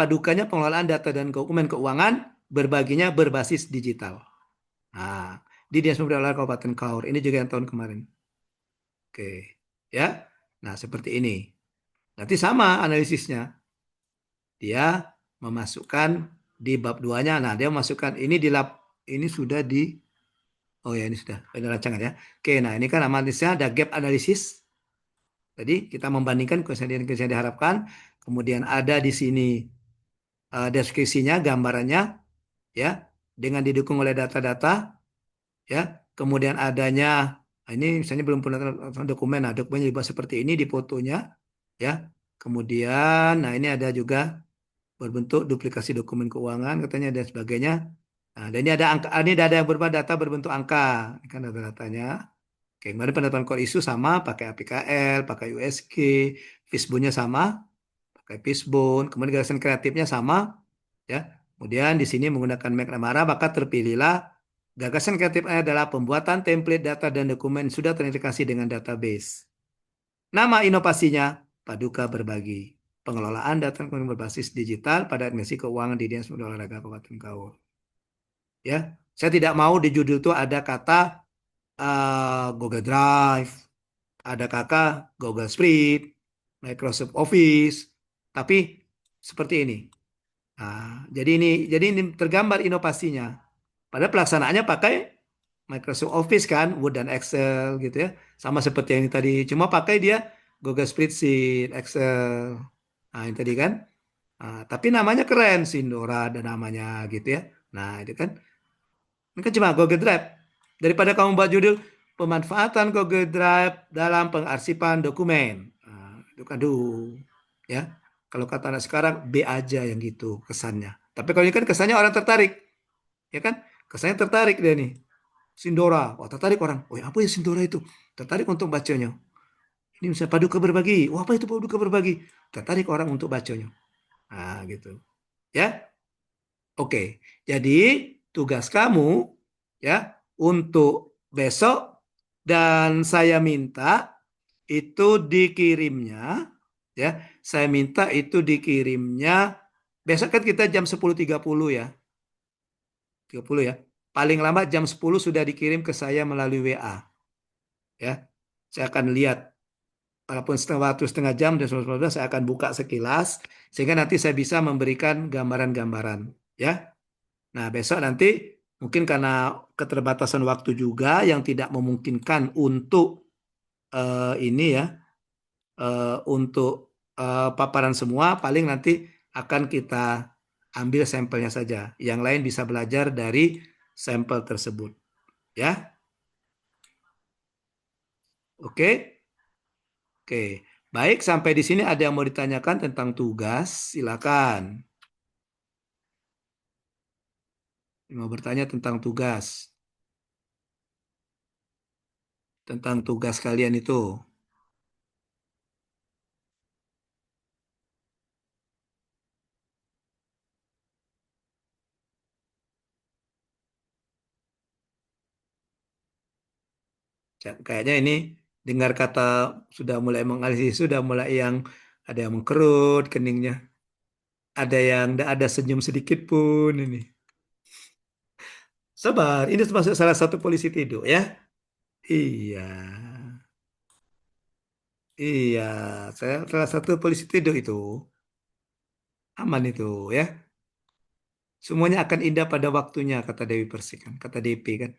data dan dokumen keuangan, berbaginya berbasis digital. Nah, di Dinas Pemberdayaan Kabupaten Kaur. Ini juga yang tahun kemarin. Oke, ya. Nah, seperti ini. Nanti sama analisisnya. Dia memasukkan di bab 2-nya. Nah, dia memasukkan ini ini sudah di oh ya, ini sudah ada rancangan ya. Oke, nah ini kan analisisnya ada gap analisis. Tadi kita membandingkan kesediaan yang diharapkan. Kemudian ada di sini deskripsinya, gambarannya, ya, dengan didukung oleh data-data, ya. Kemudian adanya, ini misalnya belum pernah dokumen, nah dokumennya dibuat seperti ini di fotonya, ya. Kemudian, nah ini ada juga berbentuk duplikasi dokumen keuangan, katanya dan sebagainya. Nah, dan ini ada angka, ini ada yang berupa data berbentuk angka, ini kan data-datanya. Oke, kemarin penetapan core isu sama, pakai APKL, pakai USG, Fishbone-nya sama, pakai Fishbone, kemudian gagasan kreatifnya sama, ya. Kemudian di sini menggunakan McNamara, maka terpilihlah gagasan kreatifnya adalah pembuatan template data dan dokumen sudah terintegrasi dengan database. Nama inovasinya Paduka Berbagi. Pengelolaan data berbasis digital pada administrasi keuangan di Dinas Pemuda Olahraga Kabupaten Kaur. Ya, saya tidak mau di judul itu ada kata Google Drive, ada kakak Google Spread, Microsoft Office, tapi seperti ini. Nah, jadi ini tergambar inovasinya. Pada pelaksanaannya pakai Microsoft Office kan, Word dan Excel gitu ya. Sama seperti yang ini tadi, cuma pakai dia Google Spreadsheet, Excel. Nah, ini tadi kan. Nah, tapi namanya keren, Sindora ada namanya gitu ya. Nah, itu kan. Ini kan cuma Google Drive. Daripada kamu buat judul pemanfaatan Google Drive dalam pengarsipan dokumen. Nah, itu kan ya. Kalau kata anak sekarang B aja yang gitu kesannya. Tapi kalau ini kan kesannya orang tertarik. Ya kan? Kesannya tertarik dia nih. Sindora. Wah, tertarik orang. Oh, apa ya Sindora itu? Tertarik untuk bacanya. Ini misalnya Paduka Berbagi. Wah, apa itu Paduka Berbagi? Tertarik orang untuk bacanya. Nah, gitu. Ya. Oke. Jadi, tugas kamu ya untuk besok dan saya minta itu dikirimnya ya. Saya minta itu dikirimnya besok kan kita jam 10.30 ya. 30 ya. Paling lambat jam 10 sudah dikirim ke saya melalui WA. Ya. Saya akan lihat walaupun setengah jam dan 11 saya akan buka sekilas sehingga nanti saya bisa memberikan gambaran-gambaran ya. Nah, besok nanti mungkin karena keterbatasan waktu juga yang tidak memungkinkan untuk ini ya untuk paparan semua paling nanti akan kita ambil sampelnya saja. Yang lain bisa belajar dari sampel tersebut. Ya. Oke. Oke. Baik, sampai di sini ada yang mau ditanyakan tentang tugas? Silakan. Mau bertanya tentang tugas. Tentang tugas kalian itu. Kayaknya ini dengar kata sudah mulai menganalisis, sudah mulai yang ada yang mengkerut keningnya. Ada yang tidak ada senyum sedikit pun ini. Sabar, ini termasuk salah satu polisi tidur ya. Iya. Iya, saya salah satu polisi tidur itu. Aman itu ya. Semuanya akan indah pada waktunya kata Dewi Persik kan, kata DP kan.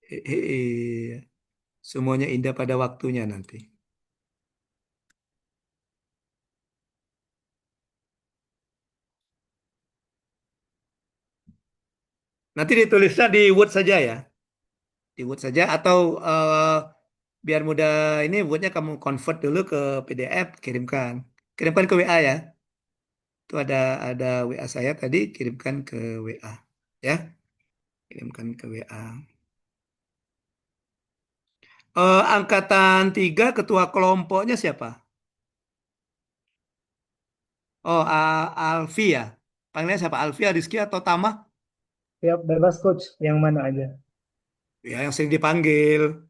Iya. Semuanya indah pada waktunya nanti. Nanti ditulisnya di Word saja ya. Di Word saja atau biar mudah ini Wordnya kamu convert dulu ke PDF, kirimkan. Kirimkan ke WA ya. Itu ada WA saya tadi, kirimkan ke WA. Ya. Kirimkan ke WA. Angkatan 3 ketua kelompoknya siapa? Oh, Alfi ya. Panggilnya siapa? Alfi, Rizky atau Tama? Siap, bebas coach. Yang mana aja? Ya, yang sering dipanggil.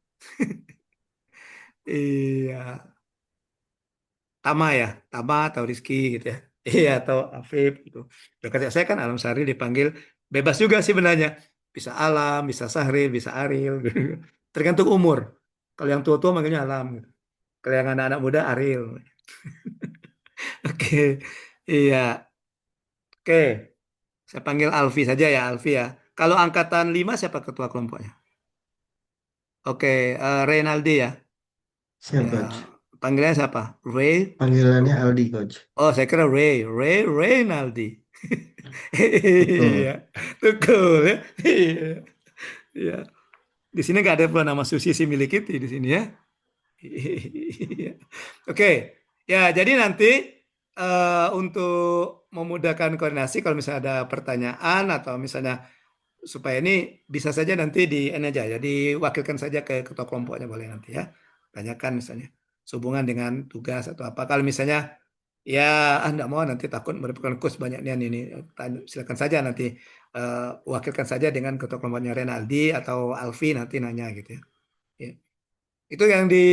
Iya, Tama ya, Tama atau Rizky gitu ya. Iya, atau Afif gitu. Dekat saya kan Alam Sari dipanggil bebas juga sih benarnya. Bisa Alam, bisa Sahril, bisa Aril. Tergantung umur. Kalau yang tua-tua manggilnya Alam gitu. Kalau yang anak-anak muda Aril. Oke. Iya. Oke. Saya panggil Alfi saja ya, Alfi ya. Kalau angkatan 5 siapa ketua kelompoknya? Oke, Reynaldi ya. Siap Ya, coach. panggilannya siapa? Ray. Panggilannya Aldi coach. Oh, saya kira Reynaldi. Iya, Betul. betul ya. Iya, iya. Di sini nggak ada pula nama Susi si milik kita di sini ya. Iya. Oke, ya jadi nanti untuk memudahkan koordinasi, kalau misalnya ada pertanyaan atau misalnya supaya ini bisa saja nanti di ini aja ya diwakilkan saja ke ketua kelompoknya boleh nanti ya. Tanyakan misalnya sehubungan dengan tugas atau apa. Kalau misalnya ya enggak mau nanti takut merupakan kos banyaknya ini. Silakan saja nanti wakilkan saja dengan ketua kelompoknya Renaldi atau Alfi nanti nanya gitu ya. Ya. Itu yang di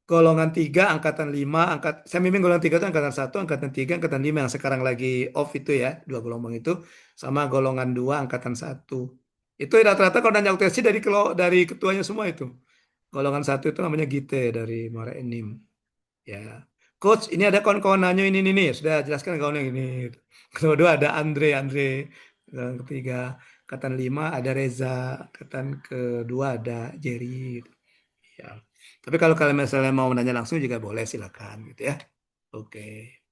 golongan 3 angkatan 5 saya bimbing golongan 3 itu angkatan 1 angkatan 3 angkatan 5 yang sekarang lagi off itu ya, dua gelombang itu sama golongan 2 angkatan 1. Itu rata-rata kalau nanya UTS dari ketuanya semua itu. Golongan 1 itu namanya Gite dari Muara Enim. Ya. Coach, ini ada kawan-kawan nanya ini. Sudah jelaskan kawan yang ini. Kedua ada Andre. Yang ketiga, angkatan 5 ada Reza. Angkatan kedua ada Jerry. Ya. Tapi kalau kalian misalnya mau menanya langsung juga boleh, silakan gitu ya. Oke.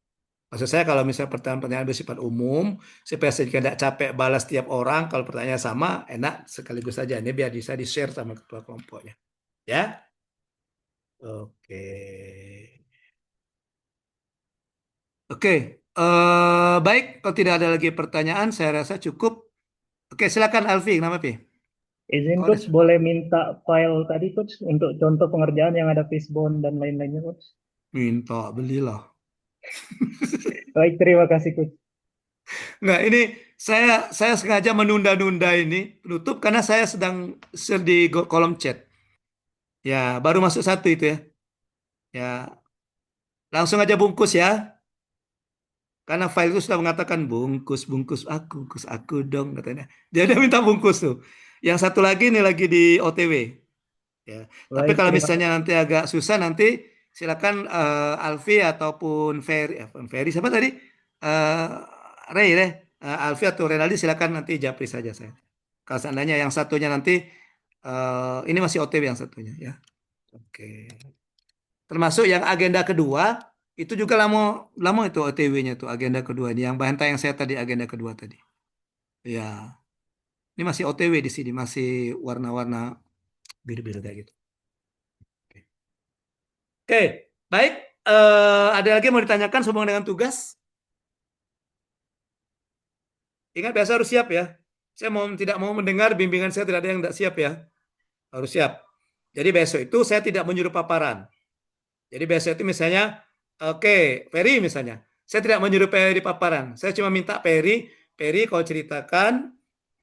Maksud saya kalau misalnya pertanyaan-pertanyaan bersifat umum, supaya saya juga tidak capek balas tiap orang, kalau pertanyaan sama, enak sekaligus saja. Ini biar bisa di-share sama ketua kelompoknya. Ya. Oke. Oke. Baik, kalau tidak ada lagi pertanyaan, saya rasa cukup. Oke, silakan Alfi, kenapa, Pi? Izin Oh, coach, boleh minta file tadi coach untuk contoh pengerjaan yang ada fishbone dan lain-lainnya coach. minta belilah. Baik, terima kasih coach. Nggak, ini saya sengaja menunda-nunda ini penutup karena saya sedang share di kolom chat. Ya, baru masuk satu itu ya. Ya, langsung aja bungkus ya. Karena file itu sudah mengatakan bungkus aku dong katanya. Dia udah minta bungkus tuh. Yang satu lagi ini lagi di OTW. Ya. Tapi Baik, kalau terima misalnya kasih. nanti agak susah nanti silakan Alfi ataupun Ferry siapa tadi? Eh Ray. Alfi atau Renaldi silakan nanti japri saja saya. Kalau seandainya yang satunya nanti ini masih OTW yang satunya ya. Oke. Termasuk yang agenda kedua itu juga lama lama itu OTW-nya tuh agenda kedua ini yang bahan yang saya tadi agenda kedua tadi. Ya. Ini masih OTW di sini masih warna-warna biru-biru kayak gitu. Oke, baik. Ada lagi yang mau ditanyakan sehubungan dengan tugas? Ingat biasa harus siap ya. Saya tidak mau mendengar bimbingan saya tidak ada yang tidak siap ya. Harus siap. Jadi besok itu saya tidak menyuruh paparan. Jadi besok itu misalnya, oke, Ferry misalnya. Saya tidak menyuruh Ferry paparan. Saya cuma minta Ferry kau ceritakan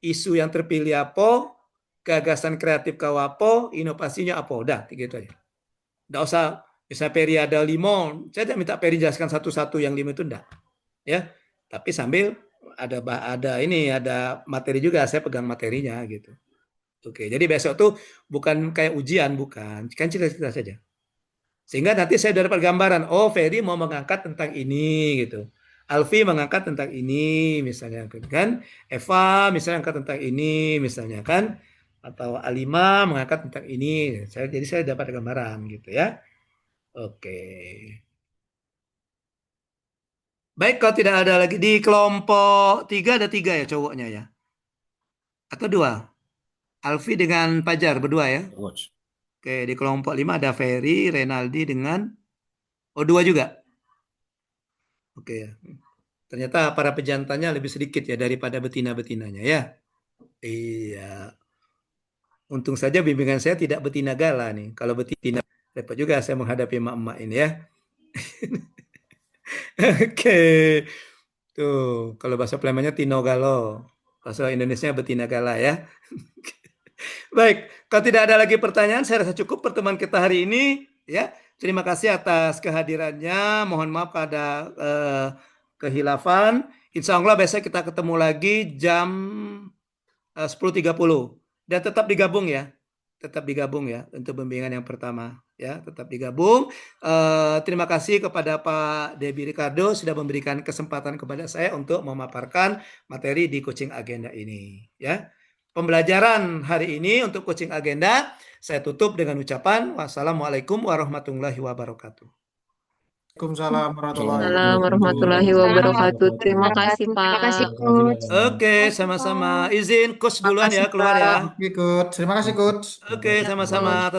isu yang terpilih apa, gagasan kreatif kau apa, inovasinya apa. Udah, tiga itu aja. Tidak usah, misalnya Ferry ada 5, saya tidak minta Ferry jelaskan satu-satu yang 5 itu enggak. Ya, tapi sambil ada materi juga, saya pegang materinya gitu. Oke, jadi besok tuh bukan kayak ujian, bukan, kan cerita-cerita saja. Sehingga nanti saya dapat gambaran, oh Ferry mau mengangkat tentang ini gitu. Alfi mengangkat tentang ini misalnya kan. Eva misalnya angkat tentang ini misalnya kan. Atau Alima mengangkat tentang ini. Jadi saya dapat gambaran gitu ya. Oke. Baik, kalau tidak ada lagi di kelompok 3 ada 3 ya cowoknya ya. Atau 2. Alfi dengan Pajar berdua ya. Coach. Oke, di kelompok 5 ada Ferry, Renaldi dengan 2 juga. Oke ya. Ternyata para pejantannya lebih sedikit ya daripada betina-betinanya ya. Iya. Untung saja bimbingan saya tidak betina gala nih. Kalau betina repot juga saya menghadapi emak-emak ini ya. Oke. Tuh, kalau bahasa Palembangnya Tino Galo. Bahasa Indonesia betina gala ya. Baik, kalau tidak ada lagi pertanyaan, saya rasa cukup pertemuan kita hari ini ya. Terima kasih atas kehadirannya. Mohon maaf kalau ada kehilafan. Insya Allah besok kita ketemu lagi jam 10.30 dan tetap digabung ya. Tetap digabung ya untuk bimbingan yang pertama ya, tetap digabung. Terima kasih kepada Pak Debbie Ricardo sudah memberikan kesempatan kepada saya untuk memaparkan materi di coaching agenda ini ya. Pembelajaran hari ini untuk coaching agenda saya tutup dengan ucapan wassalamualaikum warahmatullahi wabarakatuh. Waalaikumsalam warahmatullahi Waalaikumsalam warahmatullahi wabarakatuh. Terima kasih, Terima kasih, Pak. Coach. Oke, sama-sama. Izin coach duluan ya keluar ya. Oke, Coach. Terima kasih, Coach. Oke, sama-sama.